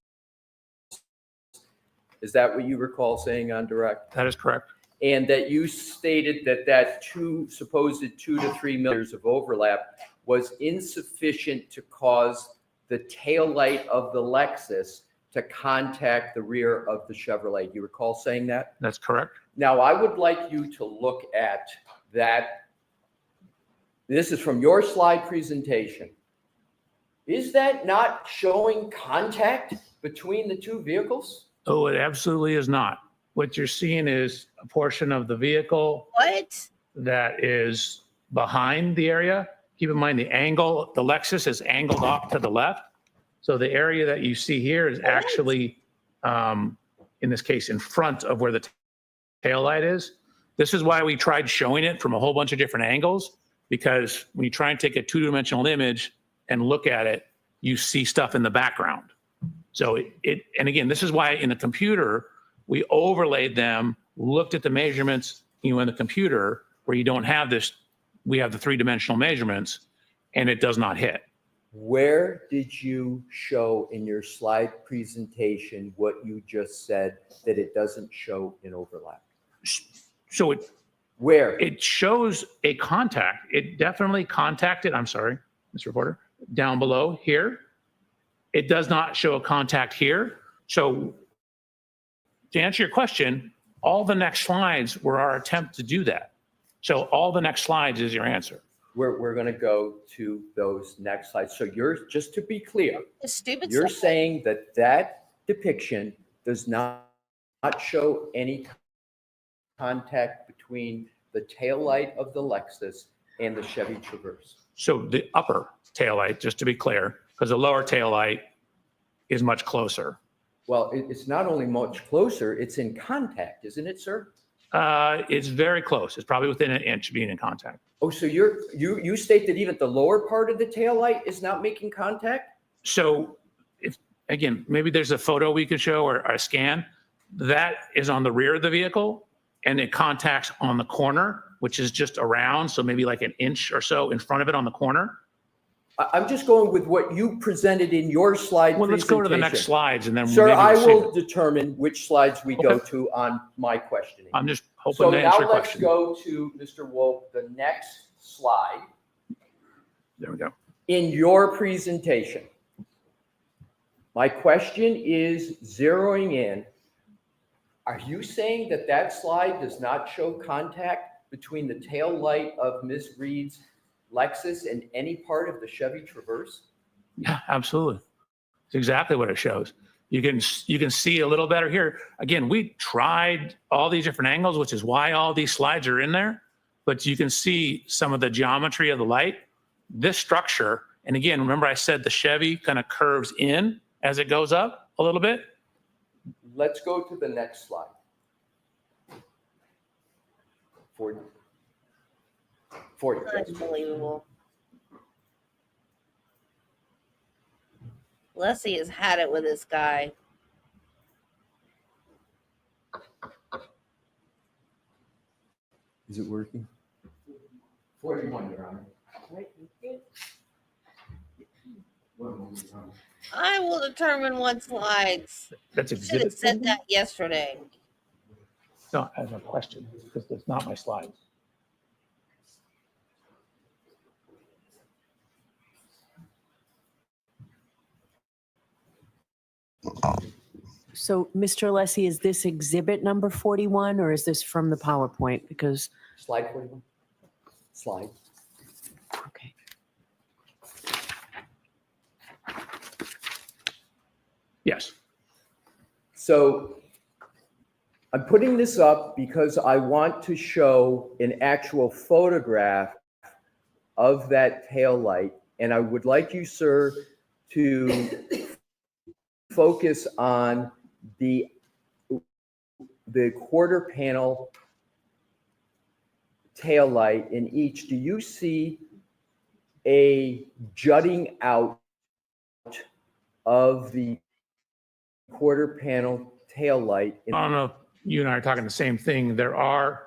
Is that what you recall saying on direct? That is correct. And that you stated that supposed 2 to 3 millimeters of overlap was insufficient to cause the taillight of the Lexus to contact the rear of the Chevrolet. Do you recall saying that? That's correct. Now, I would like you to look at that. This is from your slide presentation. Is that not showing contact between the two vehicles? Oh, it absolutely is not. What you're seeing is a portion of the vehicle What? that is behind the area. Keep in mind the angle, the Lexus is angled off to the left. So the area that you see here is actually, in this case, in front of where the tail light is. This is why we tried showing it from a whole bunch of different angles, because when you try and take a two-dimensional image and look at it, you see stuff in the background. So and again, this is why in the computer, we overlaid them, looked at the measurements, in the computer where you don't have this, we have the three-dimensional measurements and it does not hit. Where did you show in your slide presentation what you just said, that it doesn't show an overlap? So Where? it shows a contact. It definitely contacted, I'm sorry, Mr. Reporter, down below here. It does not show a contact here. So to answer your question, all the next slides were our attempt to do that. So all the next slides is your answer. We're going to go to those next slides. So you're, just to be clear, It's stupid you're stuff. saying that depiction does not show any contact between the taillight of the Lexus and the Chevy Traverse. So the upper taillight, just to be clear, because the lower taillight is much closer. Well, it's not only much closer, it's in contact, isn't it, sir? It's very close. It's probably within an inch being in contact. Oh, so you state that even the lower part of the taillight is not making contact? So if, again, maybe there's a photo we could show or a scan that is on the rear of the vehicle and it contacts on the corner, which is just around. So maybe like an inch or so in front of it on the corner. I'm just going with what you presented in your slide Well, let's go to the next presentation. slides and then Sir, maybe I we'll see will it. determine which slides we go Okay. to on my questioning. I'm just hoping So to now answer your let's question. go to, Mr. Wolf, the next slide There we go. in your presentation. My question is zeroing in. Are you saying that that slide does not show contact between the tail light of Ms. Reed's Lexus and any part of the Chevy Traverse? Yeah, absolutely. It's exactly what it shows. You can see a little better here. Again, we tried all these different angles, which is why all these slides are in there. But you can see some of the geometry of the light. This structure, and again, remember I said the Chevy kind of curves in as it goes up a little bit. Let's go to the next slide. 40. Unbelievable. Leslie has had it with this guy. Is it working? 41, Your Honor. I will determine what slides. That's Should have exhibit. said that yesterday. No, I have a question because it's not my slides. So, Mr. Alessi, is this exhibit number 41 or is this from the PowerPoint? Because, Slide 41? Slide. okay. Yes. So I'm putting this up because I want to show an actual photograph of that tail light. And I would like you, sir, to focus on the quarter panel tail light in each. Do you see a jutting out of the quarter panel tail light? I don't know if you and I are talking the same thing. There are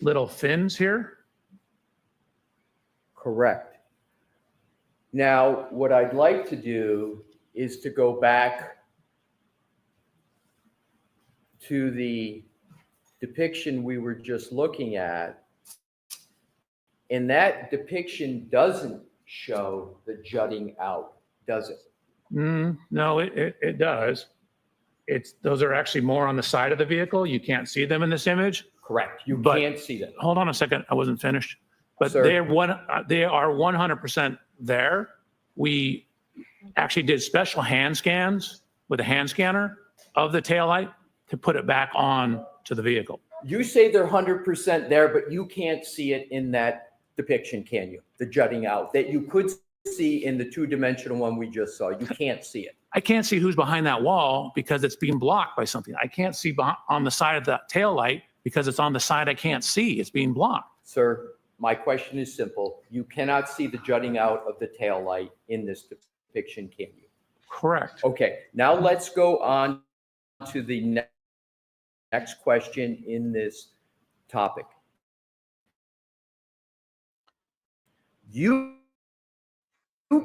little fins here. Correct. Now, what I'd like to do is to go back to the depiction we were just looking at. And that depiction doesn't show the jutting out, does it? No, it does. Those are actually more on the side of the vehicle. You can't see them in this image. Correct. You But- can't see that. Hold on a second. I wasn't finished. But Sir. they are 100% there. We actually did special hand scans with a hand scanner of the taillight to put it back on to the vehicle. You say they're 100% there, but you can't see it in that depiction, can you? The jutting out that you could see in the two-dimensional one we just saw. You can't see it. I can't see who's behind that wall because it's being blocked by something. I can't see on the side of the taillight because it's on the side I can't see. It's being blocked. Sir, my question is simple. You cannot see the jutting out of the tail light in this depiction, can you? Correct. Okay, now let's go on to the next question in this topic. You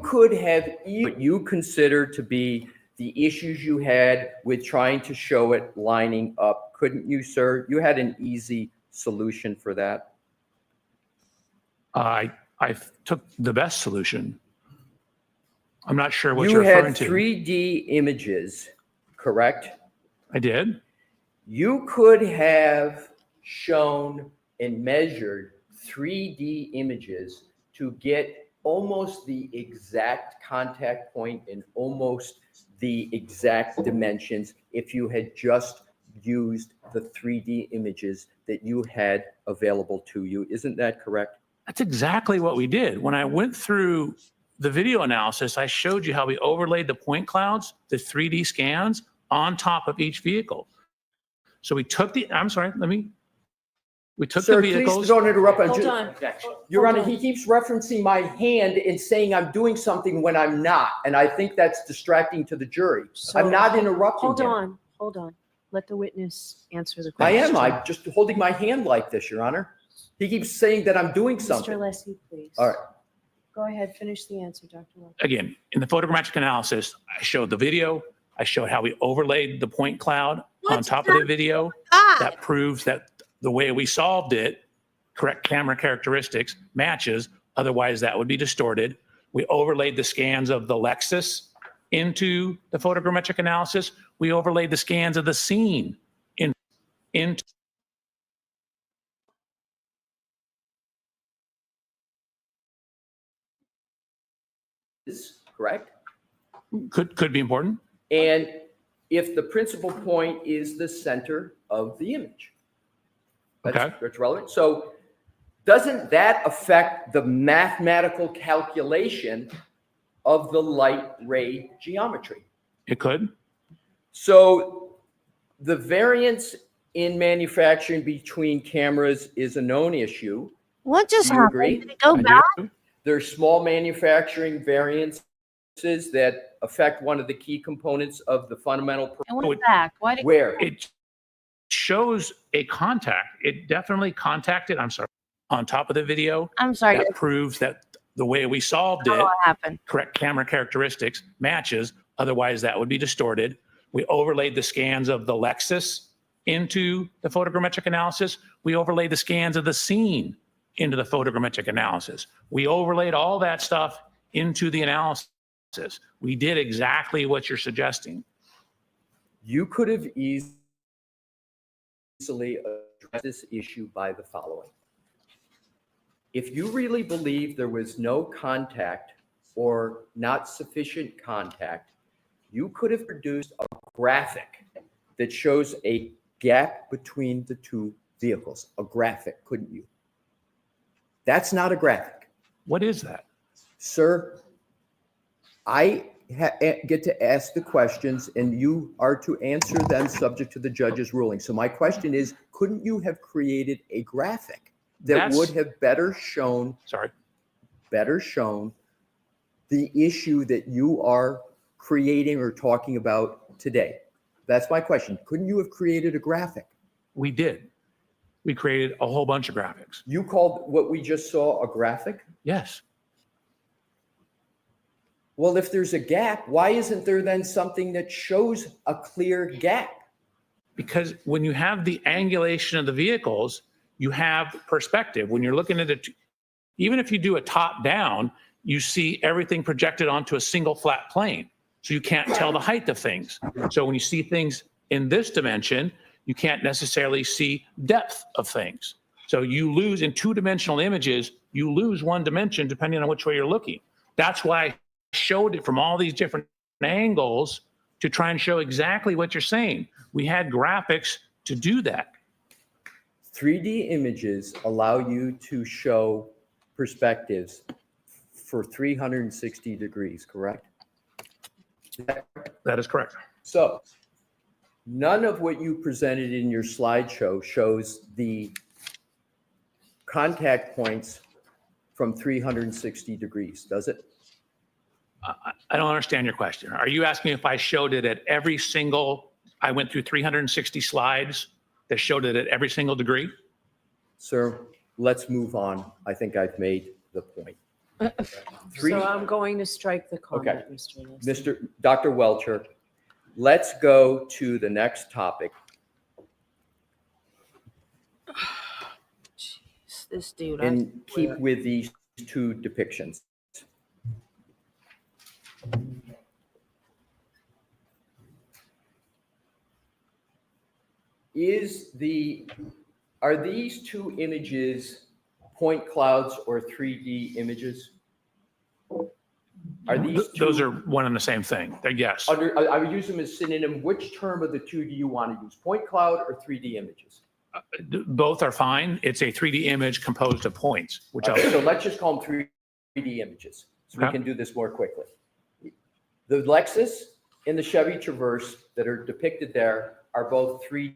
could have what you consider to be the issues you had with trying to show it lining up, couldn't you, sir? You had an easy solution for that. I took the best solution. I'm not sure what You you're referring had to. 3D images, correct? I did. You could have shown and measured 3D images to get almost the exact contact point and almost the exact dimensions if you had just used the 3D images that you had available to you. Isn't that correct? That's exactly what we did. When I went through the video analysis, I showed you how we overlaid the point clouds, the 3D scans on top of each vehicle. So we took we took Sir, the please vehicles. don't interrupt. Hold on. Your Hold Honor, on. he keeps referencing my hand and saying I'm doing something when I'm not. And I think that's distracting to the jury. So- I'm not interrupting Hold him. on. Let the witness answer the I question. am. I'm just holding my hand like this, Your Honor. He keeps saying that I'm doing Mr. something. Alessi, please. All right. Go ahead, finish the answer, Dr. Lopez. Again, in the photogrammetric analysis, I showed the video. I showed how we overlaid the point cloud on What's top of the video. God. That proves that the way we solved it, correct camera characteristics, matches. Otherwise, that would be distorted. We overlaid the scans of the Lexus into the photogrammetric analysis. We overlaid the scans of the scene into Is correct? could be important. And if the principal point is the center of the image. Okay. That's relevant. So doesn't that affect the mathematical calculation of the light ray geometry? It could. So the variance in manufacturing between cameras is a known issue. What just Do you happened? agree? Did it go I back? do. There's small manufacturing variances that affect one of the key components of the fundamental. And what's back? Why did Where? It shows a contact. It definitely contacted, I'm sorry, on top of the video. I'm sorry. That proves that the way we solved it, What happened? correct camera characteristics matches. Otherwise, that would be distorted. We overlaid the scans of the Lexus into the photogrammetric analysis. We overlaid the scans of the scene into the photogrammetric analysis. We overlaid all that stuff into the analysis. We did exactly what you're suggesting. You could have easily addressed this issue by the following. If you really believe there was no contact or not sufficient contact, you could have produced a graphic that shows a gap between the two vehicles. A graphic, couldn't you? That's not a graphic. What is that? Sir, I get to ask the questions and you are to answer them subject to the judge's ruling. So my question is, couldn't you have created a graphic that would have better shown the issue that you are creating or talking about today? That's my question. Couldn't you have created a graphic? We did. We created a whole bunch of graphics. You called what we just saw a graphic? Yes. Well, if there's a gap, why isn't there then something that shows a clear gap? Because when you have the angulation of the vehicles, you have perspective. When you're looking at it, even if you do a top down, you see everything projected onto a single flat plane. So you can't tell the height of things. So when you see things in this dimension, you can't necessarily see depth of things. So you lose in two-dimensional images, you lose one dimension depending on which way you're looking. That's why I showed it from all these different angles to try and show exactly what you're saying. We had graphics to do that. 3D images allow you to show perspectives for 360 degrees, correct? That is correct. So none of what you presented in your slideshow shows the contact points from 360 degrees, does it? I don't understand your question. Are you asking if I showed it at every single, I went through 360 slides that showed it at every single degree? Sir, let's move on. I think I've made the point. So I'm going to strike the comment, Okay. Mr. Nelson. Dr. Welcher, let's go to the next topic. Jeez, this dude. And keep with these two depictions. Are these two images point clouds or 3D images? Are these two? Those are one and the same thing. Yes. I would use them as synonym. Which term of the two do you want to use? Point cloud or 3D images? Both are fine. It's a 3D image composed of points, which So let's just call them 3D images so we can do this more quickly. The Lexus and the Chevy Traverse that are depicted there are both 3D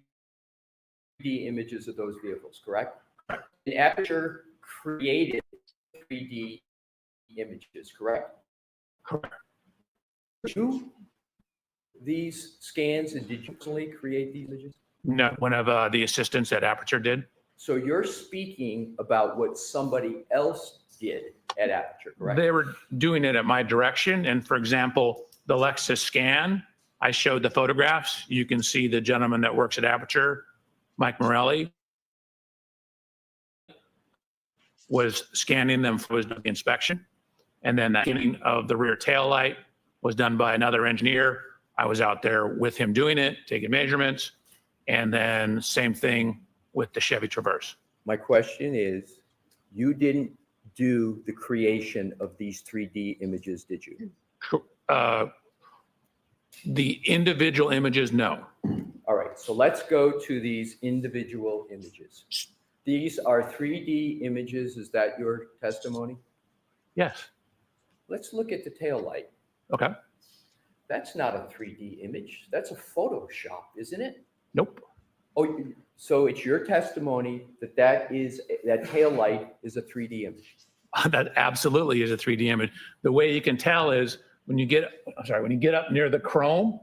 images of those vehicles, correct? The Aperture created 3D images, correct? Correct. These scans, and did you personally create these images? No, one of the assistants at Aperture did. So you're speaking about what somebody else did at Aperture, correct? They were doing it at my direction. And for example, the Lexus scan, I showed the photographs. You can see the gentleman that works at Aperture, Mike Morelli, was scanning them for the inspection. And then that beginning of the rear tail light was done by another engineer. I was out there with him doing it, taking measurements. And then same thing with the Chevy Traverse. My question is, you didn't do the creation of these 3D images, did you? The individual images, no. All right, so let's go to these individual images. These are 3D images. Is that your testimony? Yes. Let's look at the tail light. Okay. That's not a 3D image. That's a Photoshop, isn't it? Nope. Oh, so it's your testimony that that tail light is a 3D image. That absolutely is a 3D image. The way you can tell is when you get up near the chrome,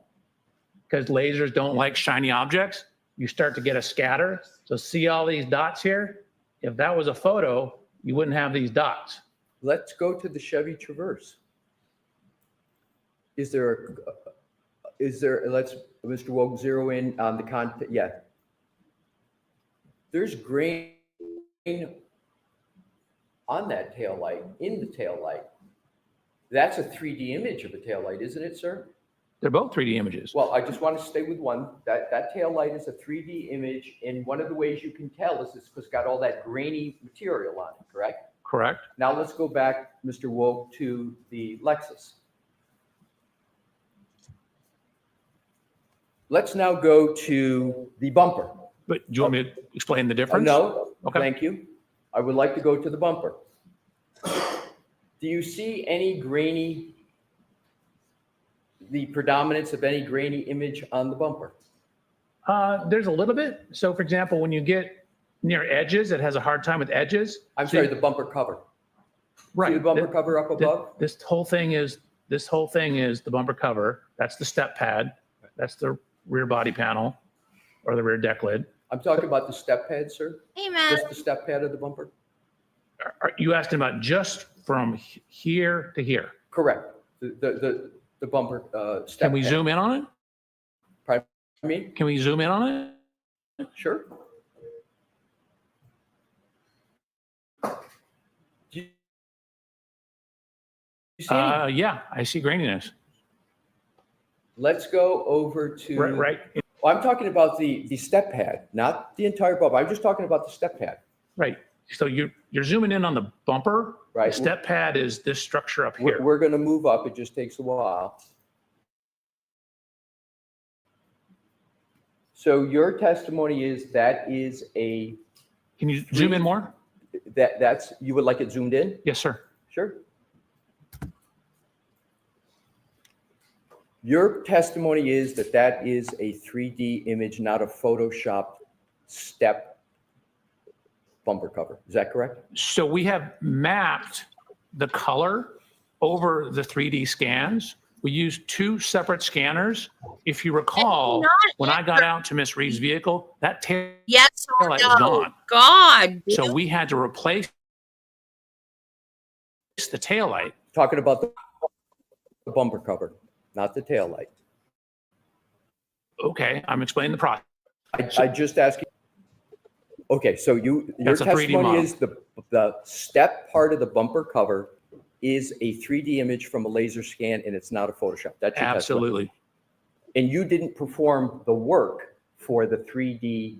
because lasers don't like shiny objects, you start to get a scatter. So see all these dots here? If that was a photo, you wouldn't have these dots. Let's go to the Chevy Traverse. Let's, Mr. Woke, zero in on the content, yeah. There's grain on that taillight, in the taillight. That's a 3D image of a taillight, isn't it, sir? They're both 3D images. Well, I just want to stay with one. That taillight is a 3D image, and one of the ways you can tell is it's got all that grainy material on it, correct? Correct. Now let's go back, Mr. Woke, to the Lexus. Let's now go to the bumper. But do you want me to explain the difference? No, Okay. thank you. I would like to go to the bumper. Do you see the predominance of any grainy image on the bumper? There's a little bit. So for example, when you get near edges, it has a hard time with edges. I'm sorry, the bumper cover. Right. See the bumper cover up above? This whole thing is the bumper cover. That's the step pad. That's the rear body panel or the rear deck lid. I'm talking about the step pad, sir. Hey, Matt. Just the step pad of the bumper? Are you asking about just from here to here? Correct. The bumper step Can we pad. zoom in on it? Pardon me? Can we zoom in on it? Sure. Do you see any? Yeah, I see graininess. Let's go over to. Right. Well, I'm talking about the step pad, not the entire bumper. I'm just talking about the step pad. Right. So you're zooming in on the bumper. Right. The step pad is this structure up here. We're going to move up. It just takes a while. So your testimony is that is a. Can you zoom in more? That's you would like it zoomed in? Yes, sir. Sure. Your testimony is that is a 3D image, not a Photoshopped step bumper cover. Is that correct? So we have mapped the color over the 3D scans. We used two separate scanners. If you recall, when I got out to Miss Reed's vehicle, that tail Yes or light no? was gone. God. So we had to replace the tail light. Talking about the bumper cover, not the tail light. Okay, I'm explaining the process. I just asked you. Okay, so your That's a 3D testimony model. is the step part of the bumper cover is a 3D image from a laser scan, and it's not a Photoshop. That's your testimony. Absolutely. And you didn't perform the work for the 3D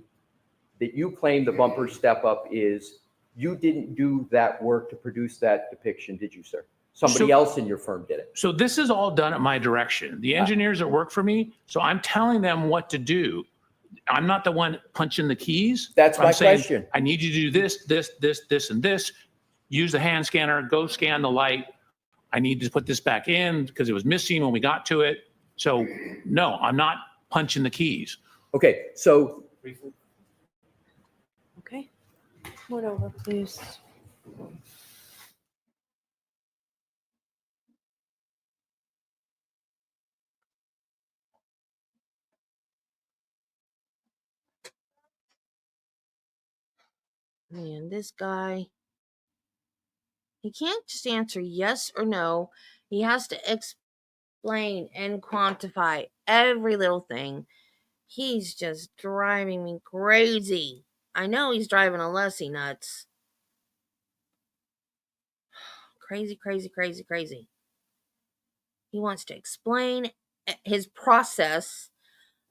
that you claim the bumper step up is. You didn't do that work to produce that depiction, did you, sir? Somebody else in your firm did it. So this is all done at my direction. The engineers that work for me, so I'm telling them what to do. I'm not the one punching the keys. That's I'm my saying, question. I need you to do this, and this. Use the hand scanner, go scan the light. I need to put this back in because it was missing when we got to it. So no, I'm not punching the keys. Okay, so Okay. One over, please. Man, this guy, he can't just answer yes or no. He has to explain and quantify every little thing. He's just driving me crazy. I know he's driving Alessi nuts. Crazy, crazy, crazy, crazy. He wants to explain his process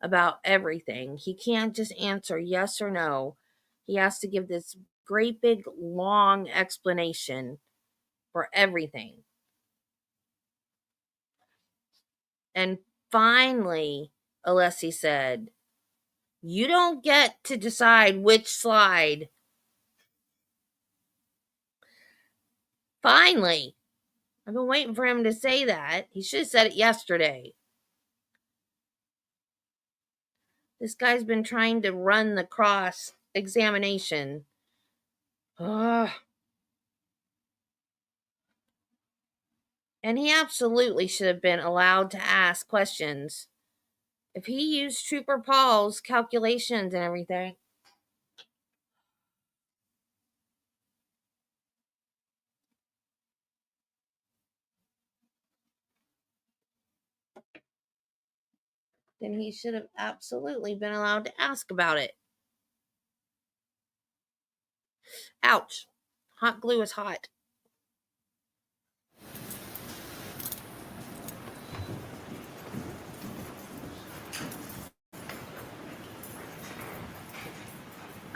about everything. He can't just answer yes or no. He has to give this great big long explanation for everything. And finally, Alessi said, "You don't get to decide which slide." Finally. I've been waiting for him to say that. He should have said it yesterday. This guy's been trying to run the cross examination. Ugh. And he absolutely should have been allowed to ask questions. If he used Trooper Paul's calculations and everything. Then he should have absolutely been allowed to ask about it. Ouch. Hot glue is hot.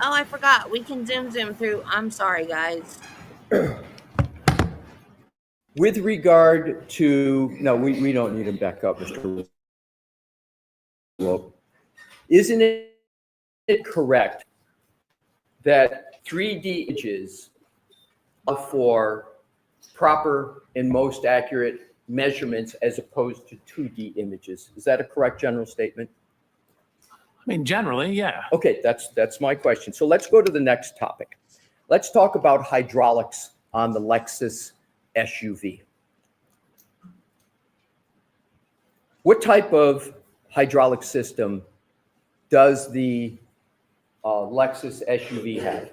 Oh, I forgot. We can zoom through. I'm sorry, guys. With regard to, no, we don't need him back up, Mr. Wolf. Isn't it correct that 3D images are for proper and most accurate measurements as opposed to 2D images? Is that a correct general statement? I mean, generally, yeah. Okay, that's my question. So let's go to the next topic. Let's talk about hydraulics on the Lexus SUV. What type of hydraulic system does the Lexus SUV have?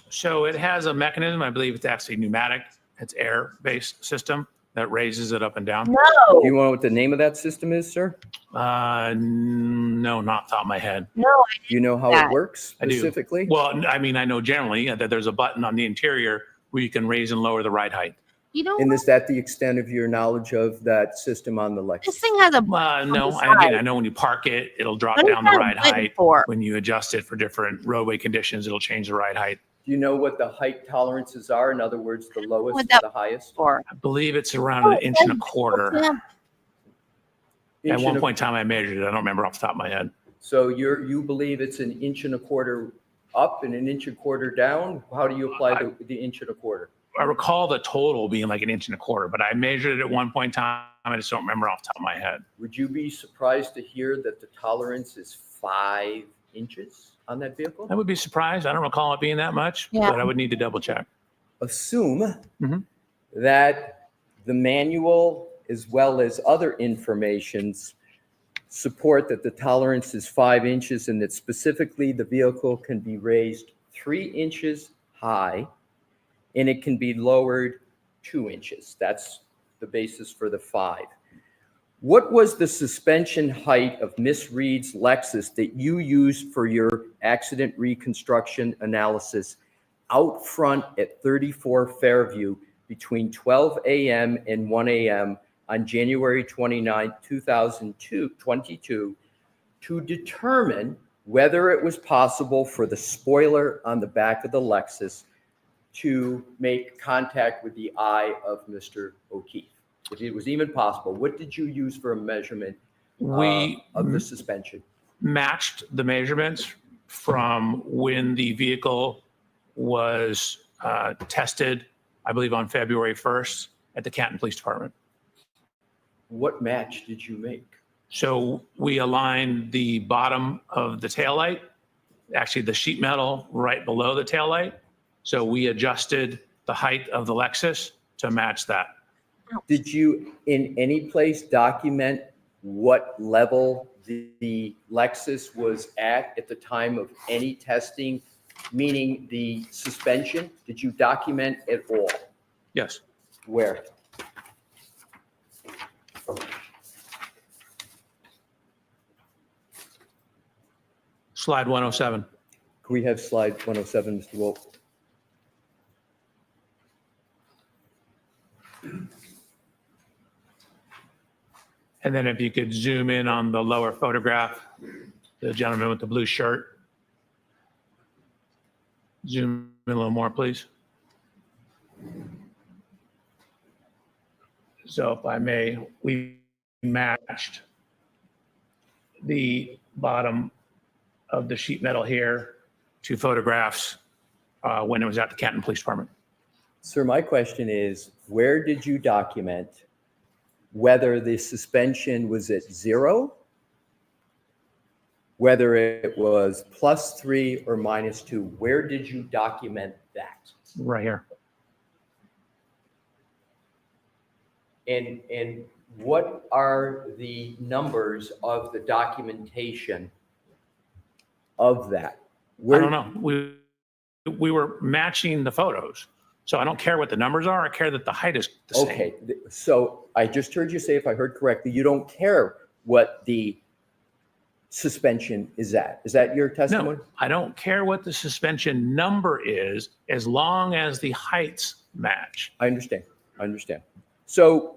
So it has a mechanism, I believe it's actually pneumatic, it's air-based system that raises it up and down. Do No. you know what the name of that system is, sir? No, not off the top of my head. No, I Do you know how that. it works I do. specifically? Well, I mean, I know generally that there's a button on the interior where you can raise and lower the ride height. You know And what? is that the extent of your knowledge of that system on the This Lexus? thing has a No, the again, side. I know when you park it, it'll drop What is down the that ride button height. for? When you adjust it for different roadway conditions, it'll change the ride height. Do you know what the height tolerances are? In other words, the lowest What to that the highest? for? I believe it's around an inch and a quarter. Yeah. At Inch one and a- point in time, I measured it. I don't remember off the top of my head. So you believe it's an inch and a quarter up and an inch and a quarter down? How do you apply the inch and a quarter? I recall the total being like an inch and a quarter, but I measured it at one point in time. I just don't remember off the top of my head. Would you be surprised to hear that the tolerance is 5 inches on that vehicle? I would be surprised. I don't recall it being that much, Yeah. but I would need to double check. Assume Mhm. that the manual as well as other informations support that the tolerance is 5 inches and that specifically the vehicle can be raised 3 inches high and it can be lowered 2 inches. That's the basis for the 5. What was the suspension height of Miss Reed's Lexus that you used for your accident reconstruction analysis out front at 34 Fairview between 12 a.m. and 1 a.m. on January 29, 2022 to determine whether it was possible for the spoiler on the back of the Lexus to make contact with the eye of Mr. O'Keefe? If it was even possible, what did you use for a measurement We of the suspension? matched the measurements from when the vehicle was tested, I believe on February 1st at the Canton Police Department. What match did you make? So we aligned the bottom of the taillight, actually the sheet metal right below the taillight. So we adjusted the height of the Lexus to match that. Did you in any place document what level the Lexus was at the time of any testing, meaning the suspension? Did you document at all? Yes. Where? Slide 107. Can we have slide 107, Mr. Wolf? And then if you could zoom in on the lower photograph, the gentleman with the blue shirt. Zoom in a little more, please. So if I may, we matched the bottom of the sheet metal here to photographs when it was at the Canton Police Department. Sir, my question is, where did you document whether the suspension was at 0, whether it was +3 or -2? Where did you document that? Right here. And what are the numbers of the documentation of that? I don't know. We were matching the photos. So I don't care what the numbers are. I care that the height is the same. Okay, so I just heard you say, if I heard correctly, you don't care what the suspension is at. Is that your testimony? No, I don't care what the suspension number is as long as the heights match. I understand. I understand. So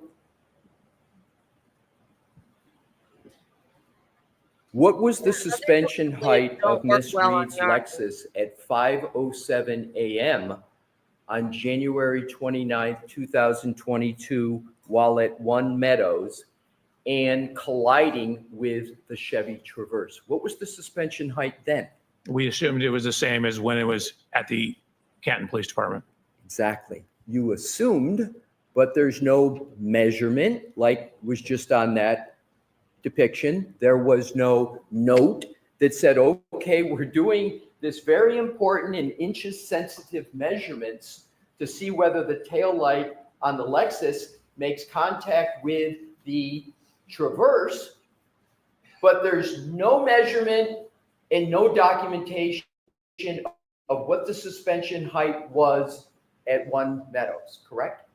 what was the suspension height of Miss Reed's Lexus at 5:07 a.m. on January 29th, 2022, while at One Meadows and colliding with the Chevy Traverse? What was the suspension height then? We assumed it was the same as when it was at the Canton Police Department. Exactly. You assumed, but there's no measurement like was just on that depiction. There was no note that said, okay, we're doing this very important and inches sensitive measurements to see whether the tail light on the Lexus makes contact with the Traverse, but there's no measurement and no documentation of what the suspension height was at One Meadows, correct?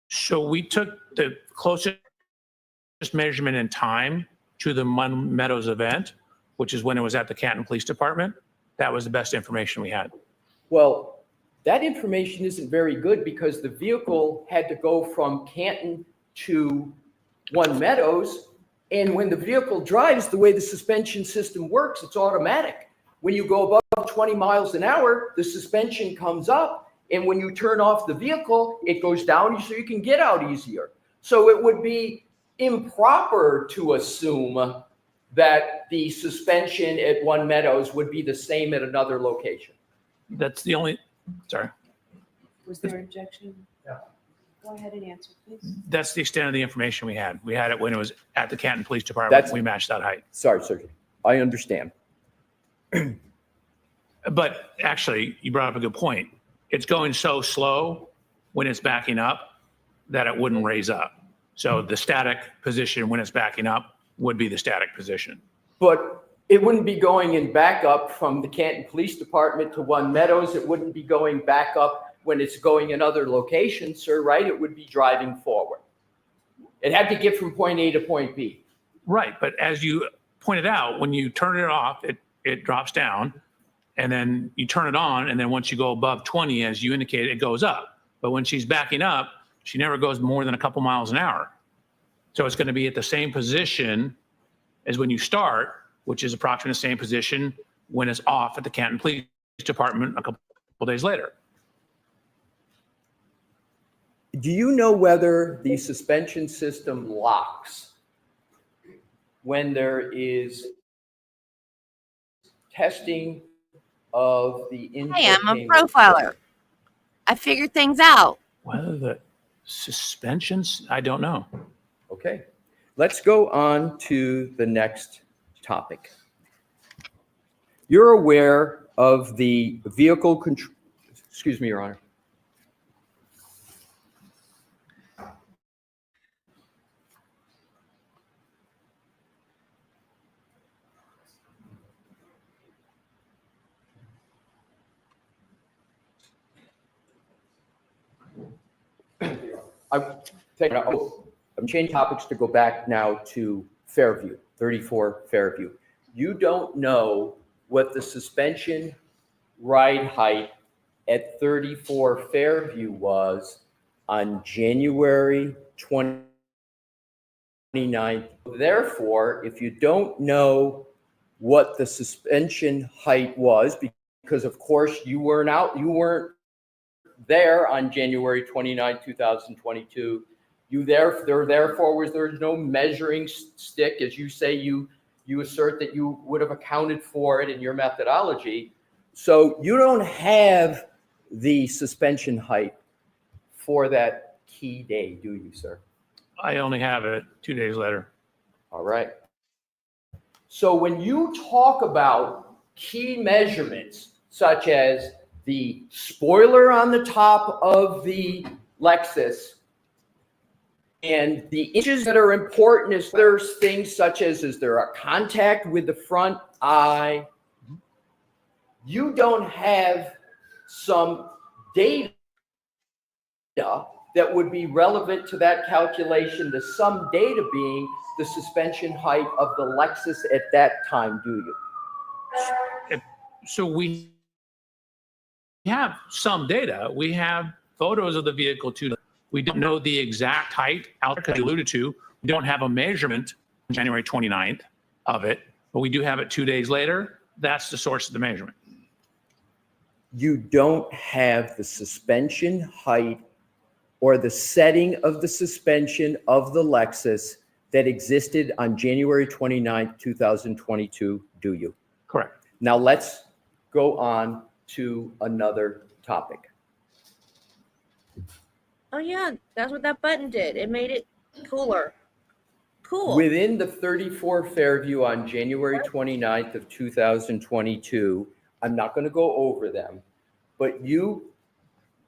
So we took the closest measurement in time to the One Meadows event, which is when it was at the Canton Police Department. That was the best information we had. Well, that information isn't very good because the vehicle had to go from Canton to One Meadows. And when the vehicle drives, the way the suspension system works, it's automatic. When you go above 20 miles an hour, the suspension comes up. And when you turn off the vehicle, it goes down so you can get out easier. So it would be improper to assume that the suspension at One Meadows would be the same at another location. That's the only, sorry. Was there an objection? Yeah. Go ahead and answer, please. That's the extent of the information we had. We had it when it was at the Canton Police Department. That's- We matched that height. Sorry, sir. I understand. But actually, you brought up a good point. It's going so slow when it's backing up that it wouldn't raise up. So the static position when it's backing up would be the static position. But it wouldn't be going in backup from the Canton Police Department to One Meadows. It wouldn't be going back up when it's going in other locations, sir, right? It would be driving forward. It had to get from point A to point B. Right, but as you pointed out, when you turn it off, it drops down, and then you turn it on, and then once you go above 20, as you indicated, it goes up. But when she's backing up, she never goes more than a couple miles an hour. So it's going to be at the same position as when you start, which is approximately the same position when it's off at the Canton Police Department a couple days later. Do you know whether the suspension system locks when there is testing of the Hey, I'm a infotainment? profiler. I figured things out. Whether the suspensions, I don't know. Okay, let's go on to the next topic. You're aware of the vehicle control, excuse me, Your Honor. I'm changing topics to go back now to Fairview, 34 Fairview. You don't know what the suspension ride height at 34 Fairview was on January 29th. Therefore, if you don't know what the suspension height was, because of course you weren't there on January 29, 2022. Therefore there's no measuring stick, as you say, you assert that you would have accounted for it in your methodology. So you don't have the suspension height for that key day, do you, sir? I only have it 2 days later. All right. So when you talk about key measurements, such as the spoiler on the top of the Lexus And the issues that are important is there's things such as, is there a contact with the front eye? You don't have some data that would be relevant to that calculation, the sum data being the suspension height of the Lexus at that time, do you? So we have some data. We have photos of the vehicle too. We don't know the exact height, as I alluded to. We don't have a measurement on January 29th of it, but we do have it 2 days later. That's the source of the measurement. You don't have the suspension height or the setting of the suspension of the Lexus that existed on January 29th, 2022, do you? Correct. Now let's go on to another topic. Oh yeah, that's what that button did. It made it cooler. Cool. Within the 34 Fairview on January 29th of 2022, I'm not going to go over them, but you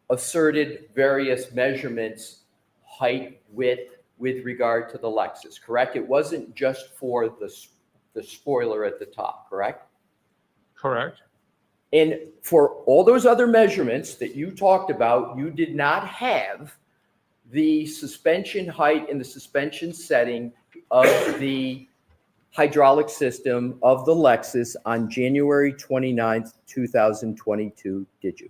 asserted various measurements, height, width, with regard to the Lexus, correct? It wasn't just for the spoiler at the top, correct? Correct. And for all those other measurements that you talked about, you did not have the suspension height and the suspension setting of the hydraulic system of the Lexus on January 29th, 2022, did you?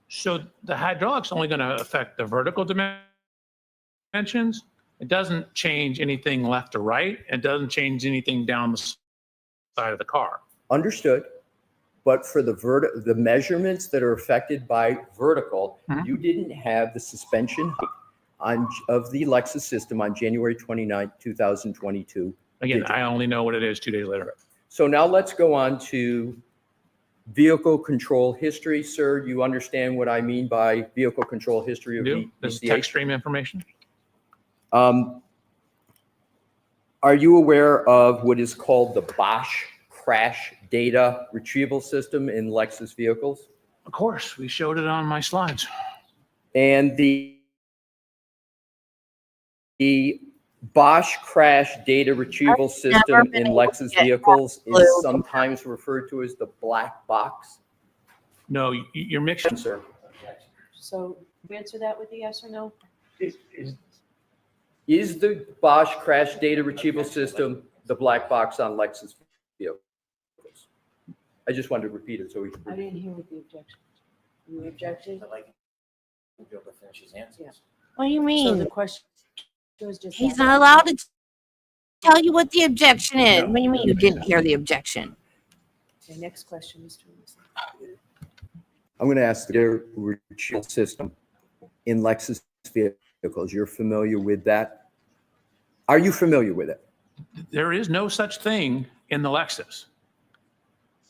So the hydraulic's only going to affect the vertical dimensions. It doesn't change anything left or right. It doesn't change anything down the side of the car. Understood. But for the measurements that are affected by vertical, you didn't have the suspension height of the Lexus system on January 29th, 2022. Again, I only know what it is 2 days later. So now let's go on to vehicle control history. Sir, you understand what I mean by vehicle control history of This is VCH? text stream information. Are you aware of what is called the Bosch crash data retrieval system in Lexus vehicles? Of course, we showed it on my slides. And the Bosch crash data retrieval system in Lexus vehicles is sometimes referred to as the black box. No, you're mixing. Sir, So you answer that with a yes or no? is the Bosch crash data retrieval system the black box on Lexus vehicles? I just wanted to repeat it so we I can. didn't hear what the objection. You objected? I'd like to be able to finish his answers. What do you So mean? the question was just. He's not allowed to tell you what the objection is. What do you mean you didn't hear the objection? Okay, next question, Mr. Wilson. I'm going to ask the retrieval system in Lexus vehicles. You're familiar with that? Are you familiar with it? There is no such thing in the Lexus.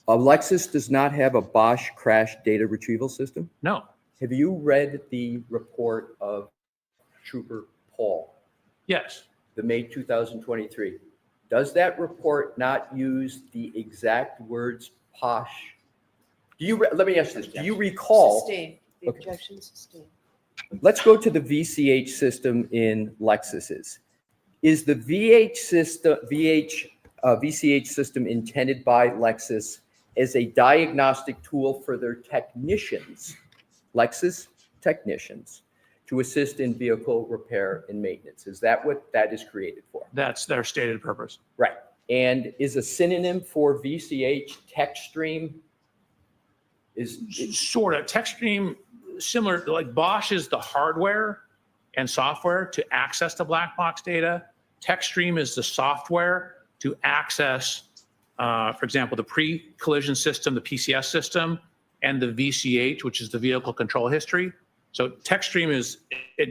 A Lexus does not have a Bosch crash data retrieval system? No. Have you read the report of Trooper Paul, Yes. the May 2023? Does that report not use the exact words posh? Let me ask this. Do you recall? Sustained. The Okay. objection sustained. Let's go to the VCH system in Lexuses. Is the VCH system intended by Lexus as a diagnostic tool for their technicians, Lexus technicians, to assist in vehicle repair and maintenance? Is that what that is created for? That's their stated purpose. Right. And is a synonym for VCH TechStream? Sort of. TechStream, similar, like Bosch is the hardware and software to access the black box data. TechStream is the software to access, for example, the pre-collision system, the PCS system, and the VCH, which is the vehicle control history. So TechStream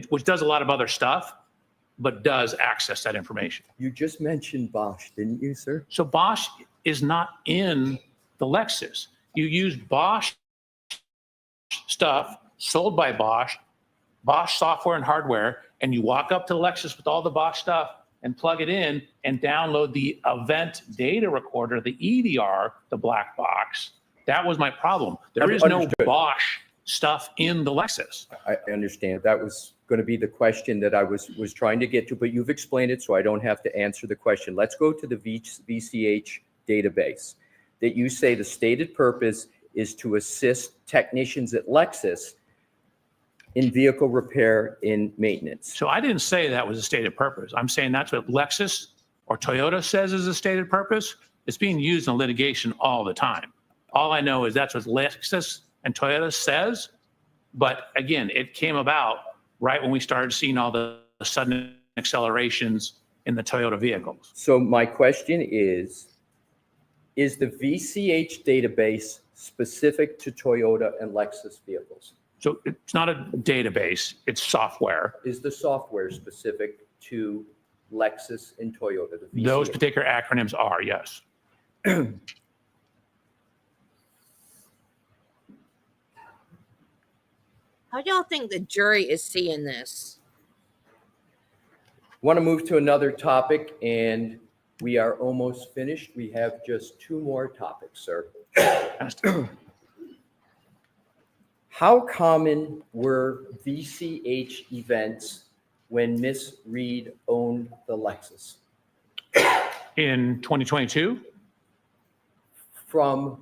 which does a lot of other stuff, but does access that information. You just mentioned Bosch, didn't you, sir? So Bosch is not in the Lexus. You use Bosch stuff sold by Bosch, Bosch software and hardware, and you walk up to the Lexus with all the Bosch stuff and plug it in and download the event data recorder, the EDR, the black box. That was my problem. There is no Understood. Bosch stuff in the Lexus. I understand. That was going to be the question that I was trying to get to, but you've explained it, so I don't have to answer the question. Let's go to the VCH database that you say the stated purpose is to assist technicians at Lexus in vehicle repair and maintenance. So I didn't say that was a stated purpose. I'm saying that's what Lexus or Toyota says is a stated purpose. It's being used in litigation all the time. All I know is that's what Lexus and Toyota says. But again, it came about right when we started seeing all the sudden accelerations in the Toyota vehicles. So my question is the VCH database specific to Toyota and Lexus vehicles? So it's not a database, it's software. Is the software specific to Lexus and Toyota? The VCH? Those particular acronyms are, yes. How do y'all think the jury is seeing this? Want to move to another topic, and we are almost finished. We have just 2 more topics, sir. How common were VCH events when Miss Reed owned the Lexus? In 2022, Do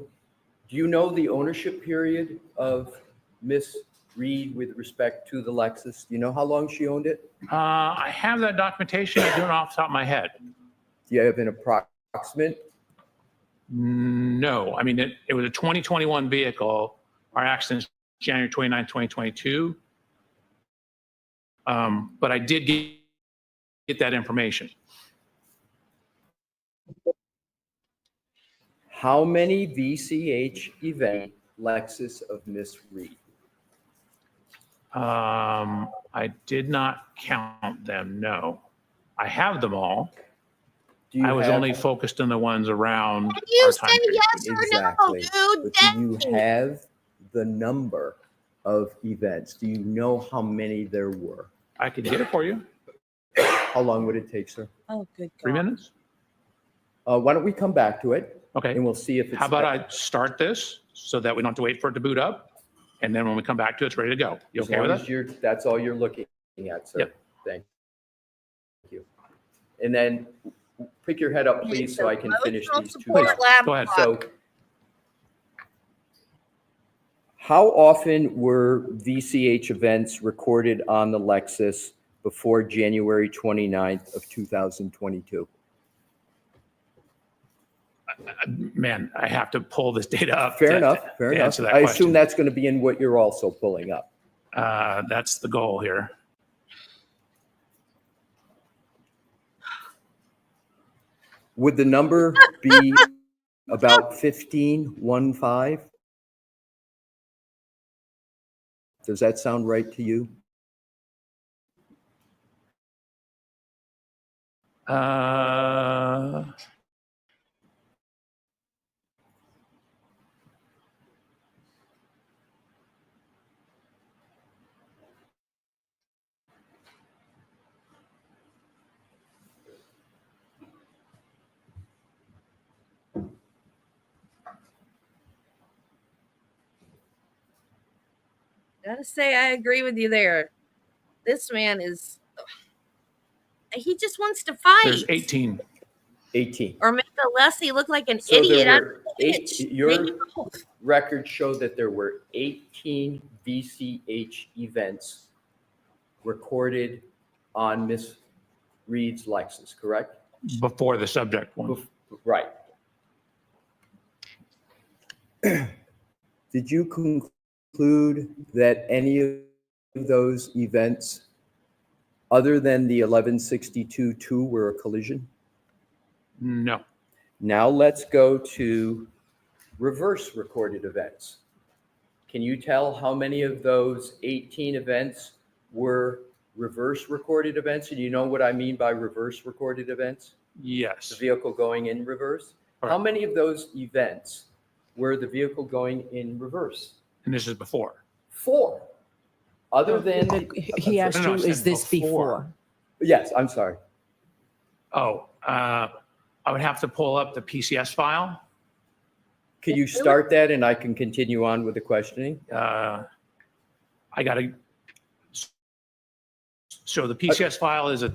you know the ownership period of Miss Reed with respect to the Lexus? Do you know how long she owned it? I have that documentation. I don't know off the top of my head. Do you have an approximate? No, I mean, it was a 2021 vehicle. Our accident is January 29, 2022. But I did get that information. How many VCH event Lexus of Miss Reed? I did not count them, no. I have them all. Do you I was have- only focused on the ones around Can you our say time period. yes or Exactly. no, dude? But do you have the number of events? Do you know how many there were? I could get it for you. How long would it take, sir? Oh, good 3 God. minutes? Why don't we come back to it Okay. and we'll see if it's. How about I start this so that we don't have to wait for it to boot up? And then when we come back to it, it's ready to go. You As okay with long that? as that's all you're looking at, sir. Yep. Thank you. And then pick your head up, please, so I can finish Emotional these 2. support lab Go ahead. clock. So how often were VCH events recorded on the Lexus before January 29th of 2022? Man, I have to pull this data up. Fair to- enough, to fair enough. answer that I question. assume that's going to be in what you're also pulling up. That's the goal here. Would the number be about 15? Does that sound right to you? Gotta say, I agree with you there. This man is, he just wants to fight. There's 18. 18. Or make Alessi look like an So idiot. there I were don't know eight, which. your Maybe both. records show that there were 18 VCH events recorded on Miss Reed's Lexus, correct? Before the subject one. Right. Did you conclude that any of those events, other than the 1162-2, were a collision? No. Now let's go to reverse recorded events. Can you tell how many of those 18 events were reverse recorded events? And you know what I mean by reverse recorded events? Yes. The vehicle going in reverse? How Correct. many of those events were the vehicle going in reverse? And this is before. 4. Other than, He asked No, you, I is said this before. before? yes, I'm sorry. Oh, I would have to pull up the PCS file. Can you start that and I can continue on with the questioning? I got to. So the PCS file is I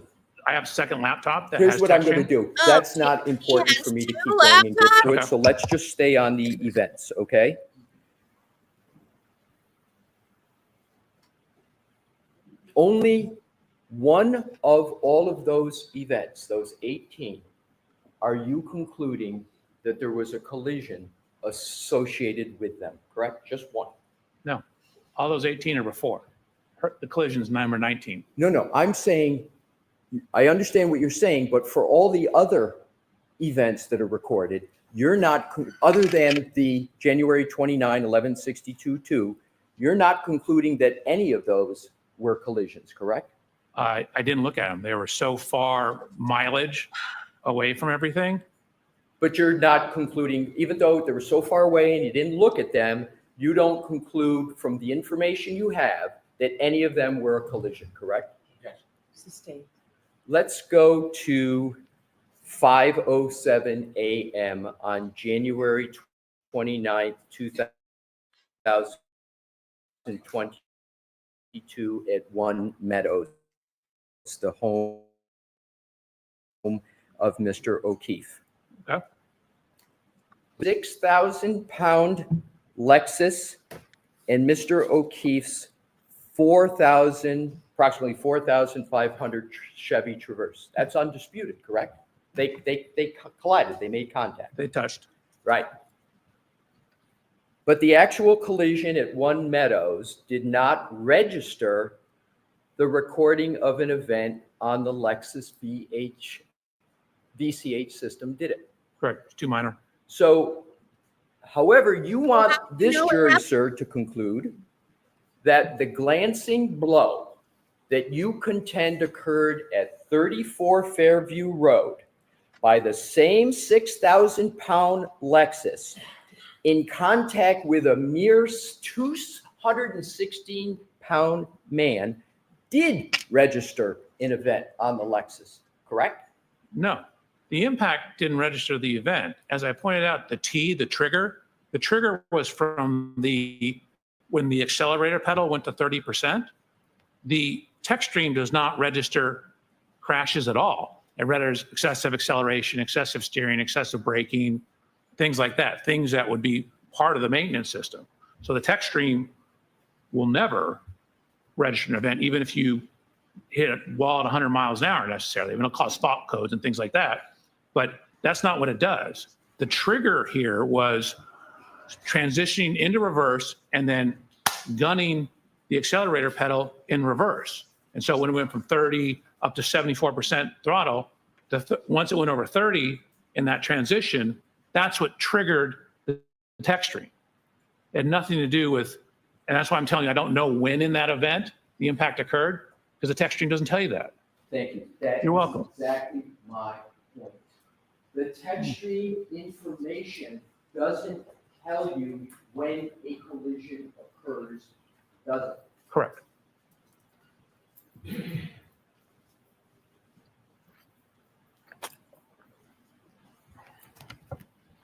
have a second laptop that Here's has what I'm going to TechStream. do. That's not important has for me to two keep going and get through it. laptops? So let's just stay on the events, okay? Only one of all of those events, those 18, are you concluding that there was a collision associated with them, correct? Just one. No, all those 18 are before. The collision is number 19. No, I'm saying, I understand what you're saying, but for all the other events that are recorded, you're not, other than the January 29, 11/62/2, you're not concluding that any of those were collisions, correct? I didn't look at them. They were so far mileage away from everything. But you're not concluding, even though they were so far away and you didn't look at them, you don't conclude from the information you have that any of them were a collision, correct? Sustained. Let's go to 5:07 a.m. on January 29th, 2022 at One Meadows, the home of Mr. O'Keefe. Okay. 6,000-pound Lexus and Mr. O'Keefe's approximately 4,500 Chevy Traverse. That's undisputed, correct? They collided, they made contact. They touched. Right. But the actual collision at One Meadows did not register the recording of an event on the Lexus VCH system, did it? Correct. It's too minor. So, however, you want this know what jury, happened? sir, to conclude that the glancing blow that you contend occurred at 34 Fairview Road by the same 6,000-pound Lexus in contact with a mere 216-pound man did register an event on the Lexus, correct? No, the impact didn't register the event. As I pointed out, the trigger was from when the accelerator pedal went to 30%. The TechStream does not register crashes at all. It registers excessive acceleration, excessive steering, excessive braking, things like that, things that would be part of the maintenance system. So the TechStream will never register an event, even if you hit a wall at 100 miles an hour necessarily. It'll cause fault codes and things like that. But that's not what it does. The trigger here was transitioning into reverse and then gunning the accelerator pedal in reverse. And so when it went from 30 up to 74% throttle, once it went over 30 in that transition, that's what triggered the TechStream. It had nothing to do with, and that's why I'm telling you, I don't know when in that event the impact occurred, because the TechStream doesn't tell you that. Thank you. That You're is welcome. exactly my point. The TechStream information doesn't tell you when a collision occurs, does it? Correct.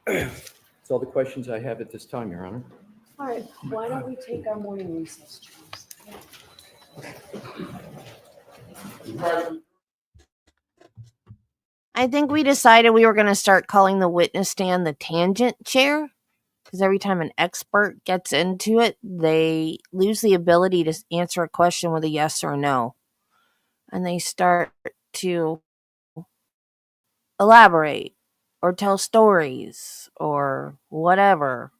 That's all the questions I have at this time, Your Honor. All right, why don't we take our morning recess, Charles? I think we decided we were going to start calling the witness stand the tangent chair, because every time an expert gets into it, they lose the ability to answer a question with a yes or a no. And they start to elaborate or tell stories or whatever.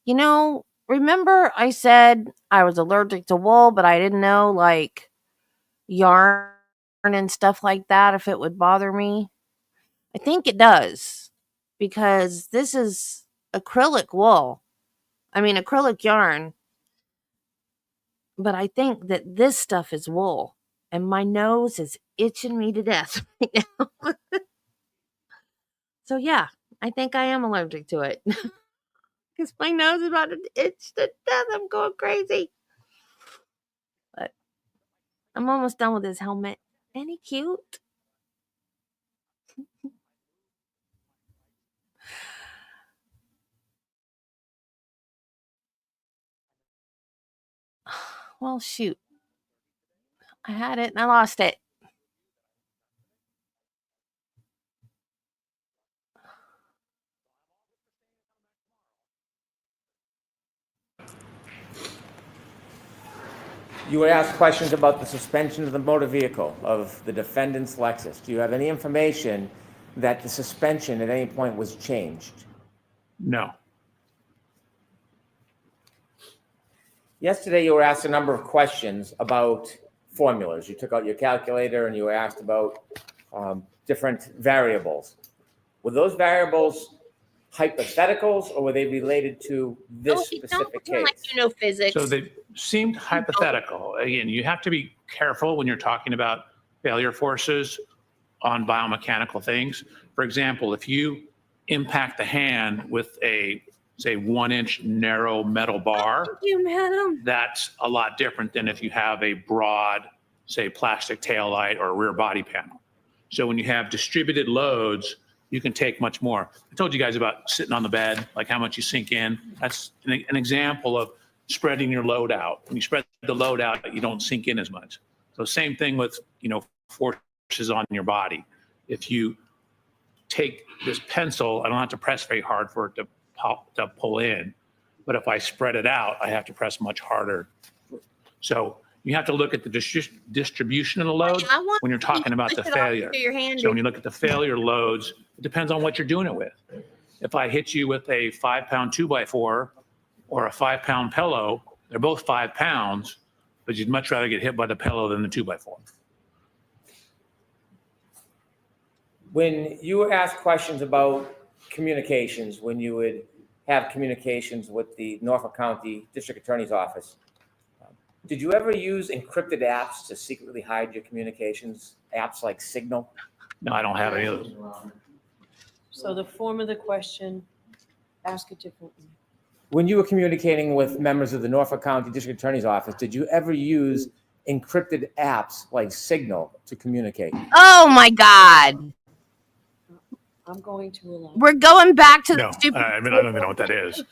You know, remember I said I was allergic to wool, but I didn't know, like, yarn and stuff like that, if it would bother me? I think it does, because this is acrylic wool. I mean, acrylic yarn. But I think that this stuff is wool, and my nose is itching me to death right now. So yeah, I think I am allergic to it. Because my nose is about to itch to death. I'm going crazy. But I'm almost done with this helmet. Ain't he cute? Well, shoot. I had it and I lost it. You were asked questions about the suspension of the motor vehicle of the defendant's Lexus. Do you have any information that the suspension at any point was changed? No. Yesterday, you were asked a number of questions about formulas. You took out your calculator and you were asked about different variables. Were those variables hypotheticals or were they related to this Oh, don't specific pretend case? like you know physics. So they seemed hypothetical. Again, you have to be careful when you're talking about failure forces on biomechanical things. For example, if you impact the hand with a, say, 1-inch narrow metal bar, Thank you, madam. that's a lot different than if you have a broad, say, plastic taillight or rear body panel. So when you have distributed loads, you can take much more. I told you guys about sitting on the bed, like how much you sink in. That's an example of spreading your load out. When you spread the load out, you don't sink in as much. So same thing with, forces on your body. If you take this pencil, I don't have to press very hard for it to pull in. But if I spread it out, I have to press much harder. So you have to look at the distribution of the load I want when you're talking about the push it off failure. to your hand. So when you look at the failure loads, it depends on what you're doing it with. If I hit you with a 5-pound 2x4 or a 5-pound pillow, they're both 5 pounds, but you'd much rather get hit by the pillow than the 2x4. When you were asked questions about communications, when you would have communications with the Norfolk County District Attorney's Office, did you ever use encrypted apps to secretly hide your communications? Apps like Signal? No, I don't have any of those. So the form of the question, ask it differently. When you were communicating with members of the Norfolk County District Attorney's Office, did you ever use encrypted apps like Signal to communicate? Oh my God. I'm going to allow. We're going back to No, the stupid. I don't even know what that is.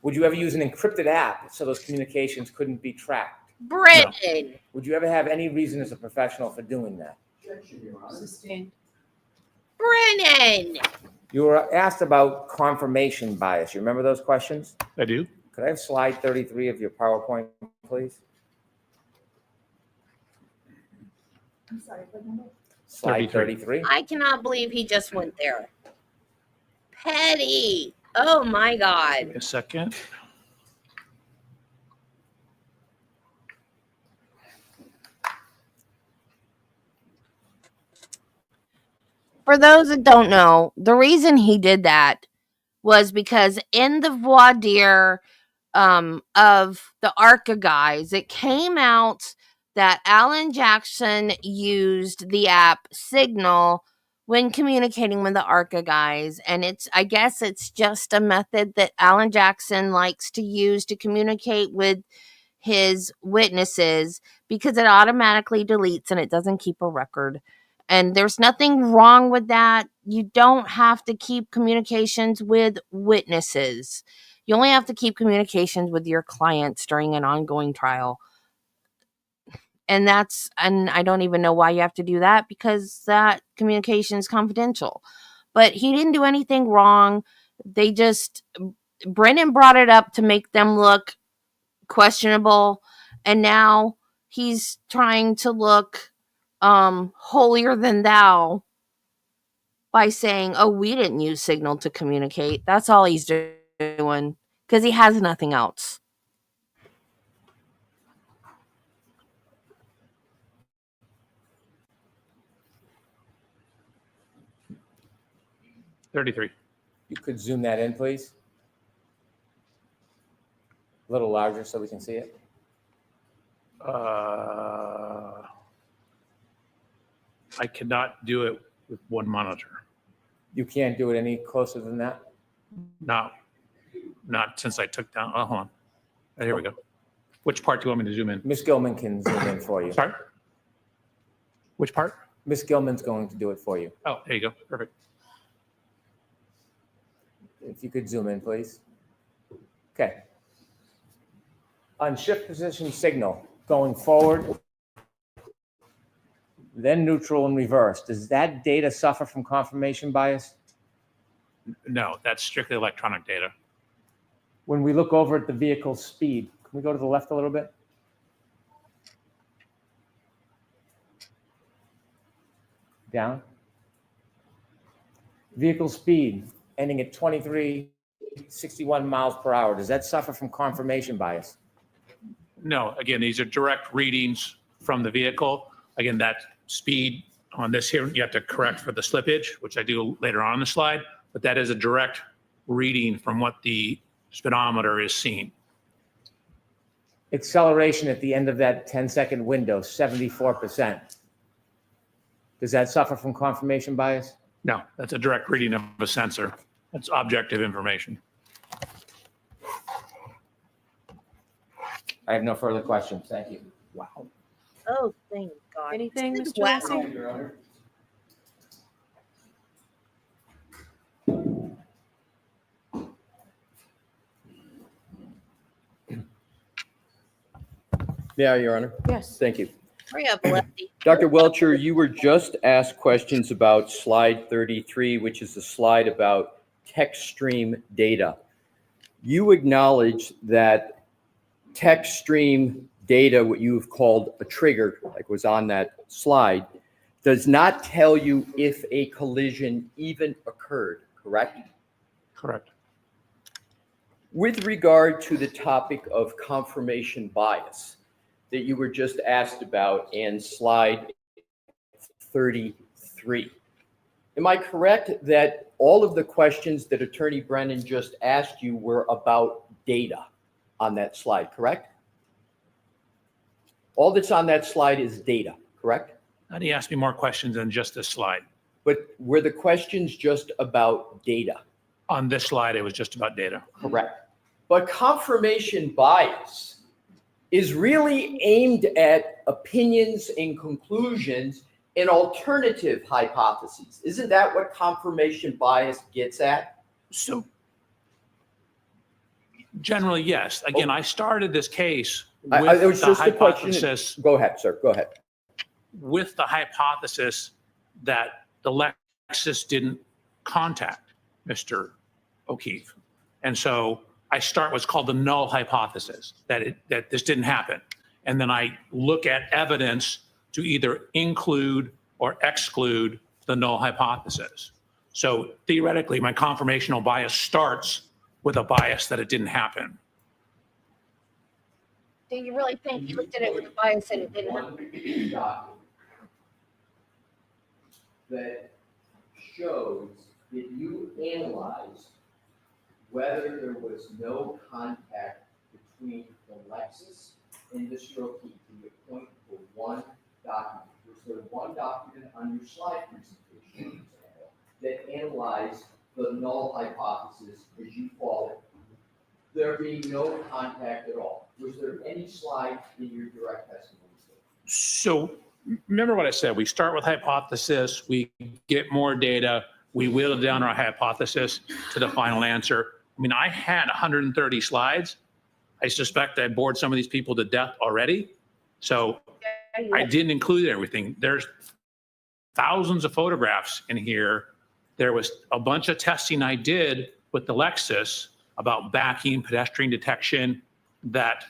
Would you ever use an encrypted app so those communications couldn't be tracked? Brennan. Would you ever have any reason as a professional for doing that? Sustained. Brennan. You were asked about confirmation bias. You remember those questions? I do. Could I have slide 33 of your PowerPoint, please? I'm sorry, what number? Slide 33. 33. I cannot believe he just went there. Petty. Oh my God. A second. For those that don't know, the reason he did that was because in the voir dire of the ARCA guys, it came out that Alan Jackson used the app Signal when communicating with the ARCA guys. And I guess it's just a method that Alan Jackson likes to use to communicate with his witnesses because it automatically deletes and it doesn't keep a record. And there's nothing wrong with that. You don't have to keep communications with witnesses. You only have to keep communications with your clients during an ongoing trial. And I don't even know why you have to do that because that communication is confidential. But he didn't do anything wrong. Brennan brought it up to make them look questionable. And now he's trying to look holier than thou by saying, oh, we didn't use Signal to communicate. That's all he's doing because he has nothing else. $33. You could zoom that in, please. A little larger so we can see it. I cannot do it with one monitor. You can't do it any closer than that? Not since I took down. Oh, hold on. Oh, here we go. Which part do you want me to zoom in? Miss Gilman can zoom in for you. Sorry? Which part? Miss Gilman's going to do it for you. Oh, there you go. Perfect. If you could zoom in, please. Okay. On shift position signal, going forward, then neutral and reverse, does that data suffer from confirmation bias? No, that's strictly electronic data. When we look over at the vehicle's speed, can we go to the left a little bit? Down. Vehicle speed ending at 2361 miles per hour. Does that suffer from confirmation bias? No, again, these are direct readings from the vehicle. Again, that speed on this here, you have to correct for the slippage, which I do later on in the slide, but that is a direct reading from what the speedometer is seeing. Acceleration at the end of that 10-second window, 74%. Does that suffer from confirmation bias? No, that's a direct reading of a sensor. That's objective information. I have no further questions. Thank you. Wow. Oh, thank God. Anything, Mr. Wow. Lassie? Your Honor. Yeah, Your Honor. Yes. Thank you. Hurry up, Lefty. Dr. Welcher, you were just asked questions about slide 33, which is a slide about text stream data. You acknowledge that text stream data, what you have called a trigger, like was on that slide, does not tell you if a collision even occurred, correct? Correct. With regard to the topic of confirmation bias that you were just asked about in slide 33, am I correct that all of the questions that Attorney Brennan just asked you were about data on that slide, correct? All that's on that slide is data, correct? And he asked me more questions than just this slide. But were the questions just about data? On this slide, it was just about data. Correct. But confirmation bias is really aimed at opinions and conclusions and alternative hypotheses. Isn't that what confirmation bias gets at? So generally, yes. Again, I started this case with It was the just a question. hypothesis, Go ahead, sir. Go ahead. with the hypothesis that the Lexus didn't contact Mr. O'Keefe. And so I start what's called the null hypothesis, that this didn't happen. And then I look at evidence to either include or exclude the null hypothesis. So theoretically, my confirmational bias starts with a bias that it didn't happen. Do you really think you looked at it with a bias and it didn't happen? One document that shows that you analyzed whether there was no contact between the Lexus and Mr. O'Keefe. You point to one document. Was there one document on your slide presentation that analyzed the null hypothesis, as you call it, there being no contact at all? Was there any slide in your direct testimony? So remember what I said, we start with hypothesis, we get more data, we whittle down our hypothesis to the final answer. I mean, I had 130 slides. I suspect I bored some of these people to death already. So I didn't include everything. There's thousands of photographs in here. There was a bunch of testing I did with the Lexus about backing, pedestrian detection that,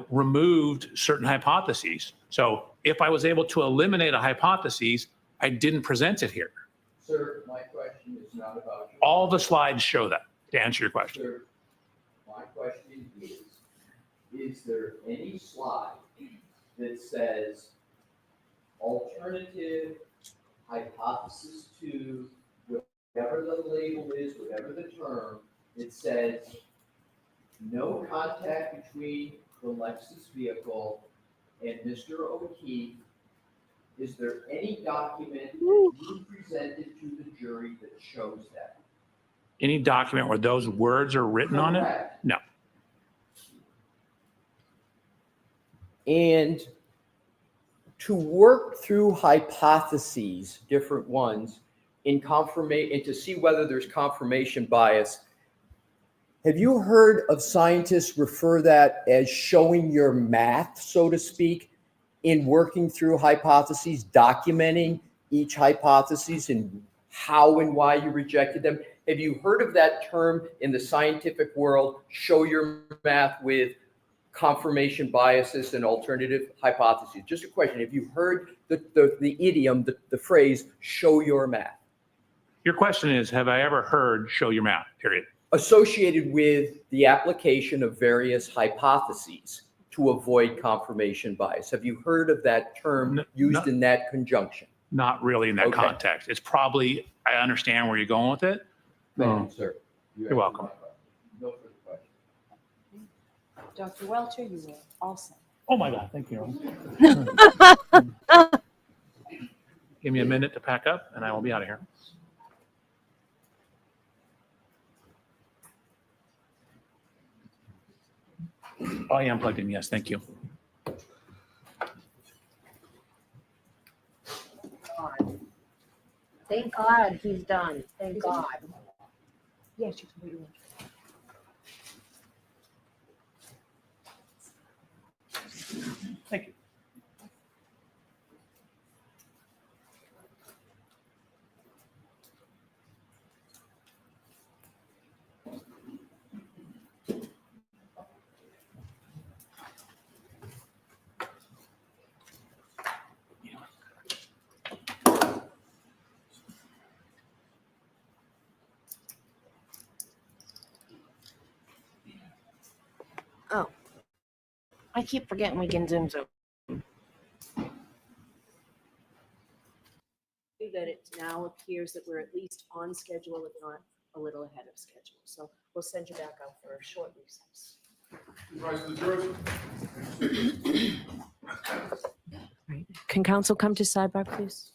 removed certain hypotheses. So if I was able to eliminate a hypothesis, I didn't present it here. Sir, my question is not about you. All the slides show that, to answer your question. Sir, my question is there any slide that says alternative hypothesis to, whatever the label is, whatever the term, it says no contact between the Lexus vehicle and Mr. O'Keefe? Is there any document that you presented to the jury that shows that? Any document where those words are written on it? Correct. No. And to work through hypotheses, different ones, and to see whether there's confirmation bias, Have you heard of scientists refer that as showing your math, so to speak, in working through hypotheses, documenting each hypothesis and how and why you rejected them? Have you heard of that term in the scientific world, show your math with confirmation biases and alternative hypotheses? Just a question. Have you heard the idiom, the phrase, show your math? Your question is, have I ever heard show your math, period? Associated with the application of various hypotheses to avoid confirmation bias. Have you heard of that term used in that conjunction? Not really in that Okay. context. It's probably, I understand where you're going with it. Thank you, sir. You're welcome. No further questions. Dr. Welcher, you were all set. Oh my God, thank you. Give me a minute to pack up and I will be out of here. Oh, I am plugged in. Yes, thank you. Thank God he's done. Thank God. Yes, you can put your Thank you. Oh, I keep forgetting we can Zoom. that it now appears that we're at least on schedule, if not a little ahead of schedule. So we'll send you back out for a short recess. Right. Can council come to sidebar, please?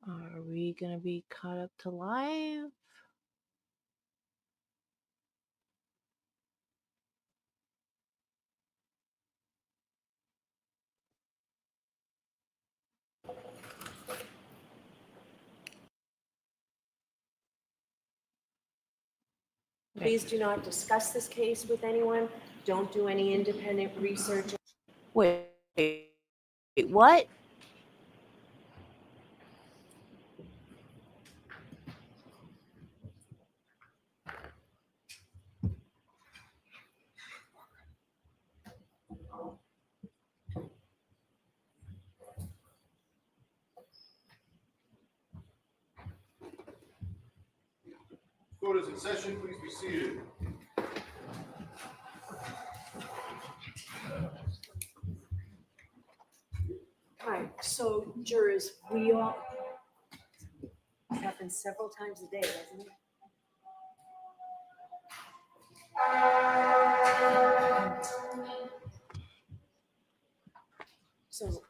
Are we going to be caught up to live? Please do not discuss this case with anyone. Don't do any independent research. Wait, what? Court is in session. Please be seated. All right, so jurors, we all, it happens several times a day, doesn't it? So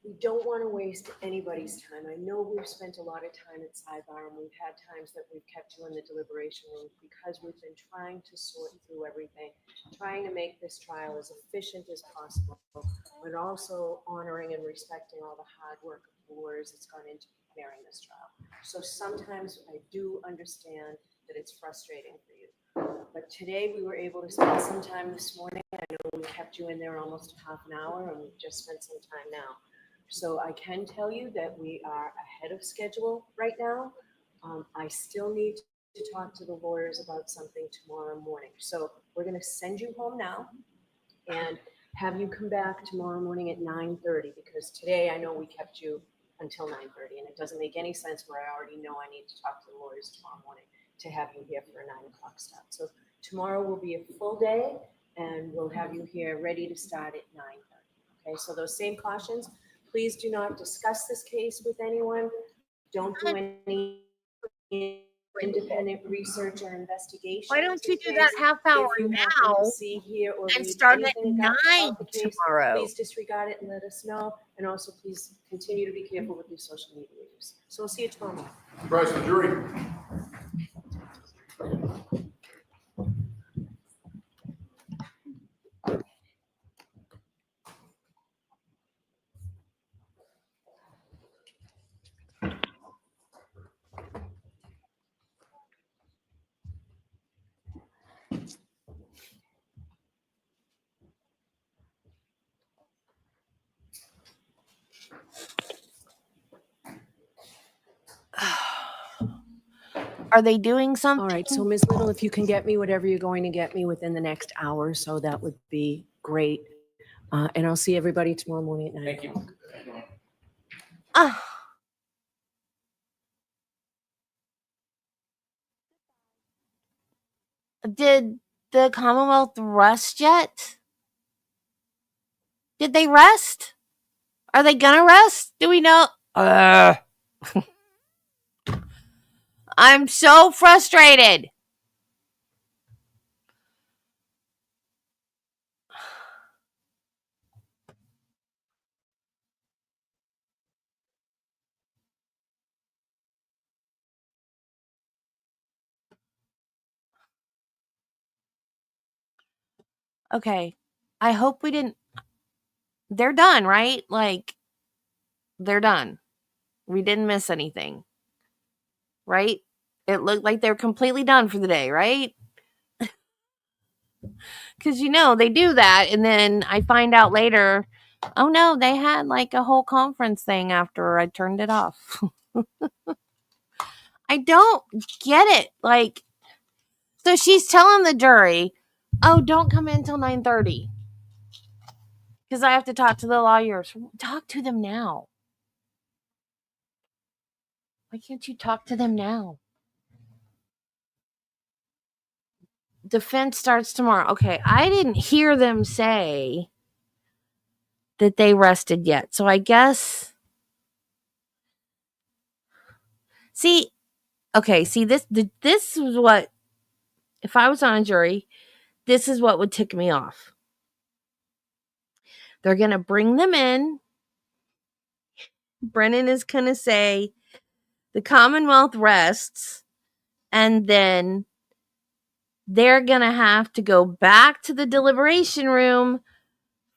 we don't want to waste anybody's time. I know we've spent a lot of time at sidebar and we've had times that we've kept you in the deliberation room because we've been trying to sort through everything, trying to make this trial as efficient as possible, but also honoring and respecting all the hard work of the lawyers that's gone into preparing this trial. So sometimes I do understand that it's frustrating for you. But today we were able to spend some time this morning. I know we kept you in there almost half an hour and we've just spent some time now. So I can tell you that we are ahead of schedule right now. I still need to talk to the lawyers about something tomorrow morning. So we're going to send you home now and have you come back tomorrow morning at 9:30 because today I know we kept you until 9:30 and it doesn't make any sense where I already know I need to talk to the lawyers tomorrow morning to have you here for a 9 o'clock start. So tomorrow will be a full day and we'll have you here ready to start at 9:30. Okay, so those same cautions. Please do not discuss this case with anyone. Don't do any independent research or investigation. Why don't you into do the that case. half hour If you happen now to see, hear, or and read start at anything 9 about the case, tomorrow? please disregard it and let us know. And also, please continue to be careful with your social media use. So we'll see you tomorrow morning. Rise the jury. Are they doing something? All right, so Ms. Little, if you can get me whatever you're going to get me within the next hour, so that would be great. And I'll see everybody tomorrow morning at 9 Thank you. o'clock. Ah. Did the Commonwealth rest yet? Did they rest? Are they gonna rest? Do we know? I'm so frustrated. Okay. I hope we didn't. They're done, right? Like, they're done. We didn't miss anything. Right? It looked like they're completely done for the day, right? Because, they do that. And then I find out later, oh no, they had like a whole conference thing after I turned it off. I don't get it. Like, so she's telling the jury, oh, don't come in till 9:30. Because I have to talk to the lawyers. Talk to them now. Why can't you talk to them now? Defense starts tomorrow. Okay, I didn't hear them say that they rested yet. So I guess. See, this is what, if I was on a jury, this is what would tick me off. They're going to bring them in. Brennan is going to say, the Commonwealth rests, and then they're going to have to go back to the deliberation room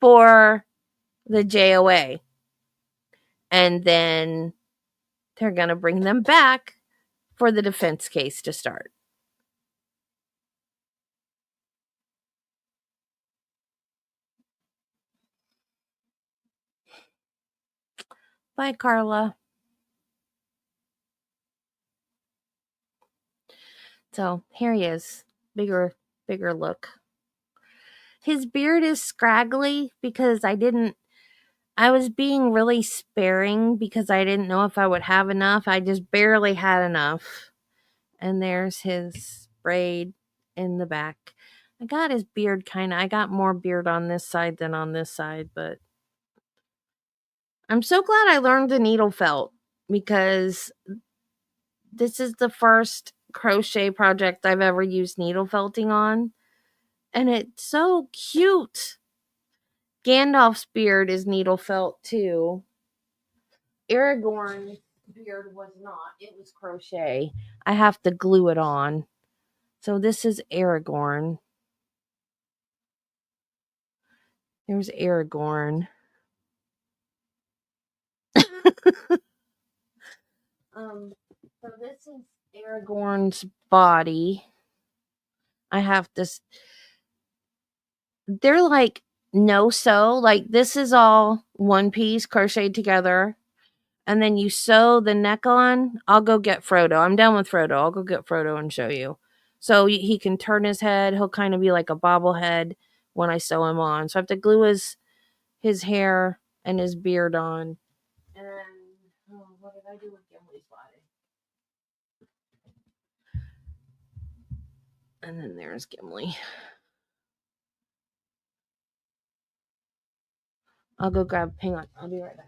for the JOA. And then they're going to bring them back for the defense case to start. Bye, Carla. So here he is. Bigger look. His beard is scraggly because I was being really sparing because I didn't know if I would have enough. I just barely had enough. And there's his braid in the back. I got his beard I got more beard on this side than on this side, but I'm so glad I learned the needle felt because this is the first crochet project I've ever used needle felting on. And it's so cute. Gandalf's beard is needle felt too. Aragorn's beard was not. It was crochet. I have to glue it on. So this is Aragorn. There's Aragorn. So this is Aragorn's body. I have this. They're like no sew. Like this is all one piece crocheted together. And then you sew the neck on. I'll go get Frodo. I'm done with Frodo. I'll go get Frodo and show you. So he can turn his head. He'll kind of be like a bobblehead when I sew him on. So I have to glue his hair and his beard on. And what did I do with Gimli's body? And then there's Gimli. I'll go hang on. I'll be right back.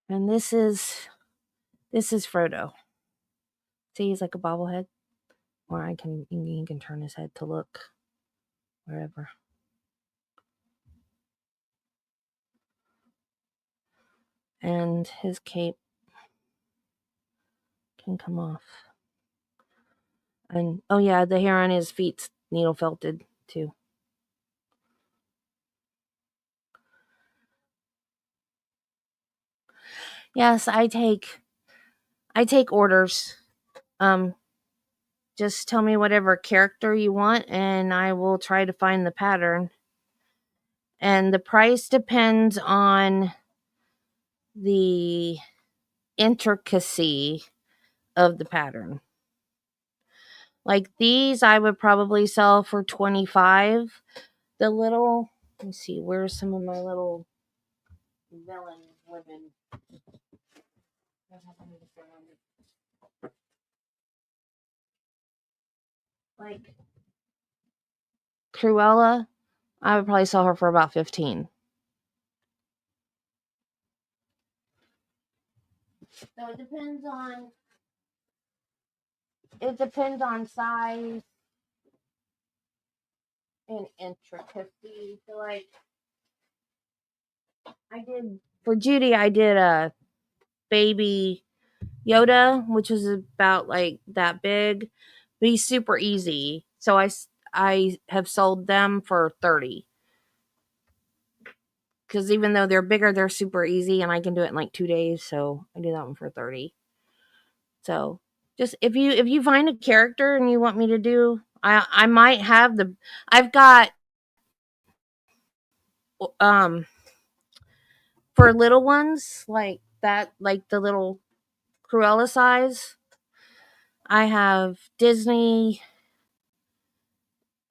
And this is Frodo. See, he's like a bobblehead. Or he can turn his head to look wherever. And his cape can come off. And oh yeah, the hair on his feet's needle felted too. Yes, I take orders. Just tell me whatever character you want and I will try to find the pattern. And the price depends on the intricacy of the pattern. Like these I would probably sell for $25. The little, let me see, where's some of my little villain women? Like Cruella, I would probably sell her for about $15. So it depends on size and intricacy. So like for Judy, I did a baby Yoda, which was about like that big, but he's super easy. So I have sold them for $30. Because even though they're bigger, they're super easy, and I can do it in like 2 days. So I do that one for $30. So just if you find a character and you want me to do, I might have I've got for little ones like that, like the little Cruella size. I have Disney.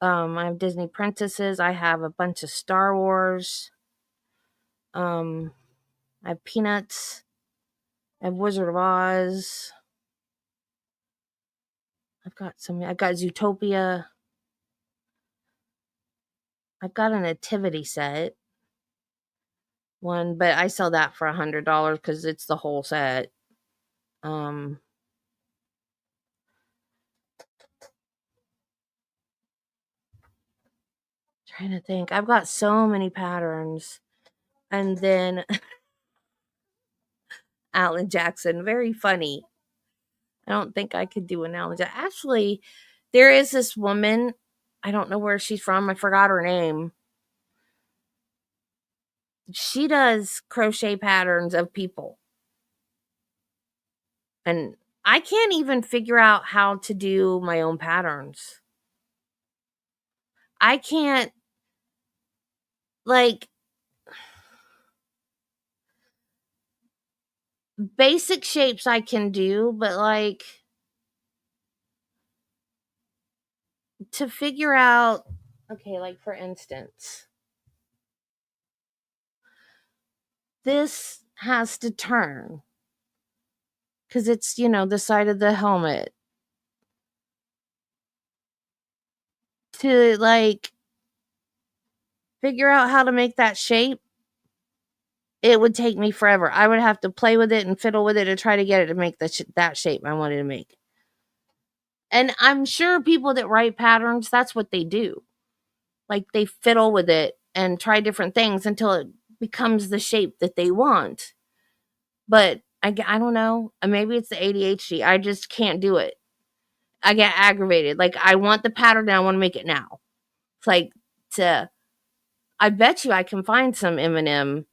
I have Disney princesses. I have a bunch of Star Wars. I have Peanuts. I have Wizard of Oz. I've got Zootopia. I've got a nativity set one, but I sell that for $100 because it's the whole set. Trying to think. I've got so many patterns. And then Alan Jackson, very funny. I don't think I could do an Alan Jackson. Actually, there is this woman. I don't know where she's from. I forgot her name. She does crochet patterns of people. And I can't even figure out how to do my own patterns. I can't, like, basic shapes I can do, but like to figure out, okay, like for instance, this has to turn because it's, the side of the helmet. To like figure out how to make that shape, it would take me forever. I would have to play with it and fiddle with it to try to get it to make that shape I wanted to make. And I'm sure people that write patterns, that's what they do. Like they fiddle with it and try different things until it becomes the shape that they want. But I don't know. Maybe it's the ADHD. I just can't do it. I get aggravated. Like I want the pattern and I want to make it now. It's like I bet you I can find some M&M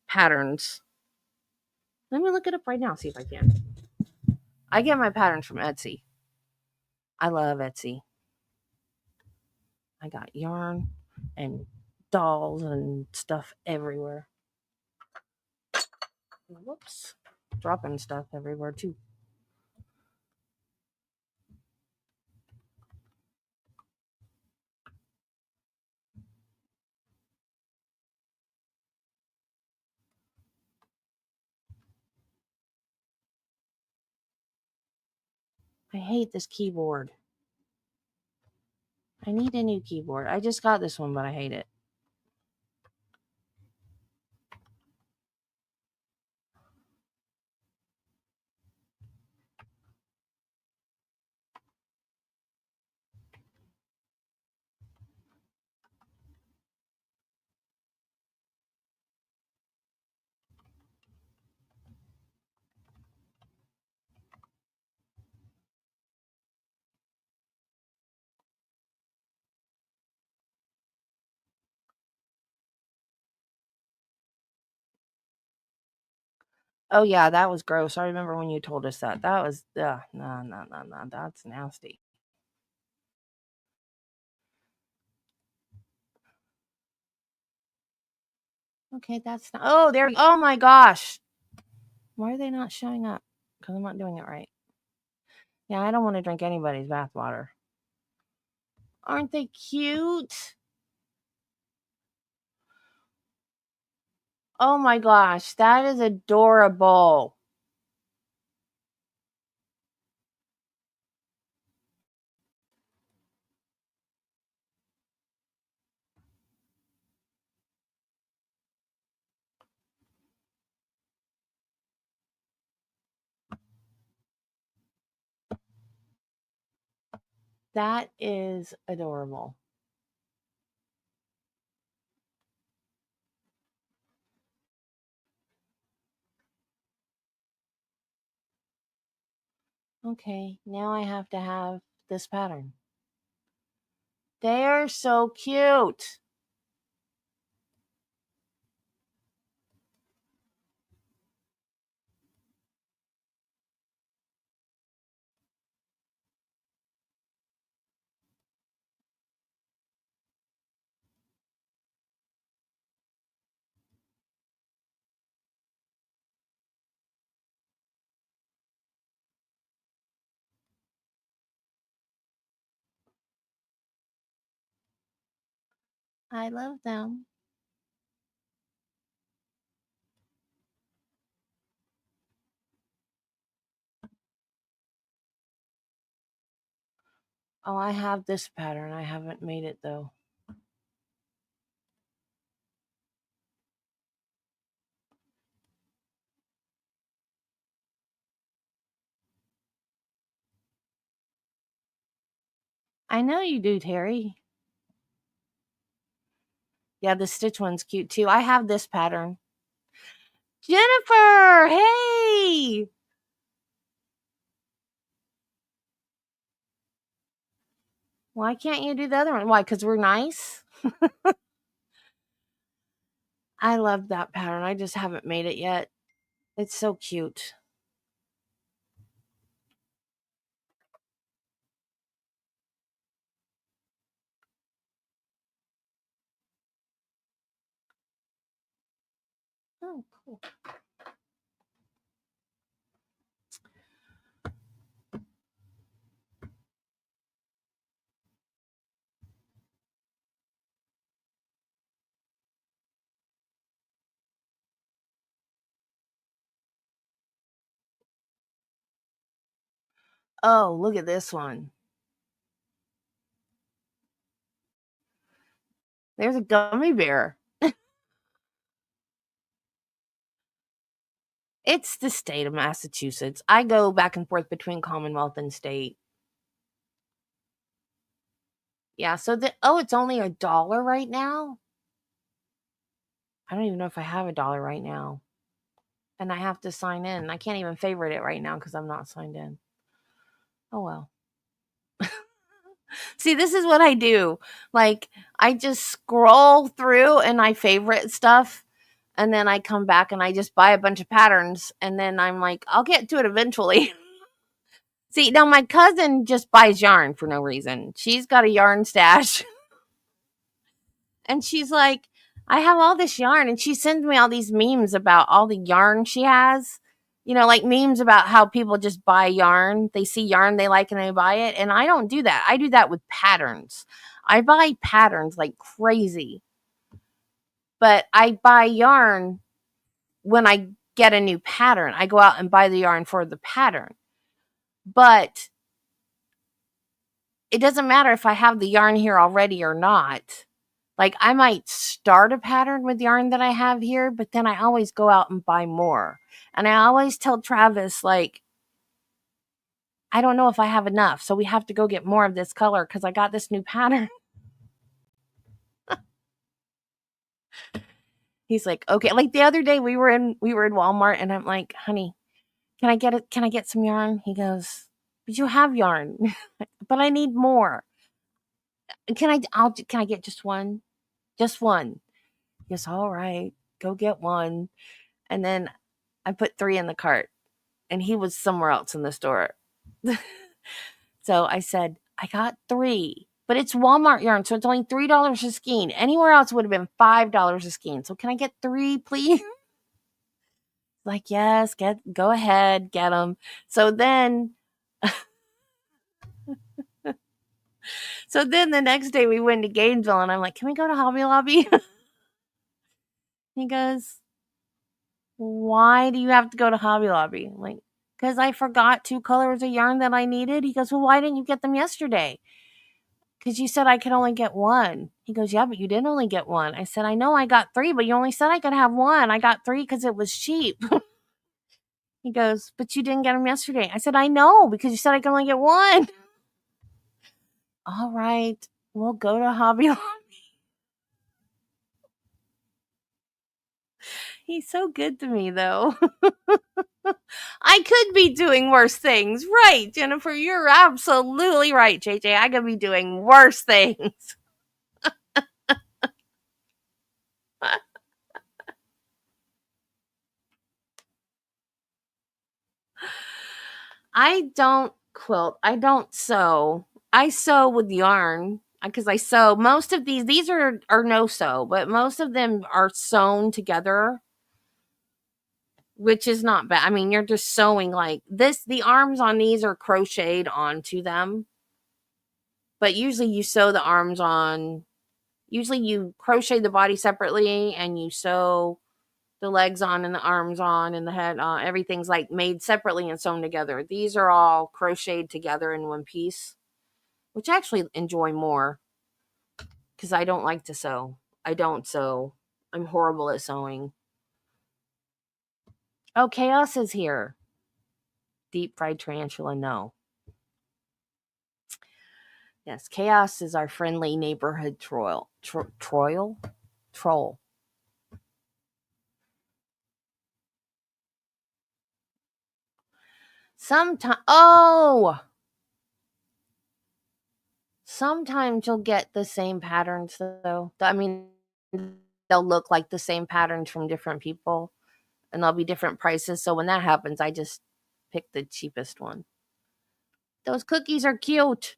patterns. Let me look it up right now, see if I can. I get my patterns from Etsy. I love Etsy. I got yarn and dolls and stuff everywhere. Whoops. Dropping stuff everywhere too. I hate this keyboard. I need a new keyboard. I just got this one, but I hate it. Oh yeah, that was gross. I remember when you told us that. That was no, that's nasty. Okay, that's not. Oh, there. Oh my gosh. Why are they not showing up? Because I'm not doing it right. Yeah, I don't want to drink anybody's bathwater. Aren't they cute? Oh my gosh, that is adorable. That is adorable. Okay, now I have to have this pattern. They are so cute. I love them. Oh, I have this pattern. I haven't made it though. I know you do, Terry. Yeah, the stitch one's cute too. I have this pattern. Jennifer, hey! Why can't you do the other one? Why? Because we're nice? I love that pattern. I just haven't made it yet. It's so cute. Oh, cool. Oh, look at this one. There's a gummy bear. It's the state of Massachusetts. I go back and forth between Commonwealth and state. Yeah, so it's only $1 right now. I don't even know if I have $1 right now. And I have to sign in. I can't even favorite it right now because I'm not signed in. Oh well. See, this is what I do. Like, I just scroll through and I favorite stuff. And then I come back and I just buy a bunch of patterns. And then I'm like, I'll get to it eventually. See, now my cousin just buys yarn for no reason. She's got a yarn stash. And she's like, I have all this yarn. And she sends me all these memes about all the yarn she has. You know, like memes about how people just buy yarn. They see yarn they like and they buy it. And I don't do that. I do that with patterns. I buy patterns like crazy. But I buy yarn when I get a new pattern. I go out and buy the yarn for the pattern. But it doesn't matter if I have the yarn here already or not. Like, I might start a pattern with yarn that I have here, but then I always go out and buy more. And I always tell Travis, like, I don't know if I have enough, so we have to go get more of this color because I got this new pattern. He's like, okay. Like the other day we were in Walmart and I'm like, honey, can I get it? Can I get some yarn? He goes, but you have yarn, but I need more. Can I get just one? Just one. He goes, all right, go get one. And then I put 3 in the cart, and he was somewhere else in the store. So I said, I got 3, but it's Walmart yarn, so it's only $3 a skein. Anywhere else would have been $5 a skein. So can I get 3, please? Like, yes, go ahead, get them. So then the next day we went to Gainesville, and I'm like, can we go to Hobby Lobby? He goes, why do you have to go to Hobby Lobby? I'm like, because I forgot 2 colors of yarn that I needed. He goes, well, why didn't you get them yesterday? Because you said I could only get 1. He goes, yeah, but you didn't only get 1. I said, I know I got 3, but you only said I could have 1. I got 3 because it was cheap. He goes, but you didn't get them yesterday. I said, I know, because you said I could only get 1. All right, we'll go to Hobby Lobby. He's so good to me, though. I could be doing worse things. Right, Jennifer, you're absolutely right, JJ. I could be doing worse things. I don't quilt. I don't sew. I sew with yarn because I sew. Most of these are no sew, but most of them are sewn together, which is not bad. I mean, you're just sewing like this. The arms on these are crocheted onto them, but usually you sew the arms on. Usually you crochet the body separately and you sew the legs on and the arms on and the head on. Everything's like made separately and sewn together. These are all crocheted together in one piece, which I actually enjoy more because I don't like to sew. I don't sew. I'm horrible at sewing. Oh, Chaos is here. Deep fried tarantula, no. Yes, Chaos is our friendly neighborhood troll. Troll. Sometimes you'll get the same patterns, though. I mean, they'll look like the same patterns from different people, and there'll be different prices. So when that happens, I just pick the cheapest one. Those cookies are cute.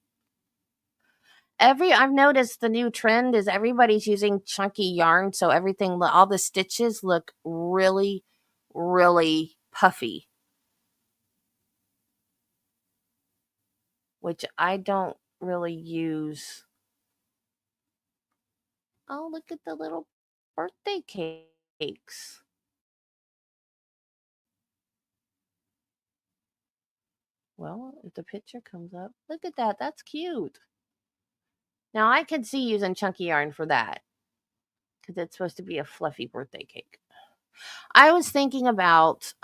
I've noticed the new trend is everybody's using chunky yarn, so all the stitches look really, really puffy, which I don't really use. Oh, look at the little birthday cakes. Well, if the picture comes up, look at that. That's cute. Now, I could see using chunky yarn for that because it's supposed to be a fluffy birthday cake. I was thinking about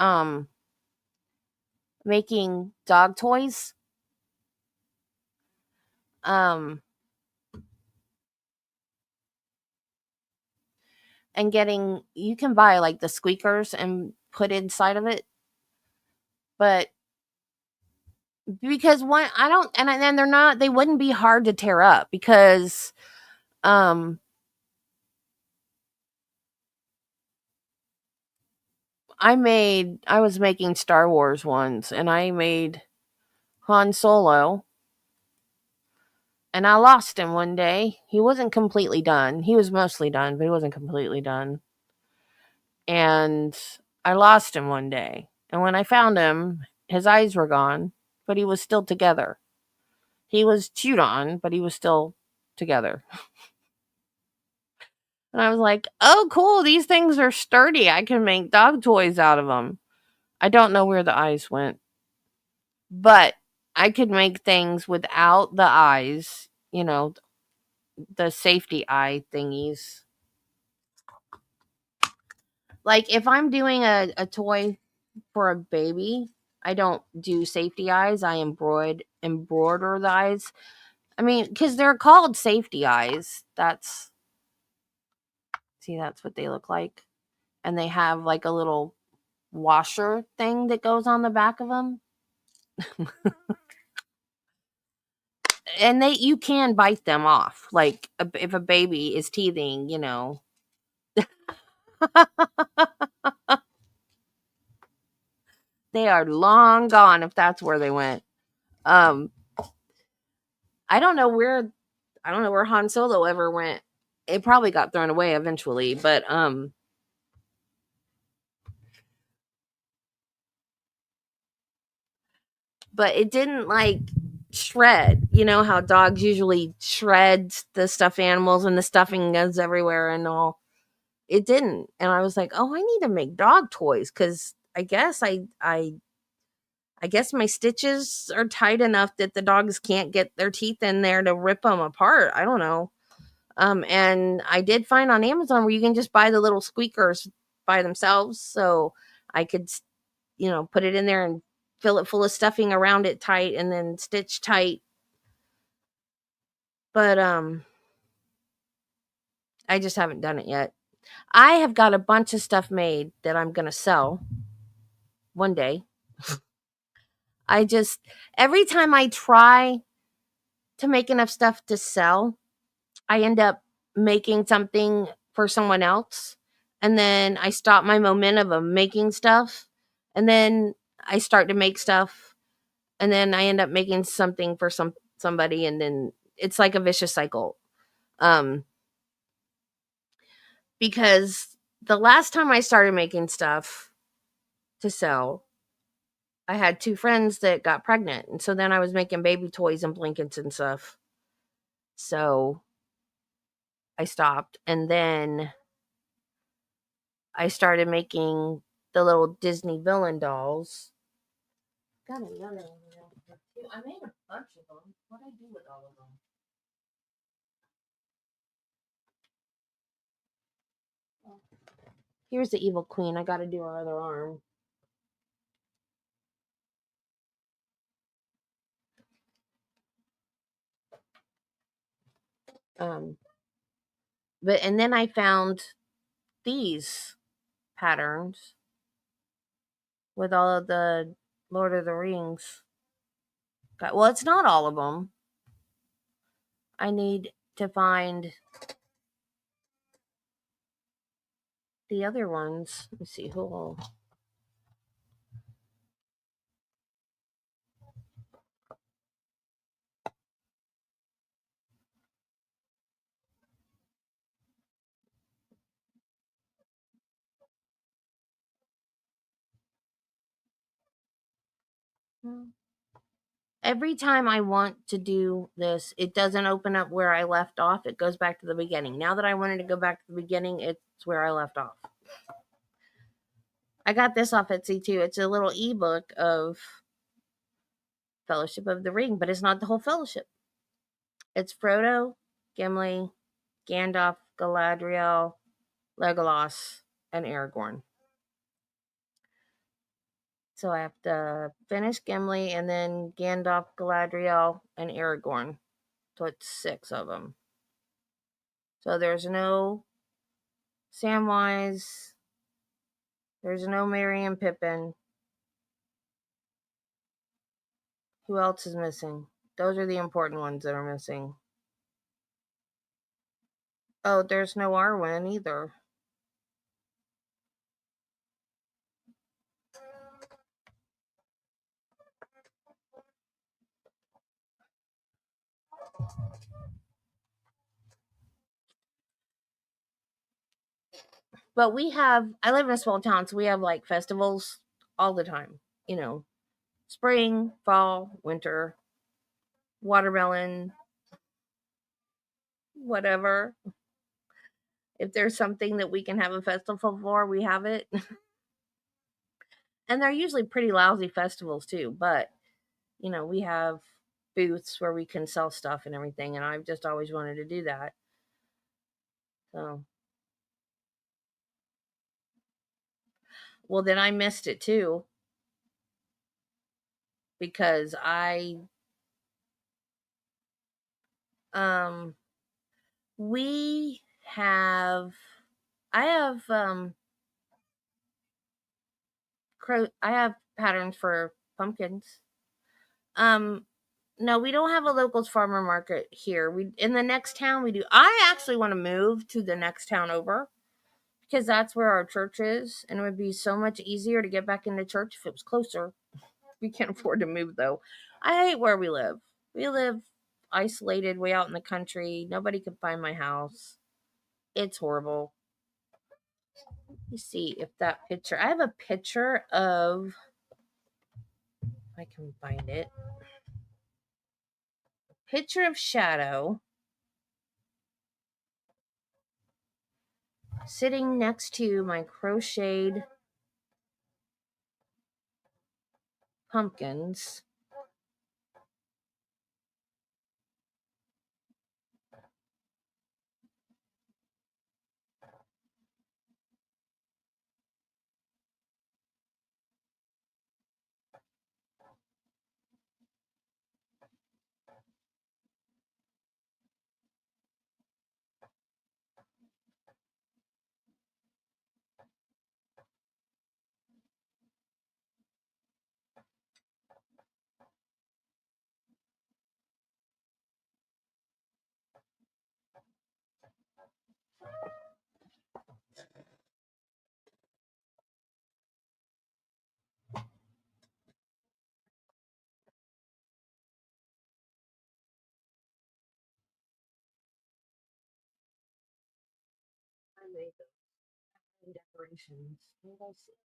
making dog toys. And you can buy like the squeakers and put inside of it. But because they wouldn't be hard to tear up because I was making Star Wars ones, and I made Han Solo, and I lost him one day. He wasn't completely done. He was mostly done, but he wasn't completely done. And I lost him one day. And when I found him, his eyes were gone, but he was still together. He was chewed on, but he was still together. And I was like, oh, cool. These things are sturdy. I can make dog toys out of them. I don't know where the eyes went. But I could make things without the eyes, the safety eye thingies. Like if I'm doing a toy for a baby, I don't do safety eyes. I embroider the eyes. I mean, because they're called safety eyes. That's what they look like. And they have like a little washer thing that goes on the back of them. And you can bite them off. Like if a baby is teething, They are long gone if that's where they went. I don't know where Han Solo ever went. It probably got thrown away eventually, but it didn't like shred. You know how dogs usually shred the stuffed animals and the stuffing goes everywhere and all. It didn't, and I was like, oh, I need to make dog toys because I guess I guess my stitches are tight enough that the dogs can't get their teeth in there to rip them apart. I don't know. And I did find on Amazon where you can just buy the little squeakers by themselves, so I could, put it in there and fill it full of stuffing around it tight and then stitch tight. But I just haven't done it yet. I have got a bunch of stuff made that I'm gonna sell one day. Every time I try to make enough stuff to sell, I end up making something for someone else. And then I stop my momentum of making stuff. And then I start to make stuff. And then I end up making something for somebody. And then it's like a vicious cycle. Because the last time I started making stuff to sell, I had 2 friends that got pregnant. And so then I was making baby toys and blankets and stuff. So I stopped. And then I started making the little Disney villain dolls. Got another one. I made a bunch of them. What did I do with all of them? Here's the evil queen. I got to do her other arm. And then I found these patterns with all of the Lord of the Rings. Well, it's not all of them. I need to find the other ones. Let's see who will. Every time I want to do this, it doesn't open up where I left off. It goes back to the beginning. Now that I wanted to go back to the beginning, it's where I left off. I got this off Etsy too. It's a little ebook of Fellowship of the Ring, but it's not the whole fellowship. It's Frodo, Gimli, Gandalf, Galadriel, Legolas, and Aragorn. So I have to finish Gimli and then Gandalf, Galadriel, and Aragorn. So it's 6 of them. So there's no Samwise. There's no Merry and Pippin. Who else is missing? Those are the important ones that are missing. Oh, there's no Arwen either. But I live in a small town, so we have like festivals all the time. Spring, fall, winter, watermelon, whatever. If there's something that we can have a festival for, we have it. And they're usually pretty lousy festivals too, but we have booths where we can sell stuff and everything, and I've just always wanted to do that. So, well, then I missed it too because I have patterns for pumpkins. No, we don't have a locals farmer market here. In the next town we do. I actually want to move to the next town over because that's where our church is, and it would be so much easier to get back into church if it was closer. We can't afford to move though. I hate where we live. We live isolated way out in the country. Nobody can find my house. It's horrible. Let me see if that picture. I have a picture of. If I can find it. Picture of Shadow sitting next to my crocheted pumpkins. I made those decorations. You guys see?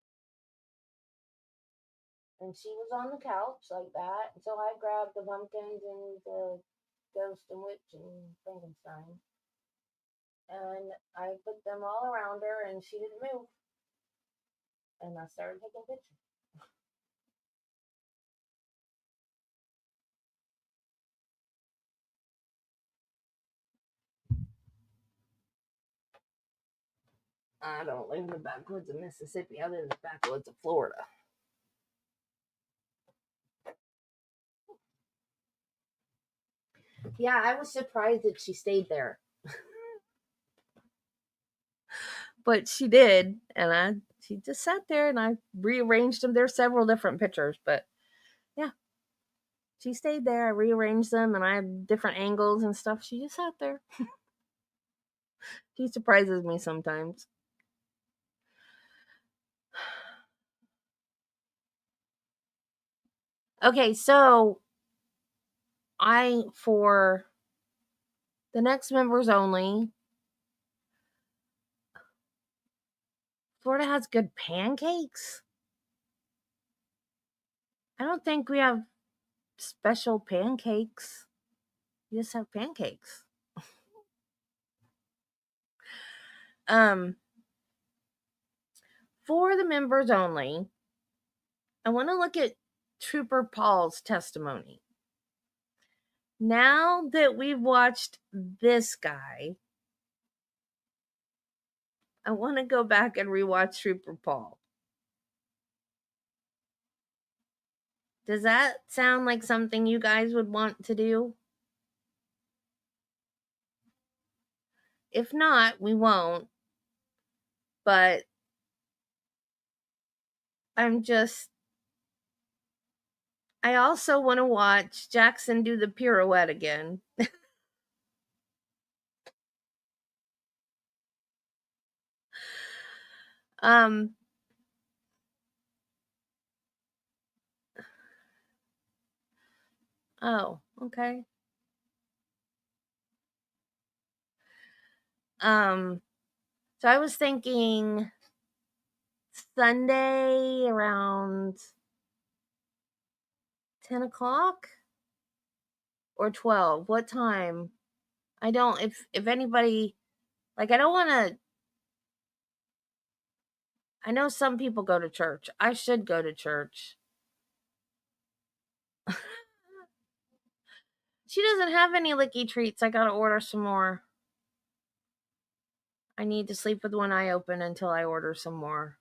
And she was on the couch like that. So I grabbed the pumpkins and the ghost and witch and Frankenstein. And I put them all around her and she didn't move. And I started taking pictures. I don't live in the backwoods of Mississippi. I live in the backwoods of Florida. Yeah, I was surprised that she stayed there. But she did, and she just sat there and I rearranged them. There's several different pictures, but yeah. She stayed there. I rearranged them and I had different angles and stuff. She just sat there. She surprises me sometimes. Okay, so for the next members only, Florida has good pancakes. I don't think we have special pancakes. We just have pancakes. For the members only, I want to look at Trooper Paul's testimony. Now that we've watched this guy, I want to go back and rewatch Trooper Paul. Does that sound like something you guys would want to do? If not, we won't. But I also want to watch Jackson do the pirouette again. Oh, okay. So I was thinking Sunday around 10 o'clock or 12. What time? I don't, if anybody, like, I don't want to, I know some people go to church. I should go to church. She doesn't have any licky treats. I gotta order some more. I need to sleep with one eye open until I order some more.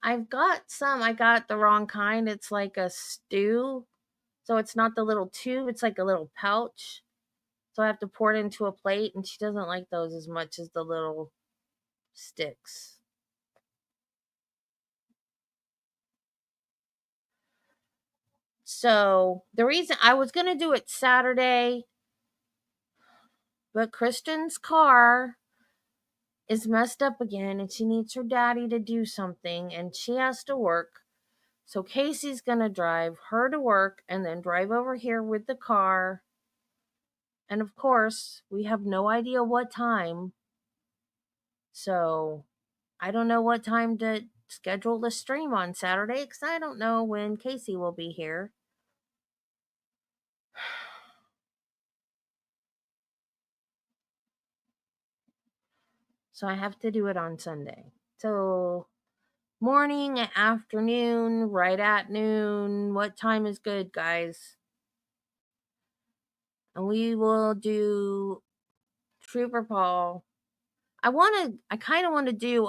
I've got some. I got the wrong kind. It's like a stew. So it's not the little tube, it's like a little pouch. So I have to pour it into a plate, and she doesn't like those as much as the little sticks. So the reason I was going to do it Saturday, But Kristen's car is messed up again and she needs her daddy to do something and she has to work. So Casey's going to drive her to work and then drive over here with the car. And of course, we have no idea what time. So I don't know what time to schedule the stream on Saturday because I don't know when Casey will be here. So I have to do it on Sunday. So morning, afternoon, right at noon. What time is good, guys? And we will do Trooper Paul. I kind of want to do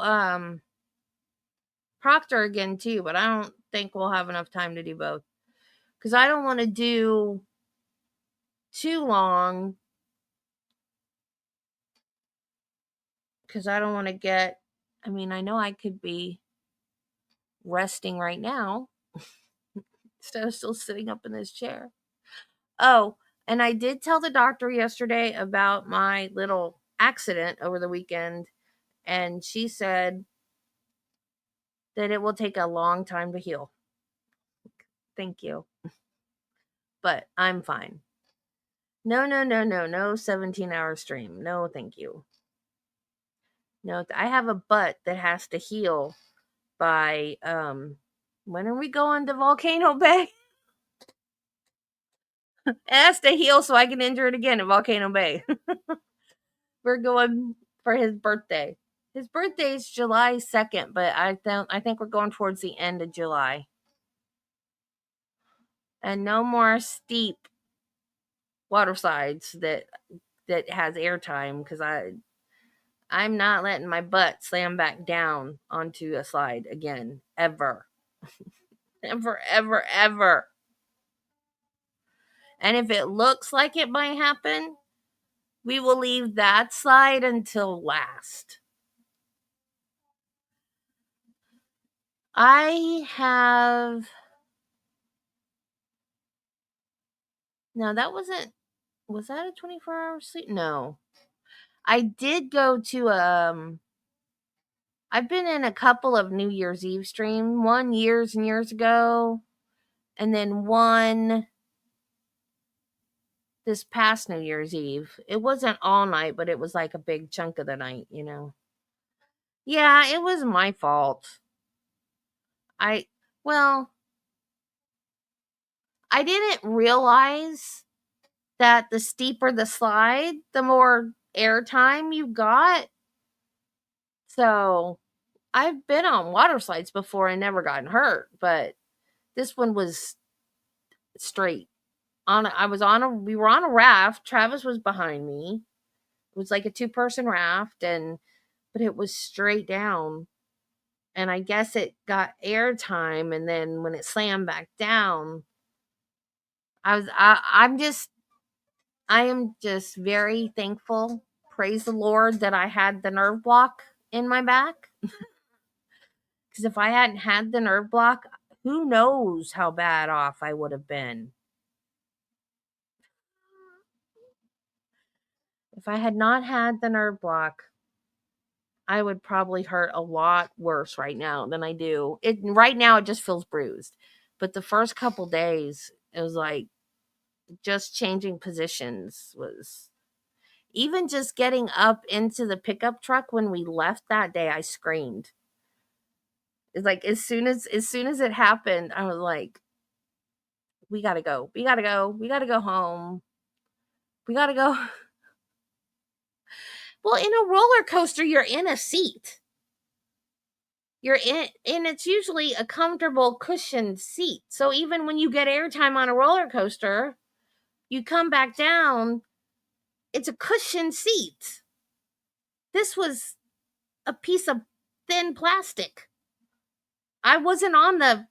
Proctor again too, but I don't think we'll have enough time to do both. Because I don't want to do too long. Because I don't want to get, I mean, I know I could be resting right now instead of still sitting up in this chair. Oh, and I did tell the doctor yesterday about my little accident over the weekend, and she said that it will take a long time to heal. Thank you. But I'm fine. No 17-hour stream. No, thank you. No, I have a butt that has to heal by, when are we going to Volcano Bay? It has to heal so I can injure it again at Volcano Bay. We're going for his birthday. His birthday is July 2nd, but I think we're going towards the end of July. And no more steep water slides that has airtime because I'm not letting my butt slam back down onto a slide again, ever. ever. And if it looks like it might happen, we will leave that slide until last. I have... No, that wasn't... Was that a 24-hour sleep? No. I did go to I've been in a couple of New Year's Eve streams. One years and years ago. And then one this past New Year's Eve. It wasn't all night, but it was like a big chunk of the night, you know. Yeah, it was my fault. I didn't realize that the steeper the slide, the more airtime you got. So I've been on water slides before and never gotten hurt, but this one was straight. We were on a raft. Travis was behind me. It was like a 2-person raft, but it was straight down. And I guess it got airtime, and then when it slammed back down, I am just very thankful. Praise the Lord that I had the nerve block in my back. Because if I hadn't had the nerve block, who knows how bad off I would have been. If I had not had the nerve block, I would probably hurt a lot worse right now than I do. Right now, it just feels bruised. But the first couple days, it was like just changing positions was... Even just getting up into the pickup truck when we left that day, I screamed. It's like as soon as it happened, I was like, we gotta go. We gotta go home. We gotta go. Well, in a roller coaster, you're in a seat. You're in, and it's usually a comfortable cushioned seat. So even when you get airtime on a roller coaster, you come back down, it's a cushioned seat. This was a piece of thin plastic. I wasn't on the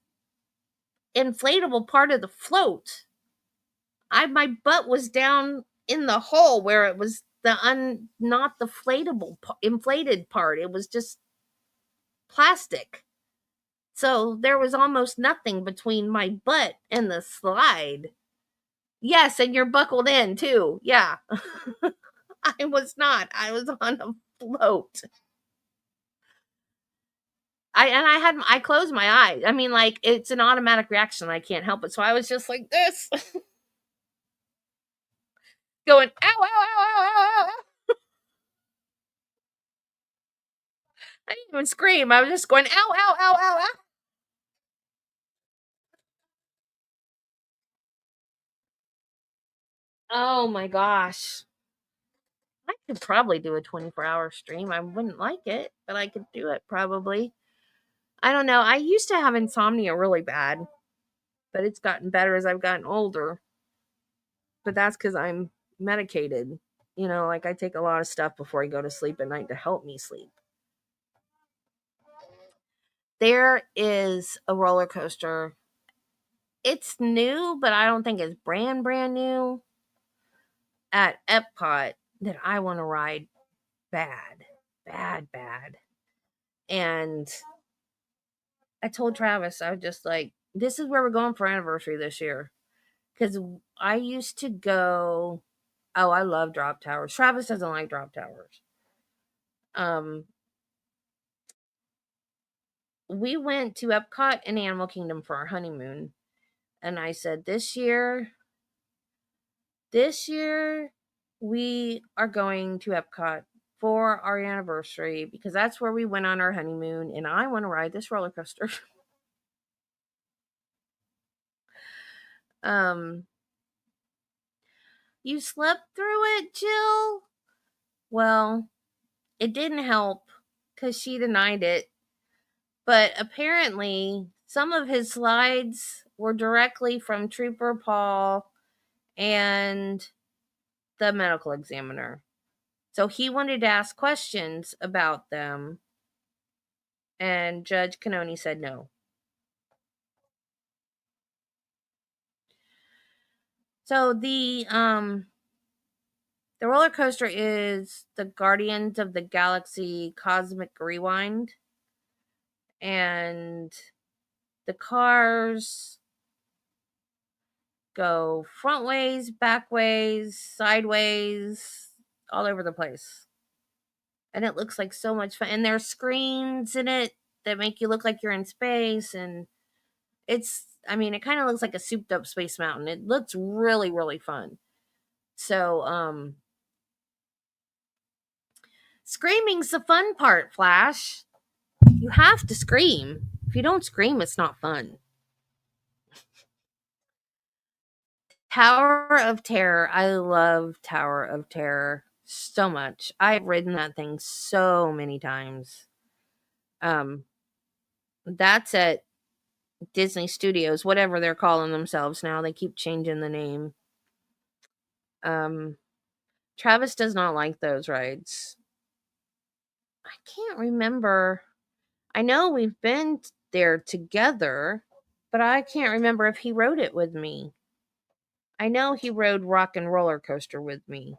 inflatable part of the float. My butt was down in the hole where it was not the inflated part. It was just plastic. So there was almost nothing between my butt and the slide. Yes, and you're buckled in too. Yeah. I was not. I was on a float. I closed my eyes. I mean, like, it's an automatic reaction. I can't help it. So I was just like this, going, ow, ow, ow, ow, ow, ow. I didn't even scream. I was just going, ow, ow, ow, ow, ow. Oh my gosh. I could probably do a 24-hour stream. I wouldn't like it, but I could do it probably. I don't know. I used to have insomnia really bad, but it's gotten better as I've gotten older. But that's because I'm medicated. You know, like I take a lot of stuff before I go to sleep at night to help me sleep. There is a roller coaster. It's new, but I don't think it's brand new at Epcot that I want to ride bad. And I told Travis, I was just like, this is where we're going for anniversary this year. Because I used to go, oh, I love drop towers. Travis doesn't like drop towers. We went to Epcot and Animal Kingdom for our honeymoon. And I said, this year, we are going to Epcot for our anniversary because that's where we went on our honeymoon. And I want to ride this roller coaster. You slept through it, Jill? Well, it didn't help because she denied it. But apparently, some of his slides were directly from Trooper Paul and the medical examiner. So he wanted to ask questions about them, and Judge Canoni said no. So the roller coaster is the Guardians of the Galaxy Cosmic Rewind, and the cars go front ways, back ways, sideways, all over the place. And it looks like so much fun. And there's screens in it that make you look like you're in space. And it kind of looks like a souped up Space Mountain. It looks really, really fun. So, screaming's the fun part, Flash. You have to scream. If you don't scream, it's not fun. Tower of Terror. I love Tower of Terror so much. I've ridden that thing so many times. That's at Disney Studios, whatever they're calling themselves now. They keep changing the name. Travis does not like those rides. I can't remember. I know we've been there together, but I can't remember if he rode it with me. I know he rode Rock and Roller Coaster with me.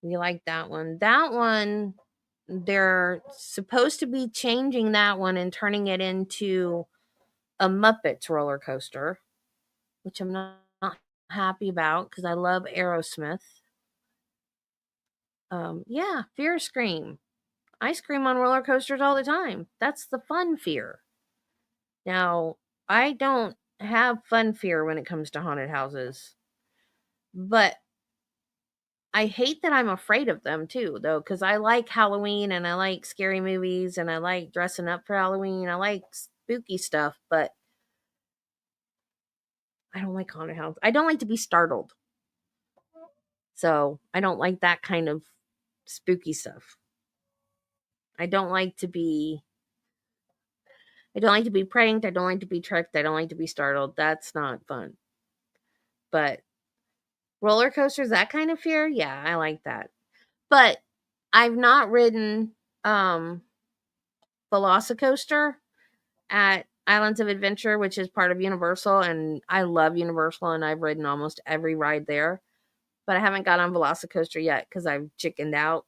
We like that one. That one, they're supposed to be changing that one and turning it into a Muppets roller coaster, which I'm not happy about because I love Aerosmith. Yeah, fear scream. I scream on roller coasters all the time. That's the fun fear. Now, I don't have fun fear when it comes to haunted houses, but I hate that I'm afraid of them too, though, because I like Halloween and I like scary movies and I like dressing up for Halloween. I like spooky stuff, but I don't like haunted houses. I don't like to be startled. So I don't like that kind of spooky stuff. I don't like to be pranked. I don't like to be tricked. I don't like to be startled. That's not fun. But roller coasters, that kind of fear, yeah, I like that. But I've not ridden Velocicoaster at Islands of Adventure, which is part of Universal, and I love Universal, and I've ridden almost every ride there. But I haven't got on Velocicoaster yet because I've chickened out.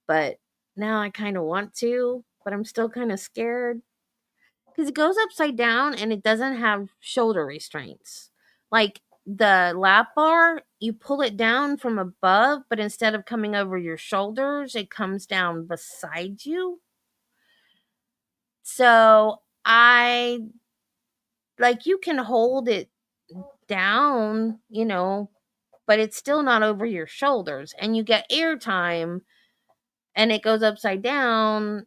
But now I kind of want to, but I'm still kind of scared because it goes upside down and it doesn't have shoulder restraints. Like, the lap bar, you pull it down from above, but instead of coming over your shoulders, it comes down beside you. So you can hold it down, but it's still not over your shoulders, and you get airtime, and it goes upside down.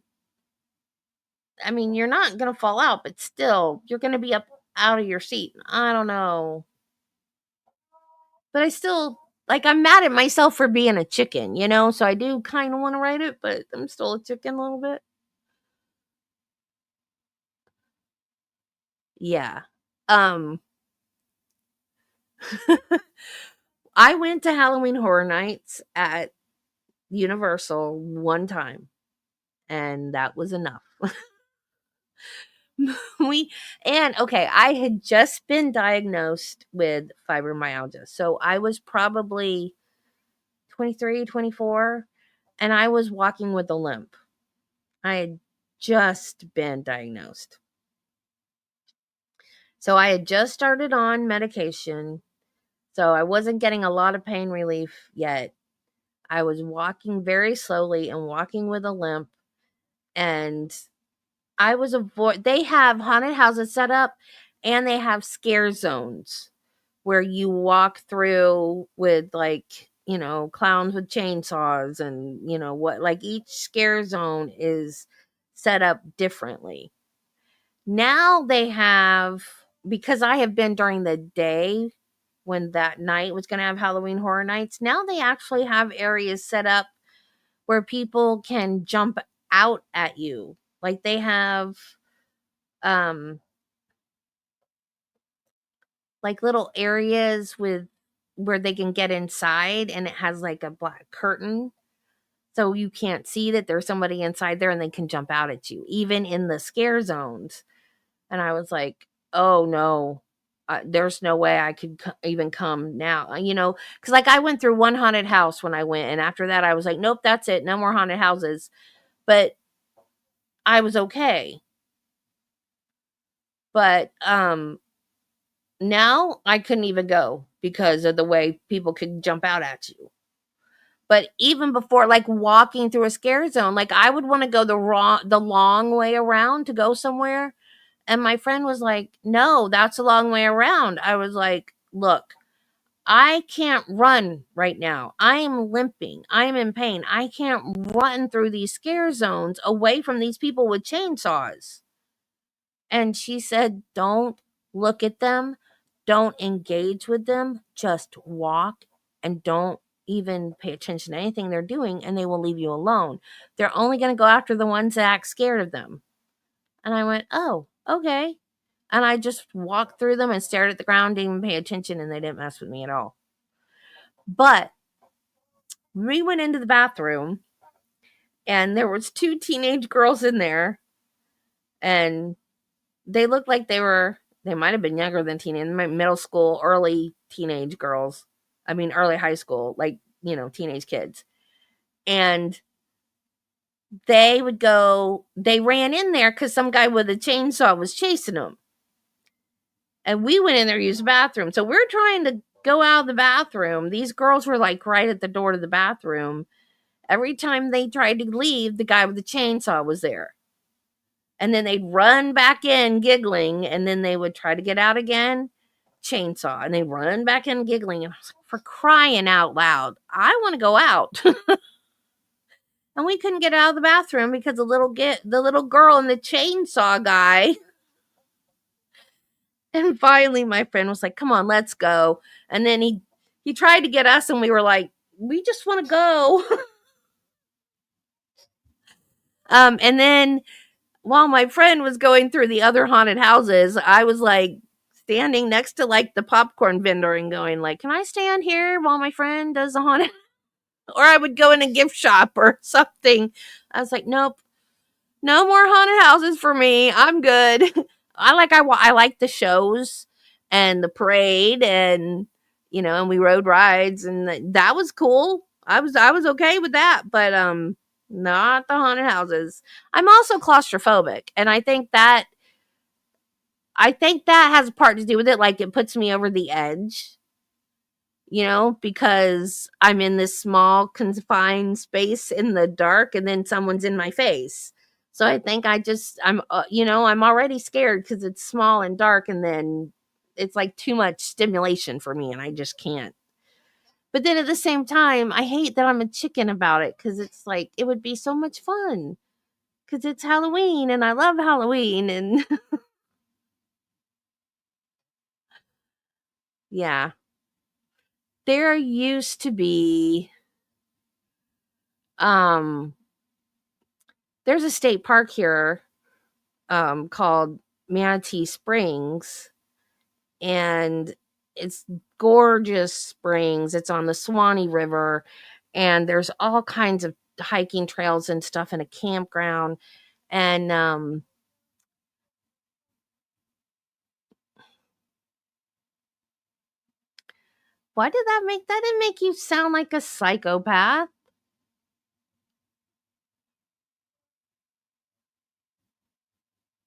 I mean, you're not going to fall out, but still, you're going to be up out of your seat. I don't know. But I still, I'm mad at myself for being a chicken, So I do kind of want to ride it, but I'm still a chicken a little bit. Yeah. I went to Halloween Horror Nights at Universal one time, and that was enough. I had just been diagnosed with fibromyalgia. So I was probably 23, 24, and I was walking with a limp. I had just been diagnosed. So I had just started on medication. So I wasn't getting a lot of pain relief yet. I was walking very slowly and walking with a limp. And they have haunted houses set up, and they have scare zones where you walk through with clowns with chainsaws and each scare zone is set up differently. Now they have, because I have been during the day when that night was going to have Halloween Horror Nights, now they actually have areas set up where people can jump out at you. Like they have little areas where they can get inside, and it has a black curtain, so you can't see that there's somebody inside there, and they can jump out at you even in the scare zones. And I was like, oh no, there's no way I could even come now, because I went through one haunted house when I went, and after that I was like, nope, that's it, no more haunted houses. But I was okay. But now I couldn't even go because of the way people could jump out at you. But even before, walking through a scare zone, I would want to go the long way around to go somewhere. And my friend was like, no, that's a long way around. I was like, look, I can't run right now. I am limping. I am in pain. I can't run through these scare zones away from these people with chainsaws. And she said, don't look at them. Don't engage with them. Just walk and don't even pay attention to anything they're doing, and they will leave you alone. They're only going to go after the ones that act scared of them. And I went, oh, okay. And I just walked through them and stared at the ground, didn't even pay attention, and they didn't mess with me at all. But we went into the bathroom, and there was 2 teenage girls in there, and they looked like they might have been younger than teenage, middle school, early teenage girls. I mean, early high school, teenage kids. And they ran in there because some guy with a chainsaw was chasing them. And we went in there to use the bathroom. So we're trying to go out of the bathroom. These girls were right at the door to the bathroom. Every time they tried to leave, the guy with the chainsaw was there. And then they'd run back in giggling, and then they would try to get out again, chainsaw, and they run back in giggling. And I was like, for crying out loud, I want to go out. And we couldn't get out of the bathroom because the little girl and the chainsaw guy. And finally my friend was like, come on, let's go. And then he tried to get us, and we were like, we just want to go. And then while my friend was going through the other haunted houses, I was standing next to the popcorn vendor and going can I stand here while my friend does the haunted? Or I would go in a gift shop or something. I was like, nope, no more haunted houses for me. I'm good. I like the shows and the parade, and and we rode rides, and that was cool. I was okay with that, but not the haunted houses. I'm also claustrophobic, and I think that has a part to do with it. It puts me over the edge. because I'm in this small confined space in the dark and then someone's in my face. So I think I'm already scared because it's small and dark, and then it's like too much stimulation for me and I just can't. But then at the same time, I hate that I'm a chicken about it because it's like, it would be so much fun because it's Halloween and I love Halloween. And yeah, there used to be, um, there's a state park here, called Manatee Springs, and it's gorgeous springs. It's on the Swanee River, and there's all kinds of hiking trails and stuff in a campground. And why did that didn't make you sound like a psychopath?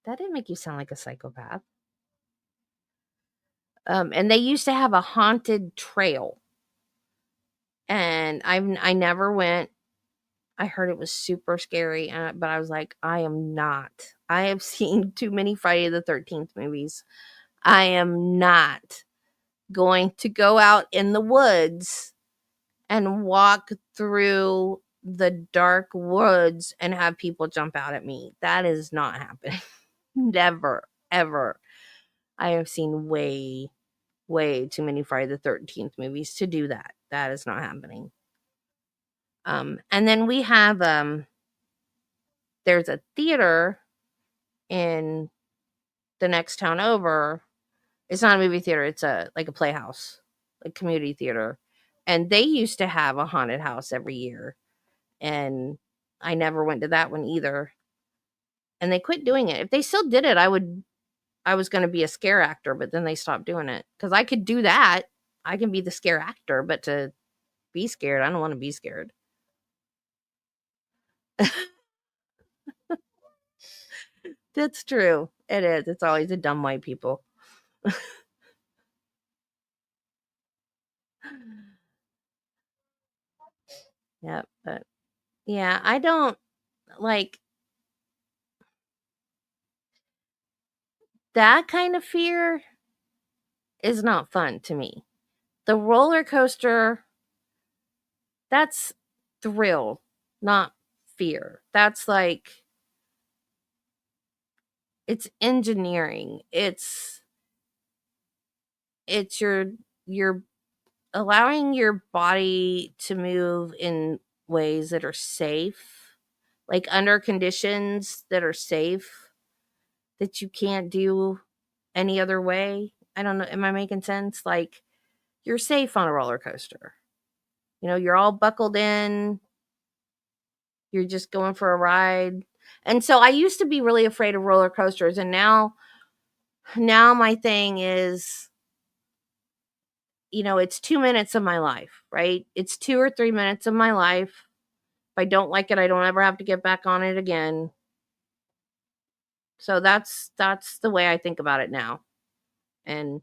That didn't make you sound like a psychopath. And they used to have a haunted trail, and I never went. I heard it was super scary, but I was like, I am not. I have seen too many Friday the 13th movies. I am not going to go out in the woods and walk through the dark woods and have people jump out at me. That is not happening. Never, ever. I have seen way, way too many Friday the 13th movies to do that. That is not happening. And then we have, there's a theater in the next town over. It's not a movie theater. It's like a playhouse, like community theater. And they used to have a haunted house every year. And I never went to that one either. And they quit doing it. If they still did it, I was going to be a scare actor, but then they stopped doing it because I could do that. I can be the scare actor, but to be scared, I don't want to be scared. That's true. It is. It's always the dumb white people. Yeah, but yeah, I don't like that kind of fear is not fun to me. The roller coaster, that's thrill, not fear. That's like, it's engineering. It's you're allowing your body to move in ways that are safe, like under conditions that are safe, that you can't do any other way. I don't know. Am I making sense? Like, you're safe on a roller coaster. You're all buckled in. You're just going for a ride. And so I used to be really afraid of roller coasters, and now my thing is, it's 2 minutes of my life, right? It's 2 or 3 minutes of my life. If I don't like it, I don't ever have to get back on it again. So that's the way I think about it now. And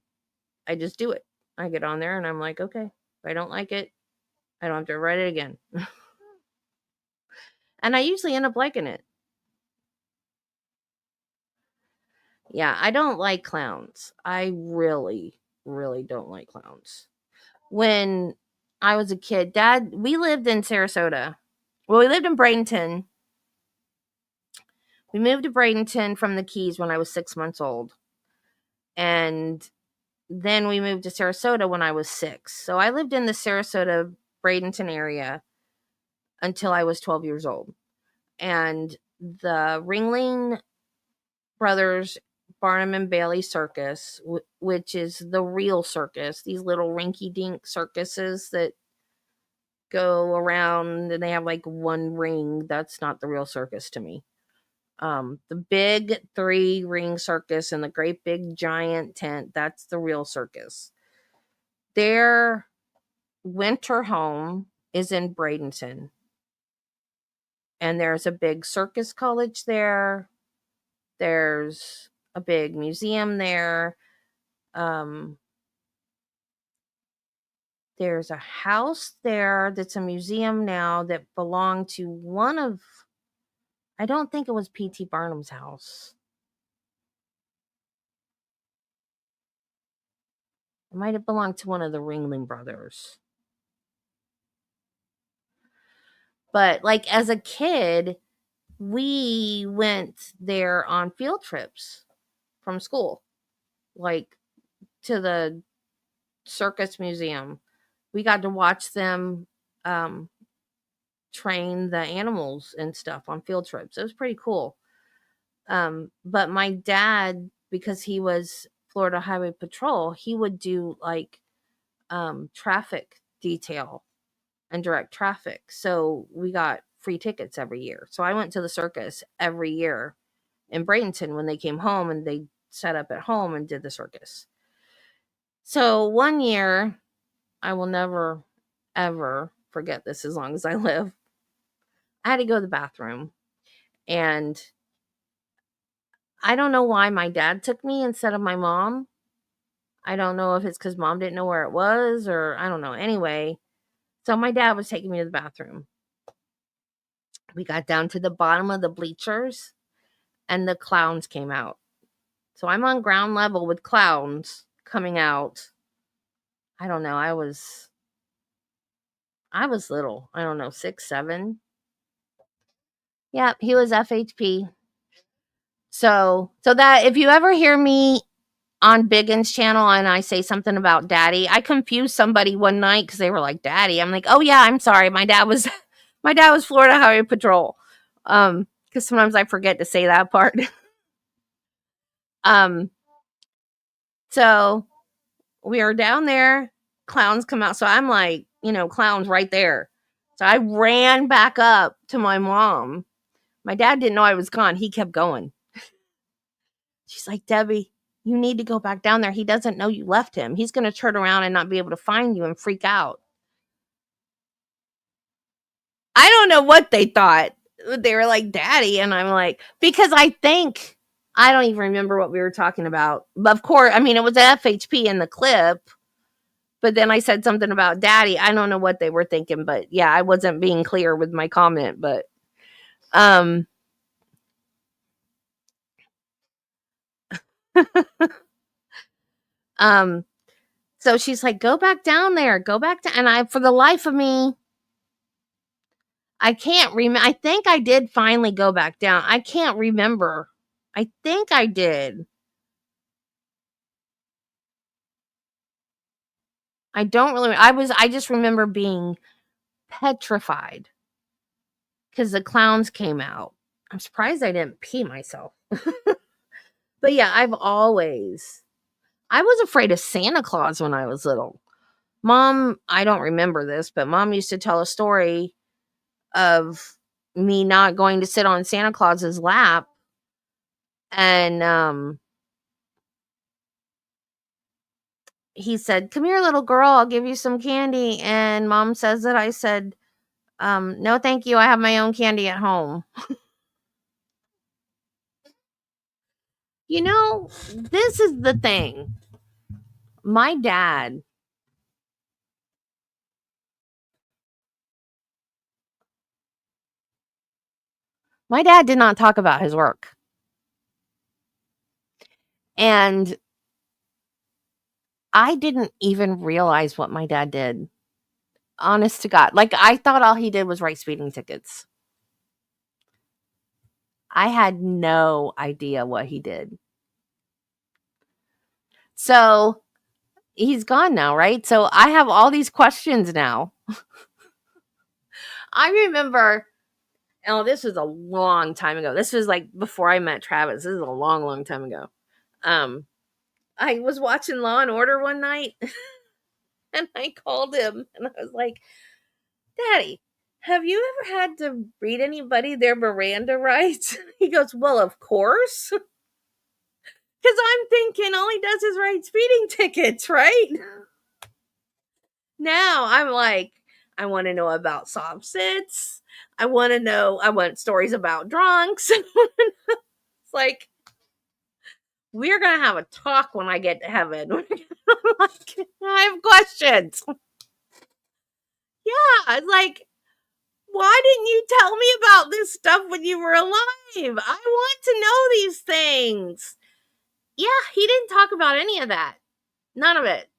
I just do it. I get on there and I'm like, okay, if I don't like it, I don't have to write it again. And I usually end up liking it. Yeah, I don't like clowns. I really, really don't like clowns. When I was a kid, we lived in Sarasota. Well, we lived in Bradenton. We moved to Bradenton from the Keys when I was 6 months old. And then we moved to Sarasota when I was 6. So I lived in the Sarasota, Bradenton area until I was 12 years old. And the Ringling Brothers Barnum and Bailey Circus, which is the real circus, these little rinky-dink circuses that go around and they have like one ring, that's not the real circus to me. The big 3-ring circus and the great big giant tent, that's the real circus. Their winter home is in Bradenton. And there's a big circus college there. There's a big museum there. There's a house there that's a museum now that belonged to one of, I don't think it was P.T. Barnum's house. It might have belonged to one of the Ringling brothers. But like as a kid, we went there on field trips from school, like to the circus museum. We got to watch them train the animals and stuff on field trips. It was pretty cool. But my dad, because he was Florida Highway Patrol, he would do like traffic detail and direct traffic. So we got free tickets every year. So I went to the circus every year in Bradenton when they came home, and they set up at home and did the circus. So one year, I will never, ever forget this as long as I live. I had to go to the bathroom, and I don't know why my dad took me instead of my mom. I don't know if it's because mom didn't know where it was, or I don't know. Anyway, so my dad was taking me to the bathroom. We got down to the bottom of the bleachers, and the clowns came out. So I'm on ground level with clowns coming out. I don't know. I was little. I don't know, 6, 7. Yep, he was FHP. So that if you ever hear me on Biggin's channel and I say something about daddy, I confused somebody one night because they were like, daddy. I'm like, oh yeah, I'm sorry. My dad was Florida Highway Patrol. Because sometimes I forget to say that part. So we are down there, clowns come out. So I'm like, clowns right there. So I ran back up to my mom. My dad didn't know I was gone. He kept going. She's like, Debbie, you need to go back down there. He doesn't know you left him. He's going to turn around and not be able to find you and freak out. I don't know what they thought. They were like, Daddy. And I'm like, because I don't even remember what we were talking about. But of course, I mean, it was FHP in the clip. But then I said something about daddy. I don't know what they were thinking, but yeah, I wasn't being clear with my comment, but so she's like, go back down there, go back down. And I, for the life of me, I can't remember. I think I did finally go back down. I can't remember. I think I did. I don't really, I just remember being petrified because the clowns came out. I'm surprised I didn't pee myself. But yeah, I was afraid of Santa Claus when I was little. Mom, I don't remember this, but mom used to tell a story of me not going to sit on Santa Claus's lap. And he said, come here, little girl, I'll give you some candy. And mom says that I said, no, thank you. I have my own candy at home. This is the thing. My dad did not talk about his work. And I didn't even realize what my dad did. Honest to God. Like, I thought all he did was write speeding tickets. I had no idea what he did. So he's gone now, right? So I have all these questions now. I remember, this was a long time ago. This was like before I met Travis. This is a long, long time ago. I was watching Law and Order one night and I called him and I was like, Daddy, have you ever had to read anybody their Miranda rights? He goes, well, of course. Because I'm thinking all he does is write speeding tickets, right? Now I'm like, I want to know about soft sits. I want stories about drunks. It's like, we're going to have a talk when I get to heaven. I have questions. Yeah, it's like, why didn't you tell me about this stuff when you were alive? I want to know these things. Yeah, he didn't talk about any of that. None of it.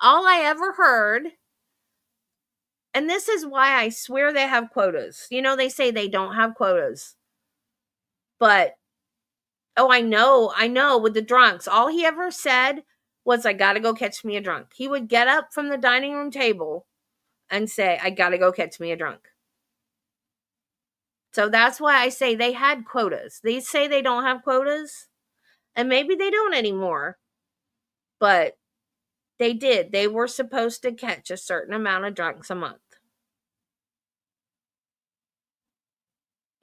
All I ever heard, and this is why I swear they have quotas. You know, they say they don't have quotas. But, oh, I know, with the drunks. All he ever said was, I gotta go catch me a drunk. He would get up from the dining room table and say, I gotta go catch me a drunk. So that's why I say they had quotas. They say they don't have quotas, and maybe they don't anymore. But they did. They were supposed to catch a certain amount of drunks a month.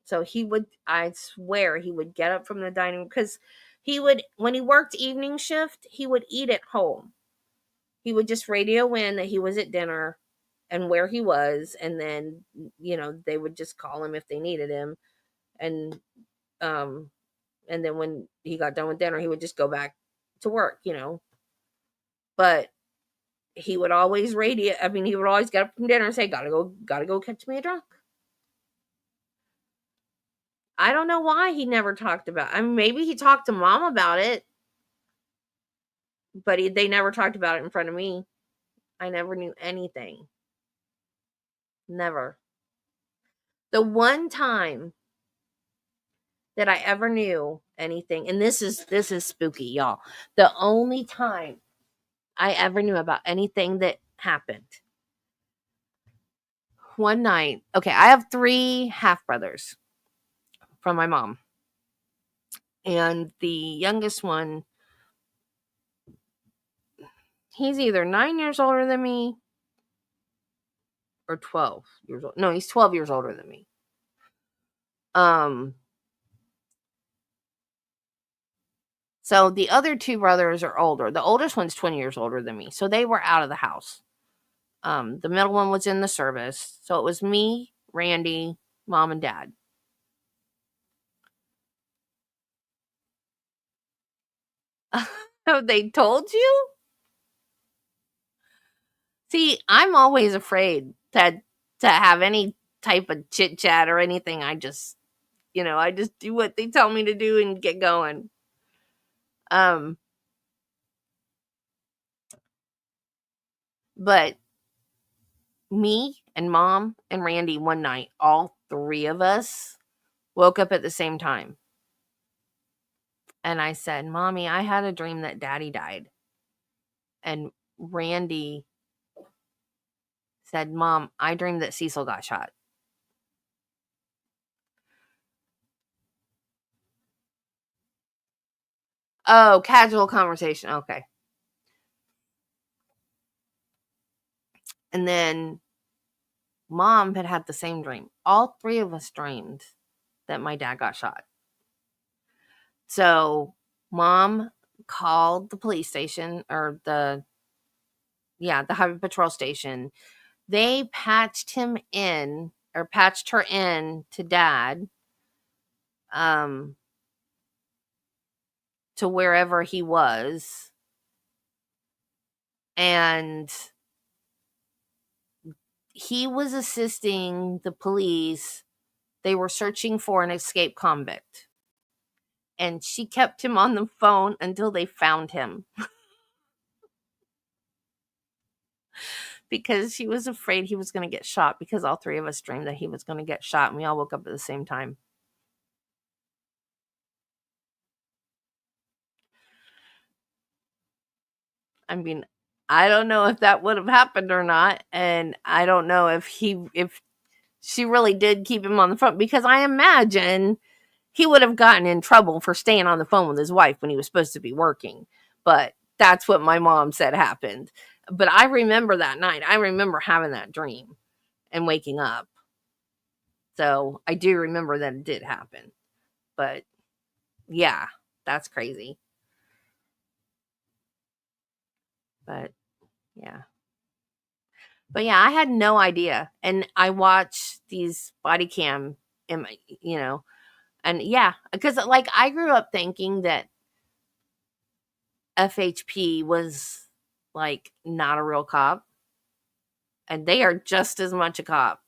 So he would, I swear, he would get up from the dining room because he would, when he worked evening shift, he would eat at home. He would just radio in that he was at dinner and where he was. And then, you know, they would just call him if they needed him. And then when he got done with dinner, he would just go back to work, you know. But he would always he would always get up from dinner and say, gotta go catch me a drunk. I don't know why he never talked about it. I mean, maybe he talked to mom about it, but they never talked about it in front of me. I never knew anything. Never. The one time that I ever knew anything, and this is spooky, y'all. The only time I ever knew about anything that happened. One night, okay, I have 3 half brothers from my mom. And the youngest one, he's either 9 years older than me or 12 years old. No, he's 12 years older than me. So the other 2 brothers are older. The oldest one's 20 years older than me. So they were out of the house. The middle one was in the service. So it was me, Randy, mom, and dad. Have they told you? See, I'm always afraid to have any type of chit chat or anything. I just do what they tell me to do and get going. But me and mom and Randy one night, all 3 of us woke up at the same time. And I said, Mommy, I had a dream that Daddy died. And Randy said, Mom, I dreamed that Cecil got shot. Oh, casual conversation. Okay. And then Mom had the same dream. All 3 of us dreamed that my dad got shot. So Mom called the police station or the highway patrol station. They patched her in to Dad, to wherever he was. And he was assisting the police. They were searching for an escaped convict. And she kept him on the phone until they found him. Because she was afraid he was going to get shot, because all 3 of us dreamed that he was going to get shot, and we all woke up at the same time. I mean, I don't know if that would have happened or not, and I don't know if she really did keep him on the phone, because I imagine he would have gotten in trouble for staying on the phone with his wife when he was supposed to be working. But that's what my mom said happened. But I remember that night. I remember having that dream and waking up. So I do remember that it did happen. But yeah, that's crazy. But yeah. But yeah, I had no idea. And I watched these body cam, and yeah, because like I grew up thinking that FHP was like not a real cop. And they are just as much a cop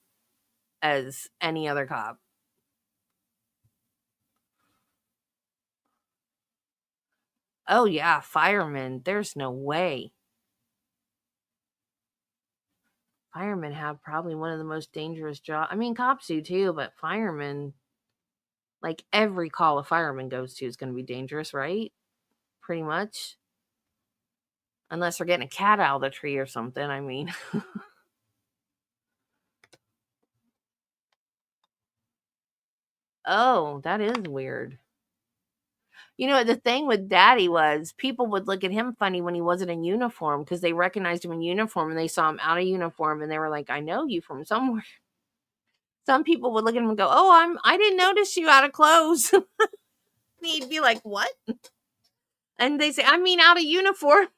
as any other cop. Oh, yeah, firemen. There's no way. Firemen have probably one of the most dangerous jobs. I mean, cops do too, but firemen, like every call a fireman goes to is going to be dangerous, right? Pretty much. Unless they're getting a cat out of the tree or something. I mean, oh, that is weird. You know, the thing with Daddy was people would look at him funny when he wasn't in uniform because they recognized him in uniform and they saw him out of uniform and they were like, I know you from somewhere. Some people would look at him and go, oh, I didn't notice you out of clothes. He'd be like, what? And they say, I mean, out of uniform.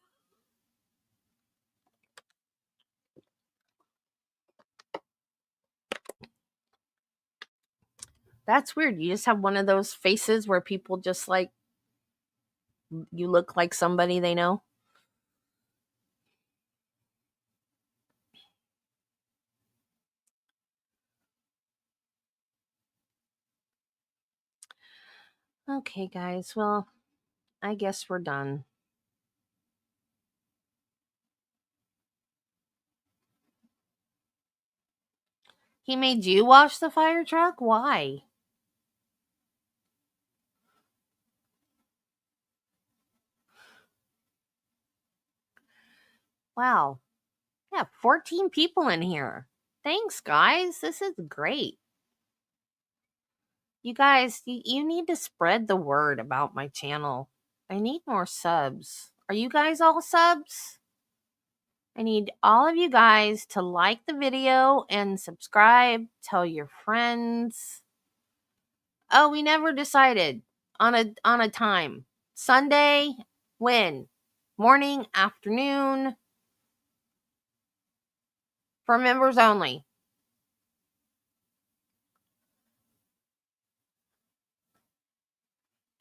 That's weird. You just have one of those faces where people just like, you look like somebody they know. Okay, guys. Well, I guess we're done. He made you wash the fire truck? Why? Wow. Yeah, 14 people in here. Thanks, guys. This is great. You guys, you need to spread the word about my channel. I need more subs. Are you guys all subs? I need all of you guys to like the video and subscribe. Tell your friends. Oh, we never decided on a time. Sunday, when? Morning, afternoon, for members only.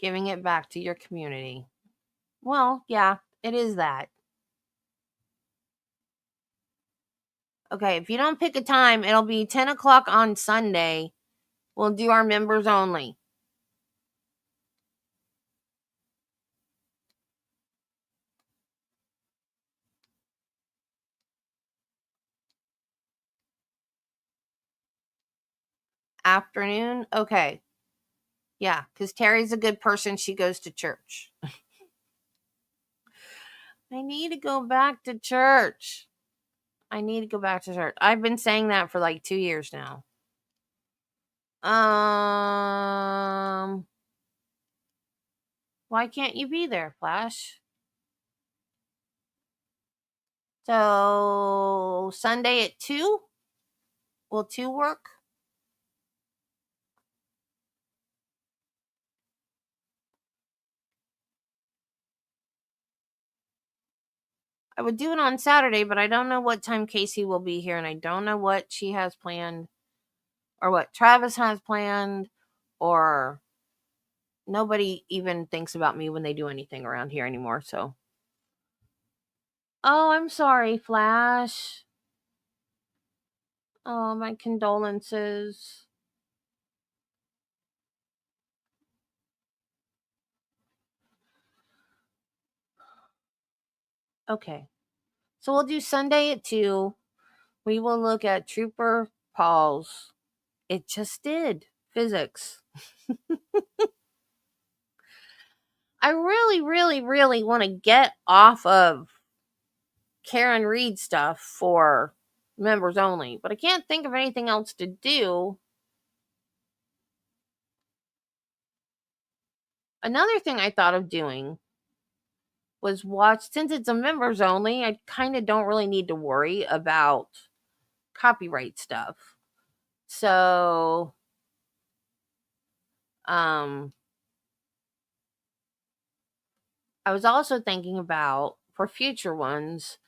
Giving it back to your community. Well, yeah, it is that. Okay, if you don't pick a time, it'll be 10 o'clock on Sunday. We'll do our members only. Afternoon? Okay. Yeah, because Terry's a good person. She goes to church. I need to go back to church. I need to go back to church. I've been saying that for like 2 years now. Why can't you be there, Flash? So Sunday at 2? Will 2 work? I would do it on Saturday, but I don't know what time Casey will be here, and I don't know what she has planned, or what Travis has planned, or nobody even thinks about me when they do anything around here anymore, so. Oh, I'm sorry, Flash. Oh, my condolences. Okay. So we'll do Sunday at 2. We will look at Trooper Paul's. It just did. Physics. I really, really, really want to get off of Karen Reed stuff for members only, but I can't think of anything else to do. Another thing I thought of doing was watch, since it's a members only, I kind of don't really need to worry about copyright stuff. So, I was also thinking about, for future ones,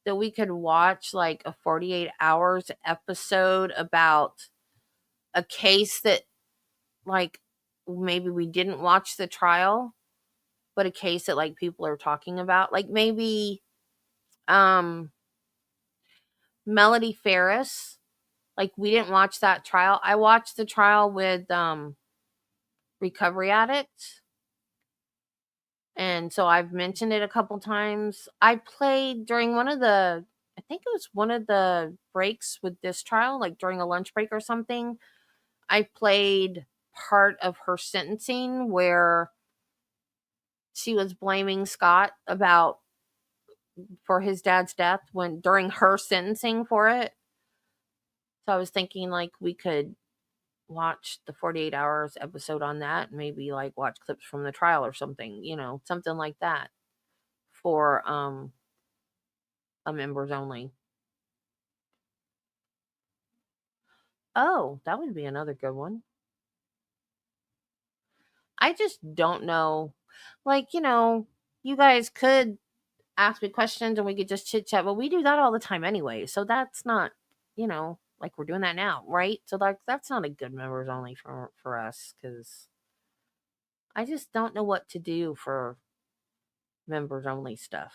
that we could watch like a 48 hours episode about a case that, like, maybe we didn't watch the trial, but a case that like people are talking about. Like maybe Melody Ferris. Like, we didn't watch that trial. I watched the trial with Recovery Addict. And so I've mentioned it a couple times. I played during I think it was one of the breaks with this trial, like during a lunch break or something. I played part of her sentencing where she was blaming Scott for his dad's death during her sentencing for it. So I was thinking like we could watch the 48 hours episode on that, and maybe like watch clips from the trial or something, something like that for a members only. Oh, that would be another good one. I just don't know. Like, you guys could ask me questions and we could just chit chat, but we do that all the time anyway. So that's not, like we're doing that now, right? So like that's not a good members only for us, because I just don't know what to do for members only stuff.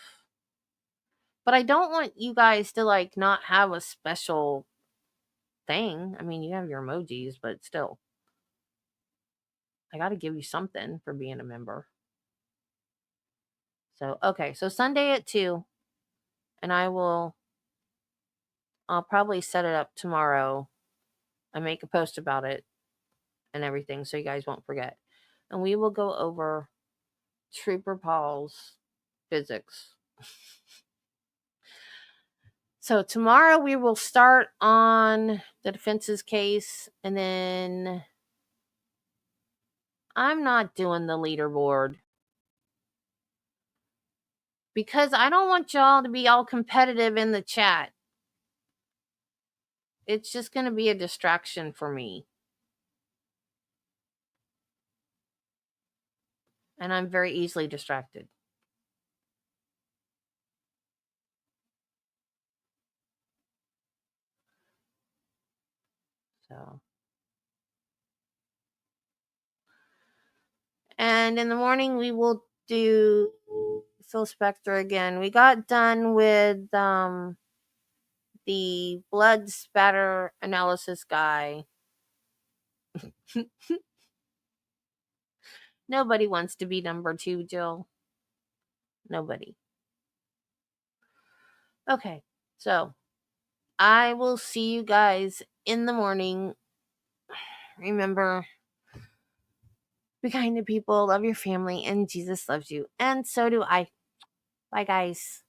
But I don't want you guys to like not have a special thing. I mean, you have your emojis, but still. I got to give you something for being a member. So, okay. So Sunday at 2, and I'll probably set it up tomorrow and make a post about it and everything so you guys won't forget. And we will go over Trooper Paul's physics. So tomorrow we will start on the defense's case, and then I'm not doing the leaderboard because I don't want y'all to be all competitive in the chat. It's just going to be a distraction for me. And I'm very easily distracted. So. And in the morning, we will do Phil Spector again. We got done with the blood spatter analysis guy. Nobody wants to be number 2, Jill. Nobody. Okay, so I will see you guys in the morning. Remember, be kind to people, love your family, and Jesus loves you. And so do I. Bye, guys.